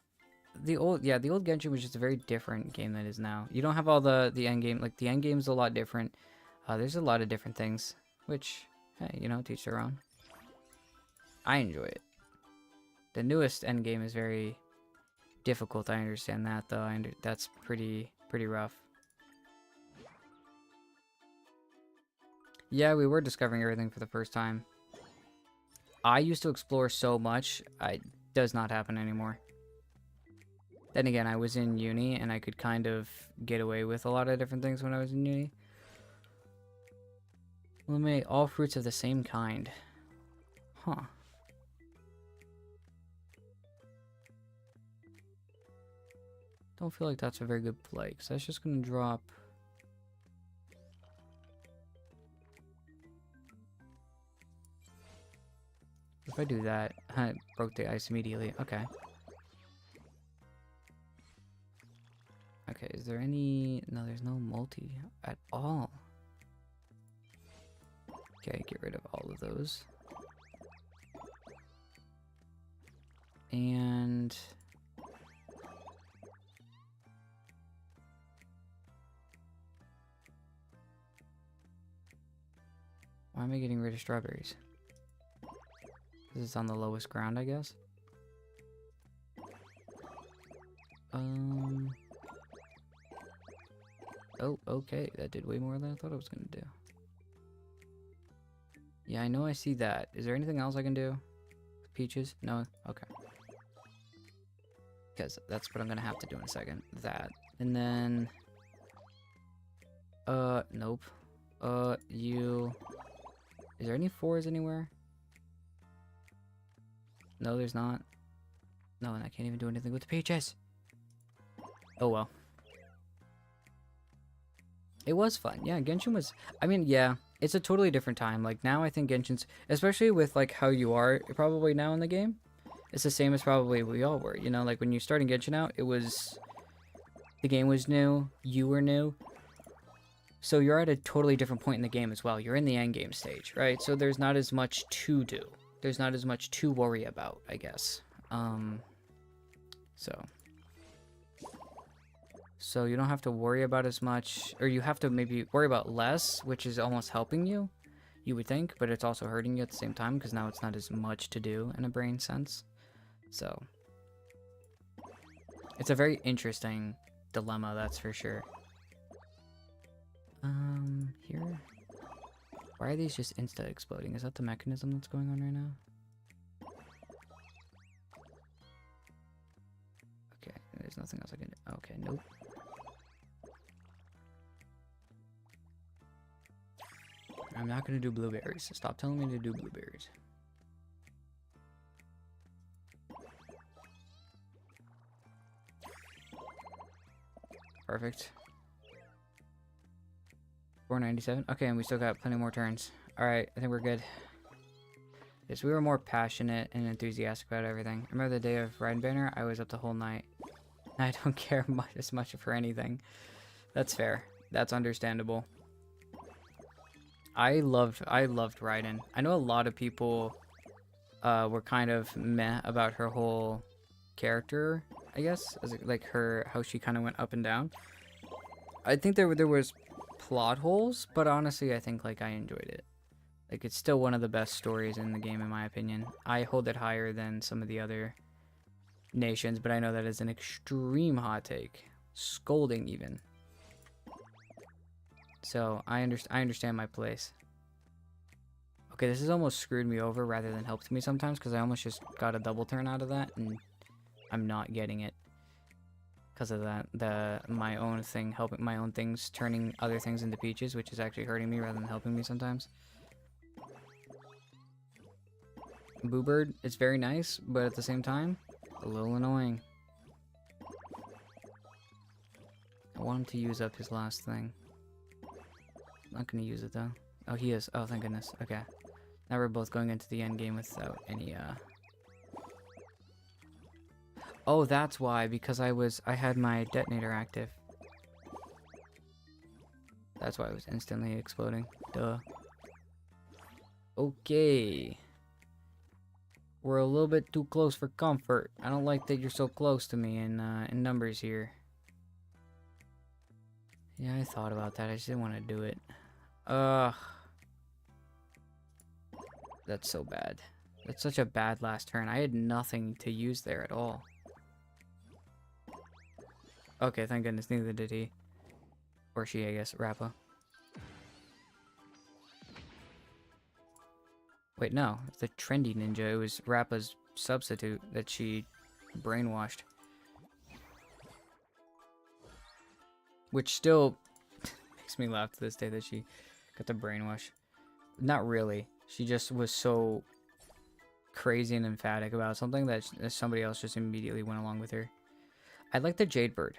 Genshin was just a very different game than it is now. You don't have all the end game. Like, the end game's a lot different. There's a lot of different things, which, hey, you know, teach their own. I enjoy it. The newest end game is very difficult. I understand that, though. That's pretty rough. Yeah, we were discovering everything for the first time. I used to explore so much. It does not happen anymore. Then again, I was in uni, and I could kind of get away with a lot of different things when I was in uni. Eliminate all fruits of the same kind. Huh. Don't feel like that's a very good play, because that's just going to drop... If I do that, it broke the ice immediately. Okay. Okay, is there any... No, there's no multi at all. Okay, get rid of all of those. And... why am I getting rid of strawberries? This is on the lowest ground, I guess. Oh, okay. That did way more than I thought it was gonna do. Yeah, I know I see that. Is there anything else I can do? Peaches? No? Okay. Because that's what I'm gonna have to do in a second. That. And then... nope. You... Is there any fours anywhere? No, there's not. No, and I can't even do anything with the peaches. Oh well. It was fun. Yeah, Genshin was... I mean, yeah, it's a totally different time. Like, now I think Genshin's... Especially with, like, how you are probably now in the game. It's the same as probably we all were. You know, like, when you started Genshin out, it was... The game was new. You were new. So you're at a totally different point in the game as well. You're in the end game stage, right? So there's not as much to do. There's not as much to worry about, I guess. So you don't have to worry about as much, or you have to maybe worry about less, which is almost helping you, you would think, but it's also hurting you at the same time, because now it's not as much to do in a brain sense. So it's a very interesting dilemma, that's for sure. Here. Why are these just insta-exploding? Is that the mechanism that's going on right now? Okay, there's nothing else I can do. Okay, nope. I'm not gonna do blueberries, so stop telling me to do blueberries. Perfect. 497. Okay, and we still got plenty more turns. Alright, I think we're good. Yes, we were more passionate and enthusiastic about everything. I remember the day of Ride Banner, I was up the whole night. I don't care as much for anything. That's fair. That's understandable. I loved Raiden. I know a lot of people were kind of meh about her whole character, I guess, as like her how she kind of went up and down. I think there was plot holes, but honestly, I think like I enjoyed it. Like it's still one of the best stories in the game, in my opinion. I hold it higher than some of the other nations, but I know that is an extreme hot take, scolding even. So I understand my place. Okay, this has almost screwed me over rather than helped me sometimes, because I almost just got a double turn out of that, and I'm not getting it because of that. My own thing helping my own things turning other things into peaches, which is actually hurting me rather than helping me sometimes. Boo Bird, it's very nice, but at the same time, a little annoying. I want him to use up his last thing. Not gonna use it though. Oh, he is. Oh, thank goodness. Okay. Now we're both going into the end game without any, Oh, that's why, because I had my detonator active. That's why it was instantly exploding. Duh. Okay. We're a little bit too close for comfort. I don't like that you're so close to me in numbers here. Yeah, I thought about that. I just didn't want to do it. Ugh. That's so bad. That's such a bad last turn. I had nothing to use there at all. Okay, thank goodness. Neither did he. Or she, I guess. Rappa. Wait, no. It's the trendy ninja. It was Rappa's substitute that she brainwashed. Which still makes me laugh to this day that she got the brainwash. Not really. She just was so crazy and emphatic about something that somebody else just immediately went along with her. I like the Jade Bird.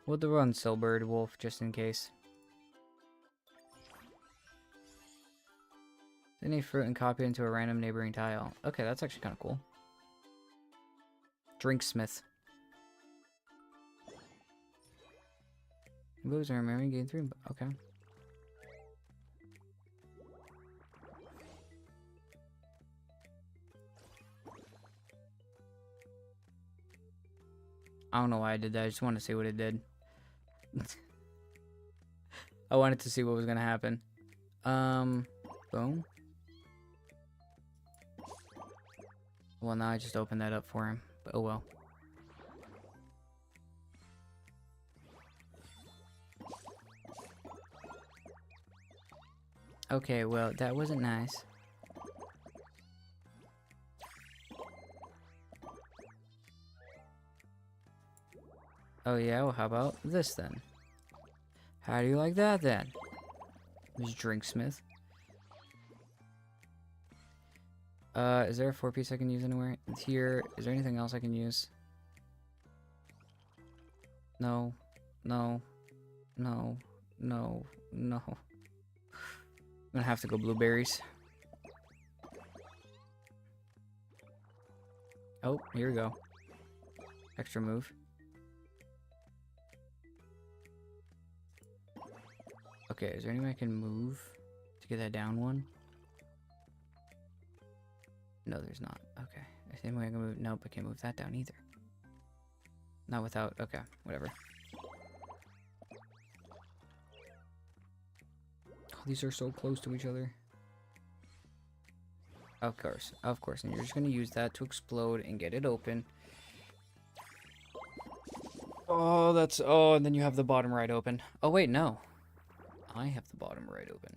We'll do run Silbird Wolf just in case. Any fruit and copy into a random neighboring tile. Okay, that's actually kind of cool. Drinksmith. Moves are remembering gain 3. Okay. I don't know why I did that. I just wanted to see what it did. I wanted to see what was gonna happen. Boom. Well, now I just opened that up for him. But oh well. Okay, well, that wasn't nice. Oh yeah, well how about this then? How do you like that then? Miss Drinksmith. Is there a 4-piece I can use anywhere? Here, is there anything else I can use? No. No. No. No. No. I'm gonna have to go blueberries. Oh, here we go. Extra move. Okay, is there any way I can move to get that down one? No, there's not. Okay. Is there any way I can move? Nope, I can't move that down either. Not without... Okay, whatever. Oh, these are so close to each other. Of course. Of course. And you're just going to use that to explode and get it open. Oh, that's... Oh, and then you have the bottom right open. Oh, wait, no. I have the bottom right open.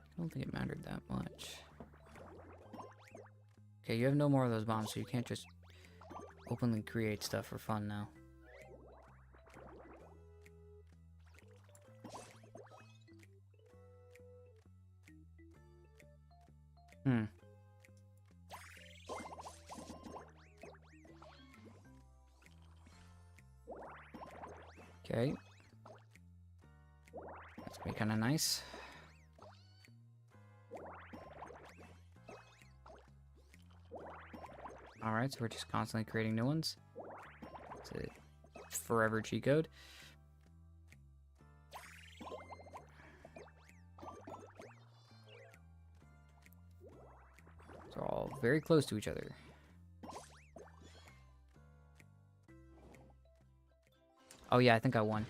I don't think it mattered that much. Okay, you have no more of those bombs, so you can't just openly create stuff for fun now. Okay. Let's make kind of nice. Alright, so we're just constantly creating new ones. It's a forever cheat code. They're all very close to each other. Oh yeah, I think I won.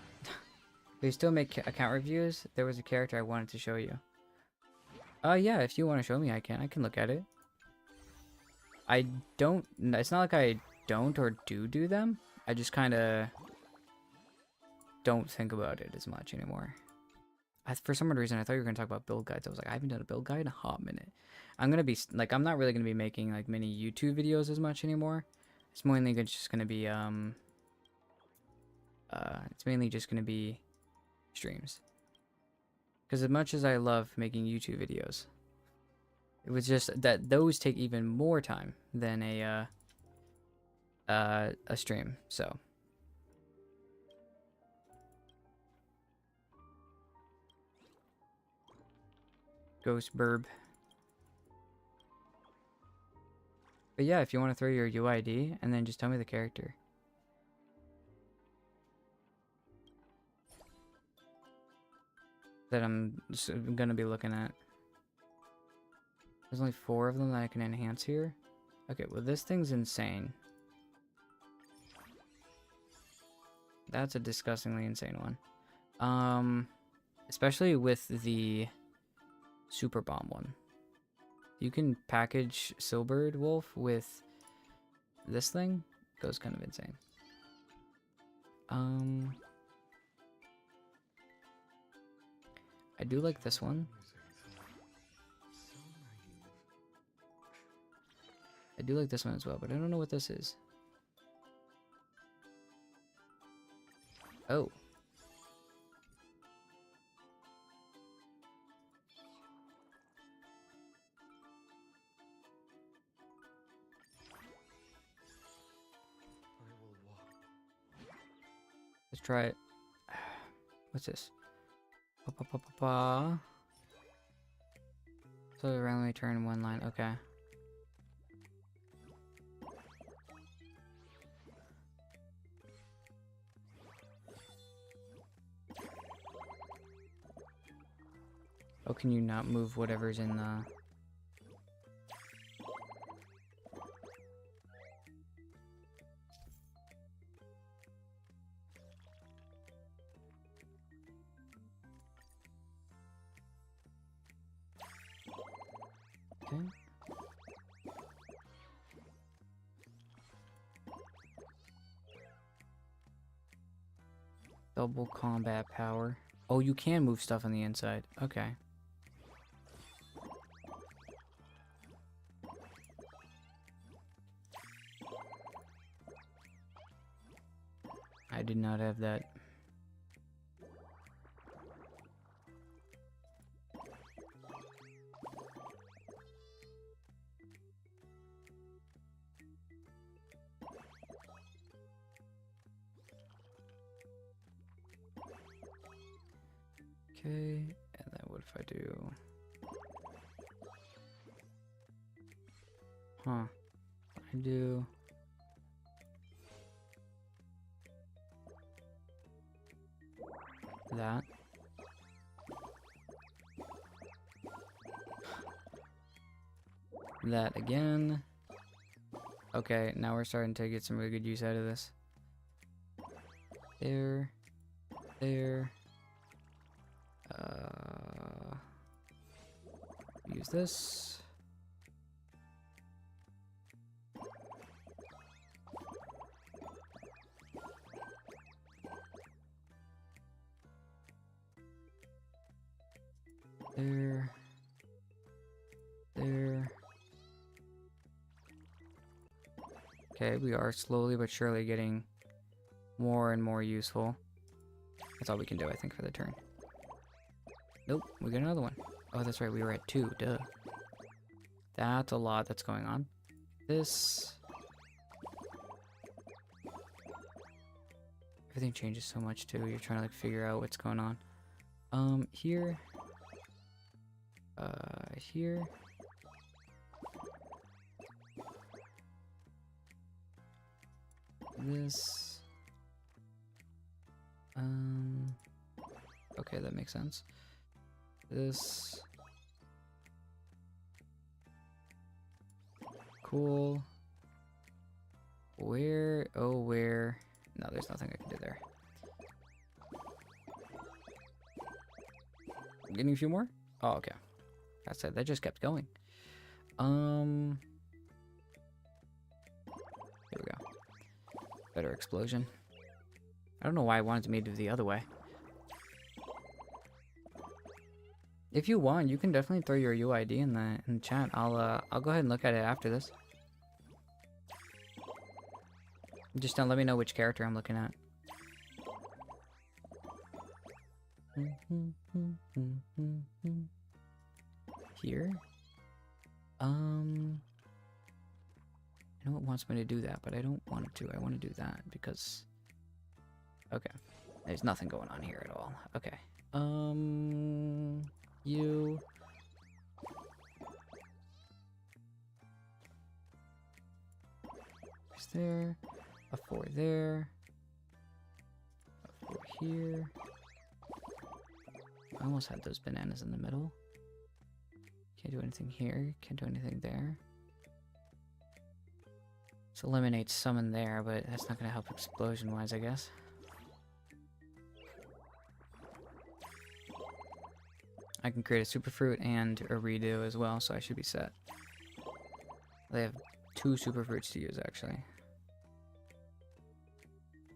We still make account reviews. There was a character I wanted to show you. Yeah, if you want to show me, I can look at it. I don't, it's not like I don't or do them. I just kind of don't think about it as much anymore. For some reason, I thought you were going to talk about build guides. I was like, I haven't done a build guide in a hot minute. I'm going to be, like, I'm not really going to be making, like, many YouTube videos as much anymore. It's mainly just going to be, it's mainly just going to be streams. Because as much as I love making YouTube videos, it was just that those take even more time than a stream, so. Ghost burb. But yeah, if you want to throw your UID and then just tell me the character. That I'm gonna be looking at. There's only 4 of them that I can enhance here. Okay, well this thing's insane. That's a disgustingly insane one. Especially with the Super Bomb one. You can package Silbird Wolf with this thing. Goes kind of insane. I do like this one. I do like this one as well, but I don't know what this is. Oh. Let's try it. What's this? Pa, pa, pa, pa, pa. So randomly turn one line. Okay. Oh, can you not move whatever's in the... Okay. Double combat power. Oh, you can move stuff on the inside. Okay. I did not have that. Okay, and then what if I do... Huh. I do... that. That again. Okay, now we're starting to get some really good use out of this. There. There. Use this. There. There. Okay, we are slowly but surely getting more and more useful. That's all we can do, I think, for the turn. Nope, we got another one. Oh, that's right, we were at 2, duh. That's a lot that's going on. This... Everything changes so much, too. You're trying to, like, figure out what's going on. Here. Here. This. Okay, that makes sense. This. Cool. Where? Oh, where? No, there's nothing I can do there. Getting a few more? Oh, okay. That's it. That just kept going. Here we go. Better explosion. I don't know why I wanted me to do the other way. If you want, you can definitely throw your UID in the chat. I'll go ahead and look at it after this. Just don't let me know which character I'm looking at. Here? I know it wants me to do that, but I don't want it to. I want to do that because... Okay. There's nothing going on here at all. Okay. You... Is there... A 4 there. A 4 here. I almost had those bananas in the middle. Can't do anything here. Can't do anything there. Let's eliminate some in there, but that's not going to help explosion-wise, I guess. I can create a super fruit and a redo as well, so I should be set. They have 2 super fruits to use, actually.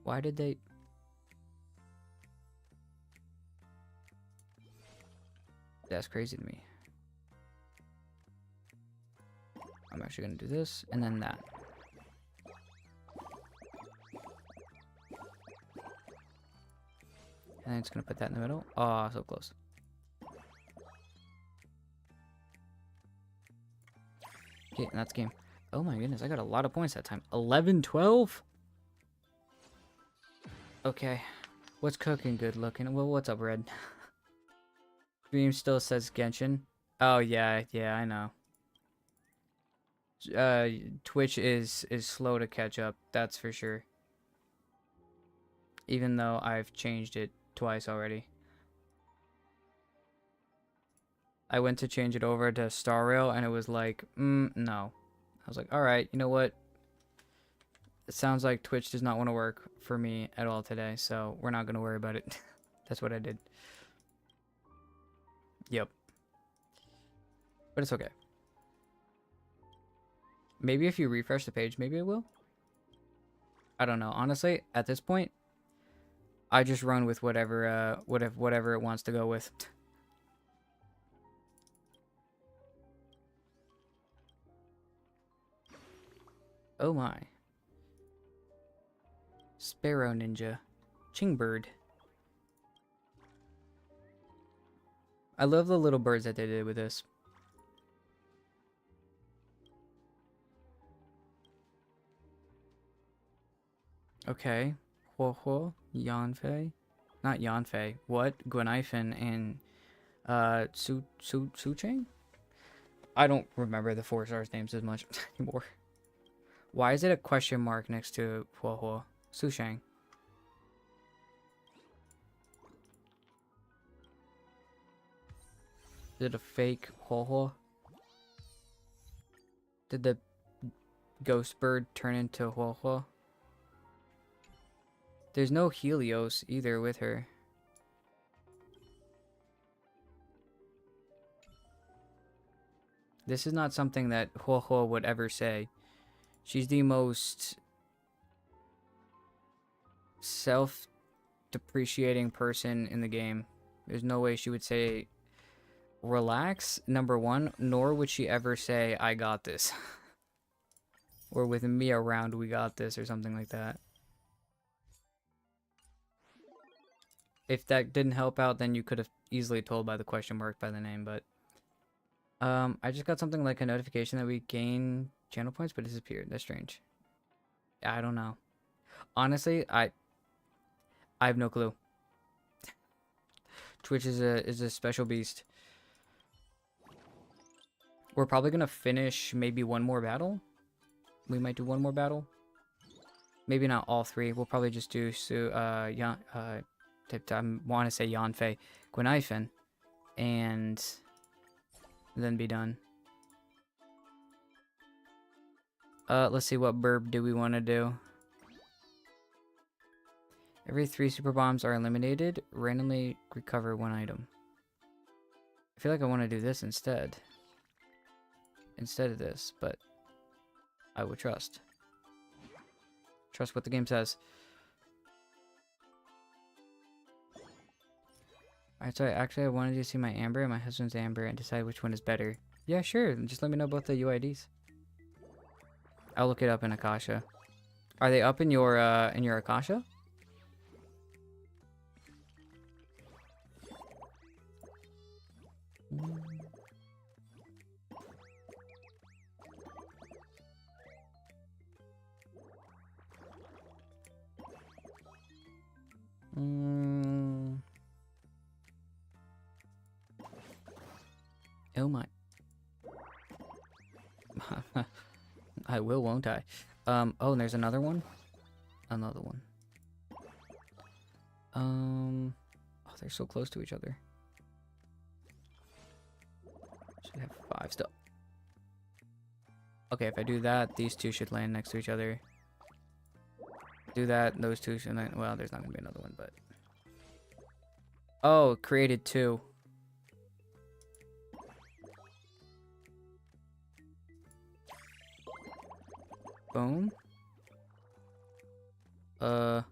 Why did they... That's crazy to me. I'm actually going to do this, and then that. And then it's going to put that in the middle. Oh, so close. Okay, and that's game. Oh my goodness, I got a lot of points that time. 11-12? Okay. What's cooking good looking? Well, what's up, Red? Dream still says Genshin. Oh, yeah, I know. Twitch is slow to catch up, that's for sure. Even though I've changed it twice already. I went to change it over to Star Rail and it was like, no. I was like, alright, you know what? It sounds like Twitch does not want to work for me at all today, so we're not going to worry about it. That's what I did. Yep. But it's okay. Maybe if you refresh the page, maybe it will? I don't know. Honestly, at this point, I just run with whatever it wants to go with. Oh my. Sparrow Ninja. Chingbird. I love the little birds that they did with this. Okay. Huohuo, Yanfei. Not Yanfei. What? Gwenaifen and Sucheng? I don't remember the 4 stars names as much anymore. Why is it a question mark next to Huohuo? Sushang. Is it a fake Huohuo? Did the ghost bird turn into Huohuo? There's no Helios either with her. This is not something that Huohuo would ever say. She's the most self-depreciating person in the game. There's no way she would say, relax, number one, nor would she ever say, I got this. Or with me around, we got this, or something like that. If that didn't help out, then you could have easily told by the question mark by the name, but... I just got something like a notification that we gain channel points, but it disappeared. That's strange. I don't know. Honestly, I have no clue. Twitch is a special beast. We're probably gonna finish maybe one more battle. We might do one more battle. Maybe not all three. We'll probably just do I want to say Yanfei, Gwenaifen, and then be done. Let's see, what burb do we want to do? Every 3 super bombs are eliminated. Randomly recover 1 item. I feel like I want to do this instead. Instead of this, but I would trust. Trust what the game says. Alright, so actually I wanted to see my Amber and my husband's Amber and decide which one is better. Yeah, sure. Just let me know about the UIDs. I'll look it up in Akasha. Are they up in your Akasha? Oh my. I will, won't I? Oh, and there's another one? Another one. Oh, they're so close to each other. Should have 5 still. Okay, if I do that, these two should land next to each other. Do that, those two should land. Well, there's not gonna be another one, but. Oh, created 2. Boom. Uh-huh.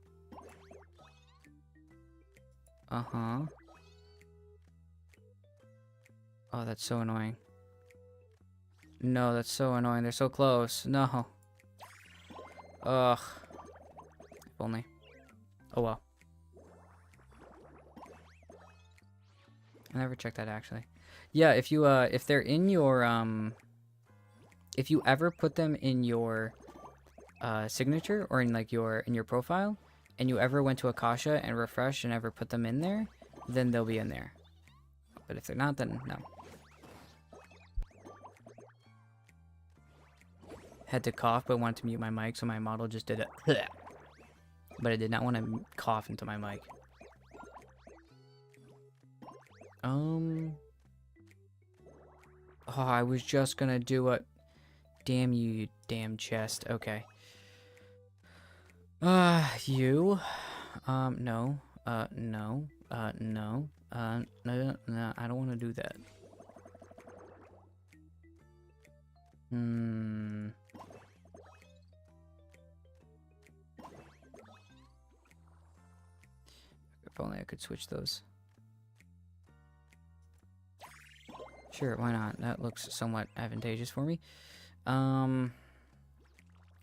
Oh, that's so annoying. No, that's so annoying. They're so close. No. Ugh. If only. Oh well. I never checked that actually. Yeah, if you if they're in your if you ever put them in your signature or in like your profile and you ever went to Akasha and refresh and ever put them in there, then they'll be in there. But if they're not, then no. Had to cough but wanted to mute my mic, so my model just did it. But I did not want to cough into my mic. Oh, I was just gonna do it. Damn you, you damn chest. Okay. You. No. No. No. No, I don't want to do that. If only I could switch those. Sure, why not? That looks somewhat advantageous for me.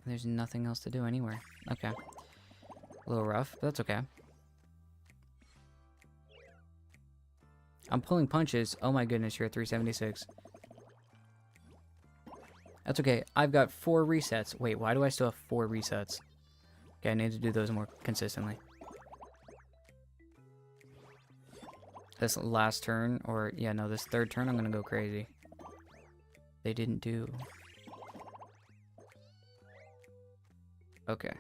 There's nothing else to do anywhere. Okay. A little rough, but that's okay. I'm pulling punches. Oh my goodness, you're at 376. That's okay. I've got 4 resets. Wait, why do I still have 4 resets? Okay, I need to do those more consistently. This last turn, or yeah, no, this third turn, I'm gonna go crazy. They didn't do. Okay.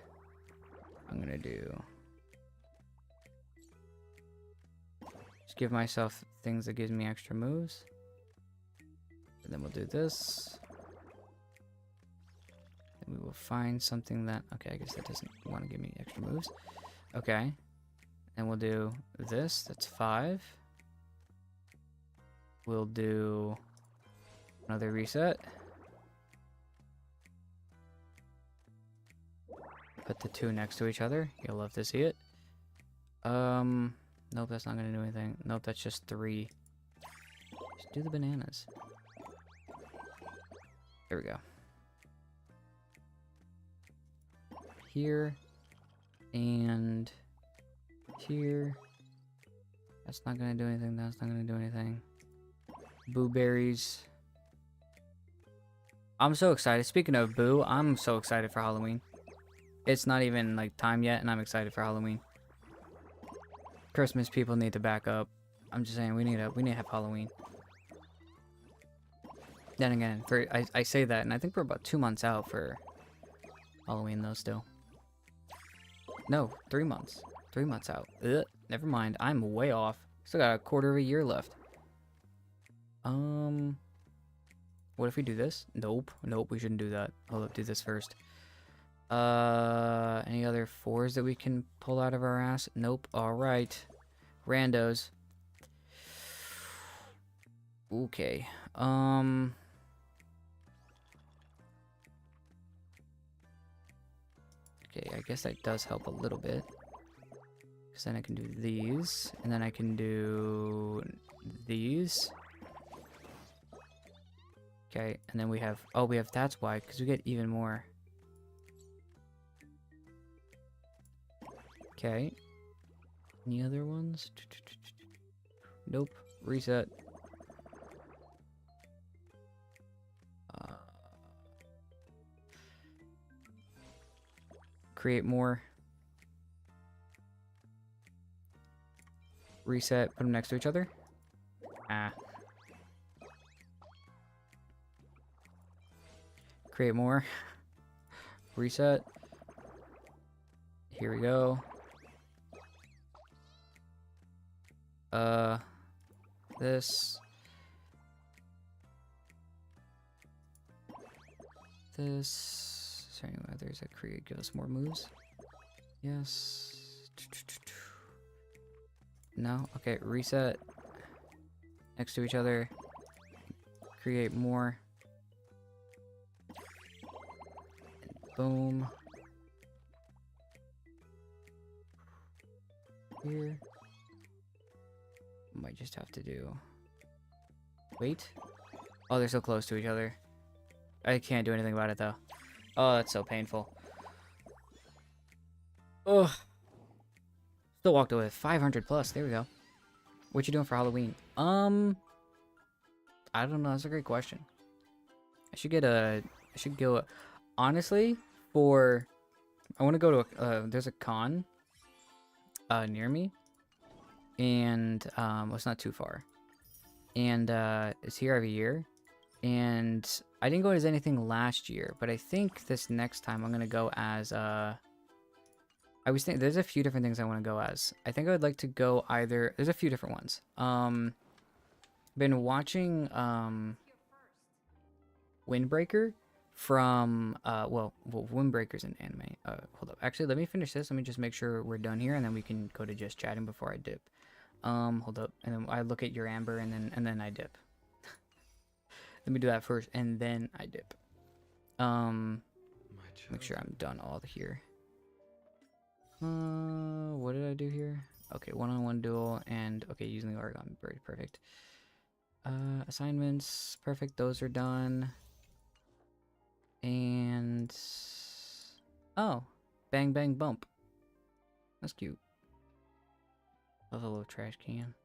I'm gonna do. Just give myself things that gives me extra moves. And then we'll do this. And we will find something that. Okay, I guess that doesn't want to give me extra moves. Okay. And we'll do this. That's 5. We'll do another reset. Put the 2 next to each other. You'll love to see it. Nope, that's not gonna do anything. Nope, that's just 3. Just do the bananas. There we go. Here. And here. That's not gonna do anything. That's not gonna do anything. Boo berries. I'm so excited. Speaking of boo, I'm so excited for Halloween. It's not even like time yet, and I'm excited for Halloween. Christmas people need to back up. I'm just saying we need to have Halloween. Then again, I say that, and I think we're about 2 months out for Halloween though. Still, no, 3 months. 3 months out. Ugh, never mind. I'm way off. Still got a quarter of a year left. What if we do this? Nope. Nope, we shouldn't do that. Hold up, do this first. Any other 4s that we can pull out of our ass? Nope. Alright. Randos. Okay. Okay, I guess that does help a little bit. Because then I can do these. And then I can do these. Okay, and then we have... Oh, we have... That's why, because we get even more. Okay. Any other ones? Nope. Reset. Create more. Reset. Put them next to each other. Ah. Create more. Reset. Here we go. This. This. Is there any others that create give us more moves? Yes. No? Okay, reset. Next to each other. Create more. And boom. Here. Might just have to do... Wait. Oh, they're so close to each other. I can't do anything about it, though. Oh, that's so painful. Ugh. Still walked away with 500 plus. There we go. What you doing for Halloween? I don't know. That's a great question. I should get a... I should go... Honestly, for... I want to go to a... there's a con... near me. And, well, it's not too far. And, it's here every year. And I didn't go as anything last year, but I think this next time I'm gonna go as, I was thinking, there's a few different things I want to go as. I think I would like to go either, there's a few different ones. Been watching, Windbreaker from, well, Windbreaker's an anime. Hold up. Actually, let me finish this. Let me just make sure we're done here, and then we can go to just chatting before I dip. Hold up. And then I look at your amber, and then I dip. Let me do that first, and then I dip. Make sure I'm done all here. What did I do here? Okay, one-on-one duel, and okay, using the Oregon bird, perfect. Assignments, perfect. Those are done. And oh, bang bang bump. That's cute. Love a little trash can.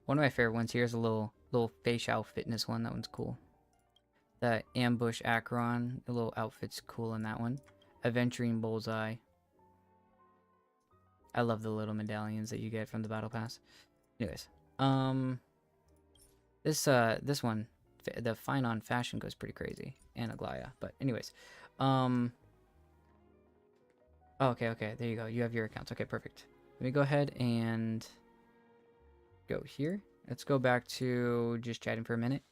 One of my favorite ones here is a little facial fitness one. That one's cool. That ambush Acheron, the little outfit's cool in that one. Aventurine Bullseye. I love the little medallions that you get from the battle pass. Anyways, this one, the Fine on Fashion goes pretty crazy, and Aglaya. But anyways, oh, okay, there you go. You have your accounts. Okay, perfect. Let me go ahead and go here. Let's go back to just chatting for a minute.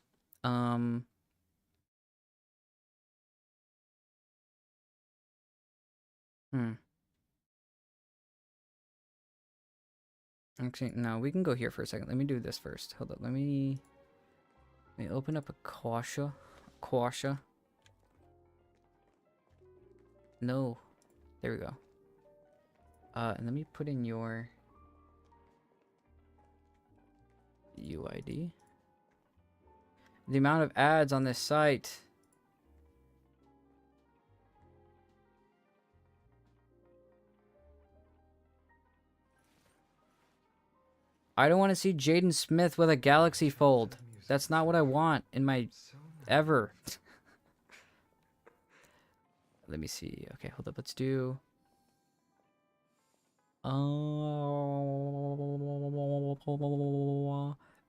Actually, no, we can go here for a second. Let me do this first. Hold up. Let me open up a Quasha. No. There we go. And let me put in your UID. The amount of ads on this site. I don't want to see Jaden Smith with a Galaxy Fold. That's not what I want in my ever. Let me see. Okay, hold up. Let's do. Oh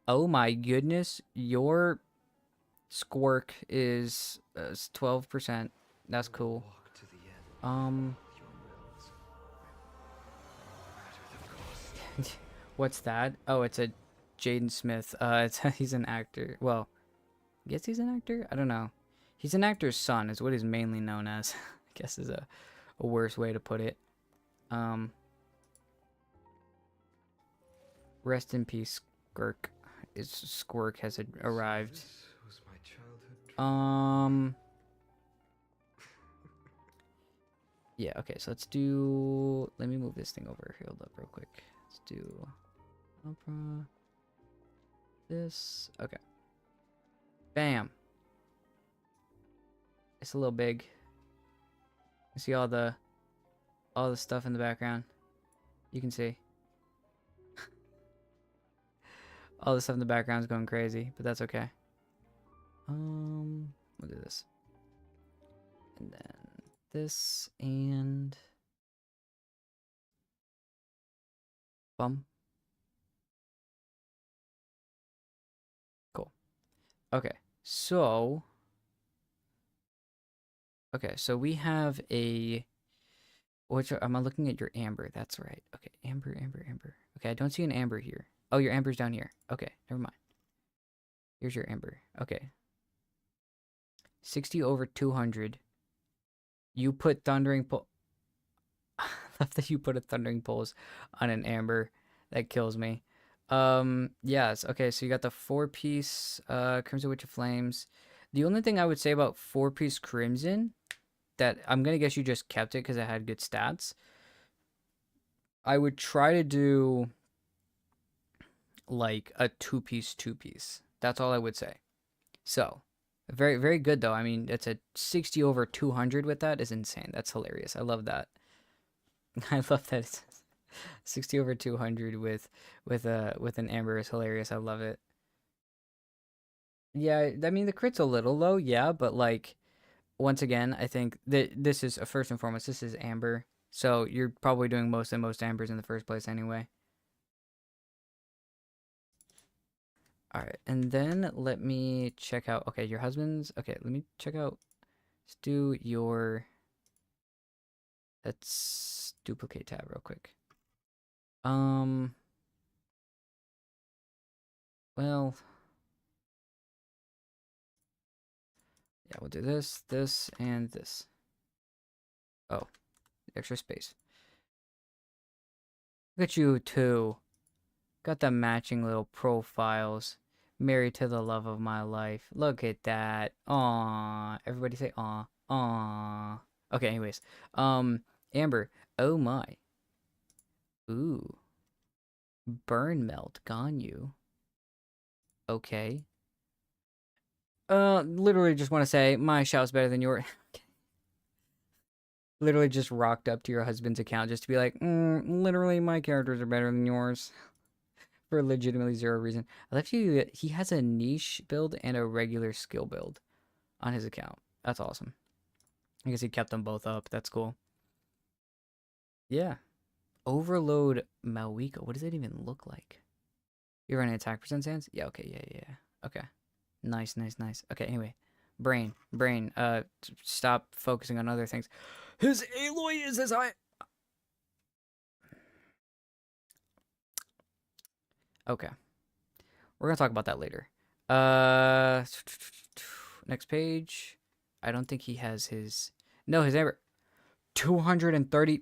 my goodness, your squirk is 12%. That's cool. Walk to the end. Um, Your wills. No matter the cost. what's that? Oh, it's a Jaden Smith. It's he's an actor. Well, I guess he's an actor. I don't know. He's an actor's son, is what he's mainly known as. I guess is a worse way to put it. Um, rest in peace, Squirk. Squirk has arrived. This was my childhood dream. Yeah, okay, so let's do, let me move this thing over. Hold up real quick. Let's do opera. This. Okay. Bam. It's a little big. You see all the stuff in the background. You can see. All the stuff in the background is going crazy, but that's okay. We'll do this. And then this and bum. Cool. Okay. So we have a, which am I looking at your amber? That's right. Okay, amber. Okay, I don't see an amber here. Oh, your amber's down here. Okay, never mind. Here's your amber. Okay. 60 over 200. You put thundering pole. I love that you put a thundering pulse on an amber. That kills me. Yes. Okay, so you got the 4-piece Crimson Witch of Flames. The only thing I would say about 4-piece Crimson, that I'm gonna guess you just kept it because it had good stats. I would try to do like a 2-piece. That's all I would say. So, very, very good though. I mean, it's a 60 over 200 with that is insane. That's hilarious. I love that. I love that it's 60 over 200 with an amber is hilarious. I love it. Yeah, I mean the crit's a little low, yeah, but like once again, I think that this is first and foremost, this is amber. So you're probably doing most ambers in the first place anyway. All right, and then let me check out. Okay, your husband's. Okay, let me check out. Let's do your. Let's duplicate tab real quick. Well. Yeah, we'll do this, and this. Oh, extra space. Look at you two. Got the matching little profiles. Married to the love of my life. Look at that. Aww. Everybody say aw. Aww. Okay, anyways. Amber. Oh my. Ooh. Burn melt. Ganyu. Okay. Literally just want to say my shout's better than yours. Literally just rocked up to your husband's account just to be like, literally my characters are better than yours. For legitimately zero reason. I love you. He has a niche build and a regular skill build on his account. That's awesome. I guess he kept them both up. That's cool. Yeah. Overload Malwika. What does that even look like? You're running attack percent stance? Yeah, okay, yeah. Okay. Nice. Okay, anyway. Brain. Stop focusing on other things. His Aloy is as high. Okay. We're gonna talk about that later. Next page. I don't think he has his. No, his amber. 230.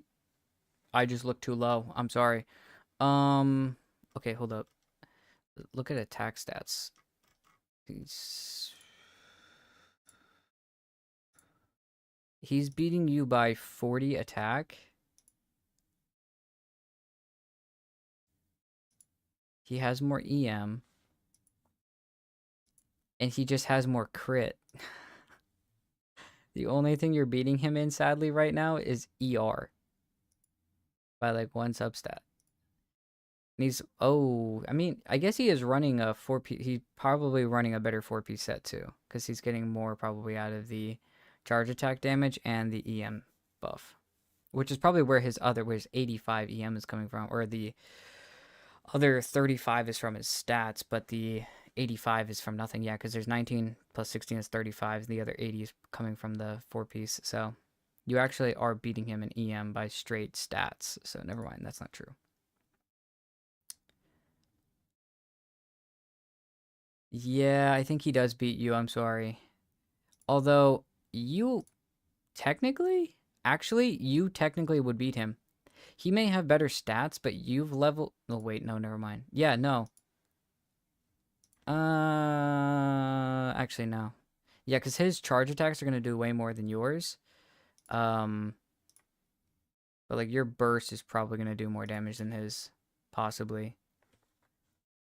I just looked too low. I'm sorry. Okay, hold up. Look at attack stats. He's beating you by 40 attack. He has more EM. And he just has more crit. The only thing you're beating him in, sadly, right now is ER. By like 1 substat. And he's, I mean, I guess he is running a 4-piece. He's probably running a better 4-piece set too. Because he's getting more probably out of the charge attack damage and the EM buff. which is probably where his 85 EM is coming from, or the other 35 is from his stats, but the 85 is from nothing. Yeah, because there's 19 plus 16 is 35. The other 80 is coming from the 4-piece. So you actually are beating him in EM by straight stats. So never mind, that's not true. Yeah, I think he does beat you. I'm sorry. Although you you technically would beat him. He may have better stats, but you've leveled. Oh wait, no, never mind. Yeah, no. Actually no. Yeah, because his charge attacks are gonna do way more than yours. But like your burst is probably gonna do more damage than his, possibly.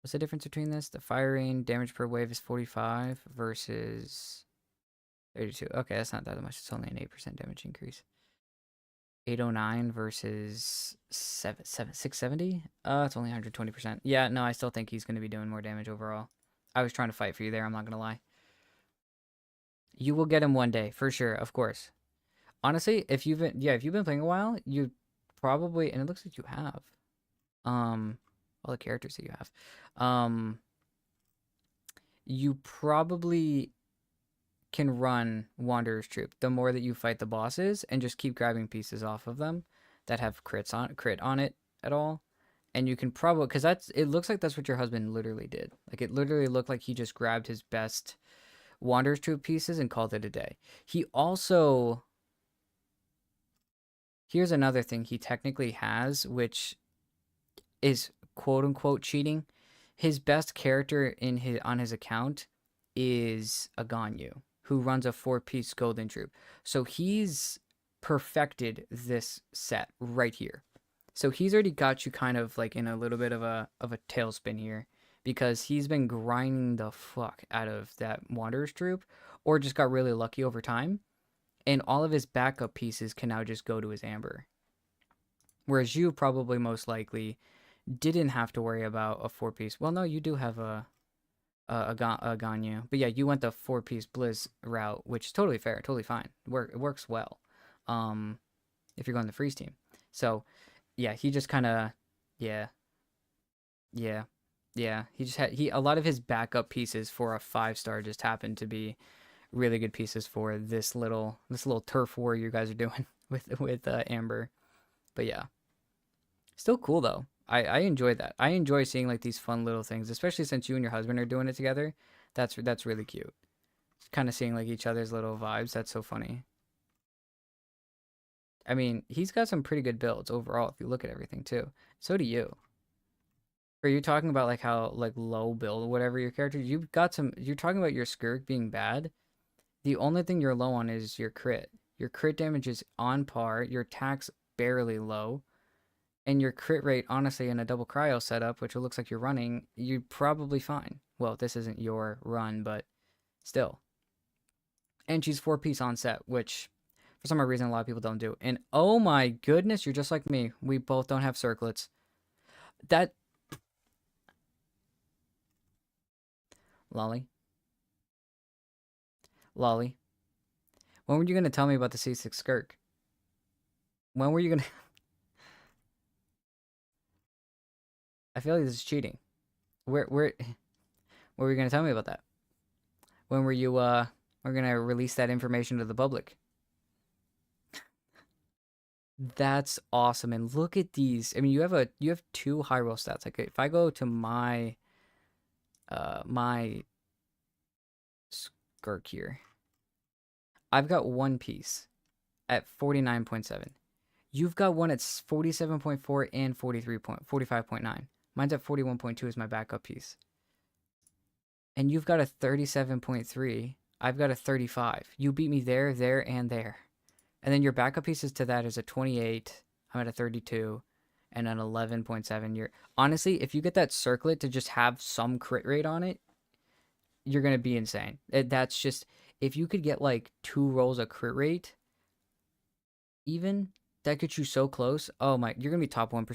What's the difference between this? The firing damage per wave is 45 versus 32. Okay, that's not that much. It's only an 8% damage increase. 809 versus 670. It's only 120%. Yeah, no, I still think he's going to be doing more damage overall. I was trying to fight for you there, I'm not going to lie. You will get him one day, for sure, of course. Honestly, if you've been playing a while, you probably, and it looks like you have, all the characters that you have, you probably can run Wanderer's Troop the more that you fight the bosses and just keep grabbing pieces off of them that have crit on it at all. And you can probably, because it looks like that's what your husband literally did. Like it literally looked like he just grabbed his best Wanderer's Troop pieces and called it a day. He also, here's another thing he technically has, which is quote unquote cheating. His best character on his account is a Ganyu, who runs a 4-piece golden troop. So he's perfected this set right here. So he's already got you kind of like in a little bit of a tailspin here, because he's been grinding the fuck out of that Wanderer's Troop, or just got really lucky over time, and all of his backup pieces can now just go to his Amber. Whereas you probably most likely didn't have to worry about a 4-piece. Well, no, you do have a Ganyu. But yeah, you went the 4-piece Blizz route, which is totally fair, totally fine. It works well. If you're going the freeze team. So yeah, he just kind of, yeah. He just had a lot of his backup pieces for a 5-star just happened to be really good pieces for this little turf war you guys are doing with Amber. But yeah, still cool though. I enjoy that. I enjoy seeing like these fun little things, especially since you and your husband are doing it together. That's really cute. Kind of seeing like each other's little vibes. That's so funny. I mean, he's got some pretty good builds overall if you look at everything too. So do you. Are you talking about like how like low build or whatever your character? You've got some. You're talking about your Skirk being bad. The only thing you're low on is your crit. Your crit damage is on par. Your attack's barely low. And your crit rate, honestly, in a double cryo setup, which it looks like you're running, you're probably fine. Well, this isn't your run, but still. And she's 4-piece on set, which for some reason a lot of people don't do. And oh my goodness, you're just like me. We both don't have circlets. That... Lolly. When were you going to tell me about the C6 Skirk? When were you going to... I feel like this is cheating. What were you gonna tell me about that? When were you we're gonna release that information to the public? That's awesome. And look at these. I mean, you have 2 high roll stats. Like if I go to my my Skirk here, I've got 1 piece at 49.7. You've got one at 47.4 and 45.9. Mine's at 41.2 as my backup piece. And you've got a 37.3. I've got a 35. You beat me there, and there. And then your backup pieces to that is a 28. I'm at a 32. And an 11.7. You're honestly, if you get that circlet to just have some crit rate on it, you're going to be insane. That's just, if you could get like 2 rolls of crit rate, even, that gets you so close. Oh my, you're going to be top 1%.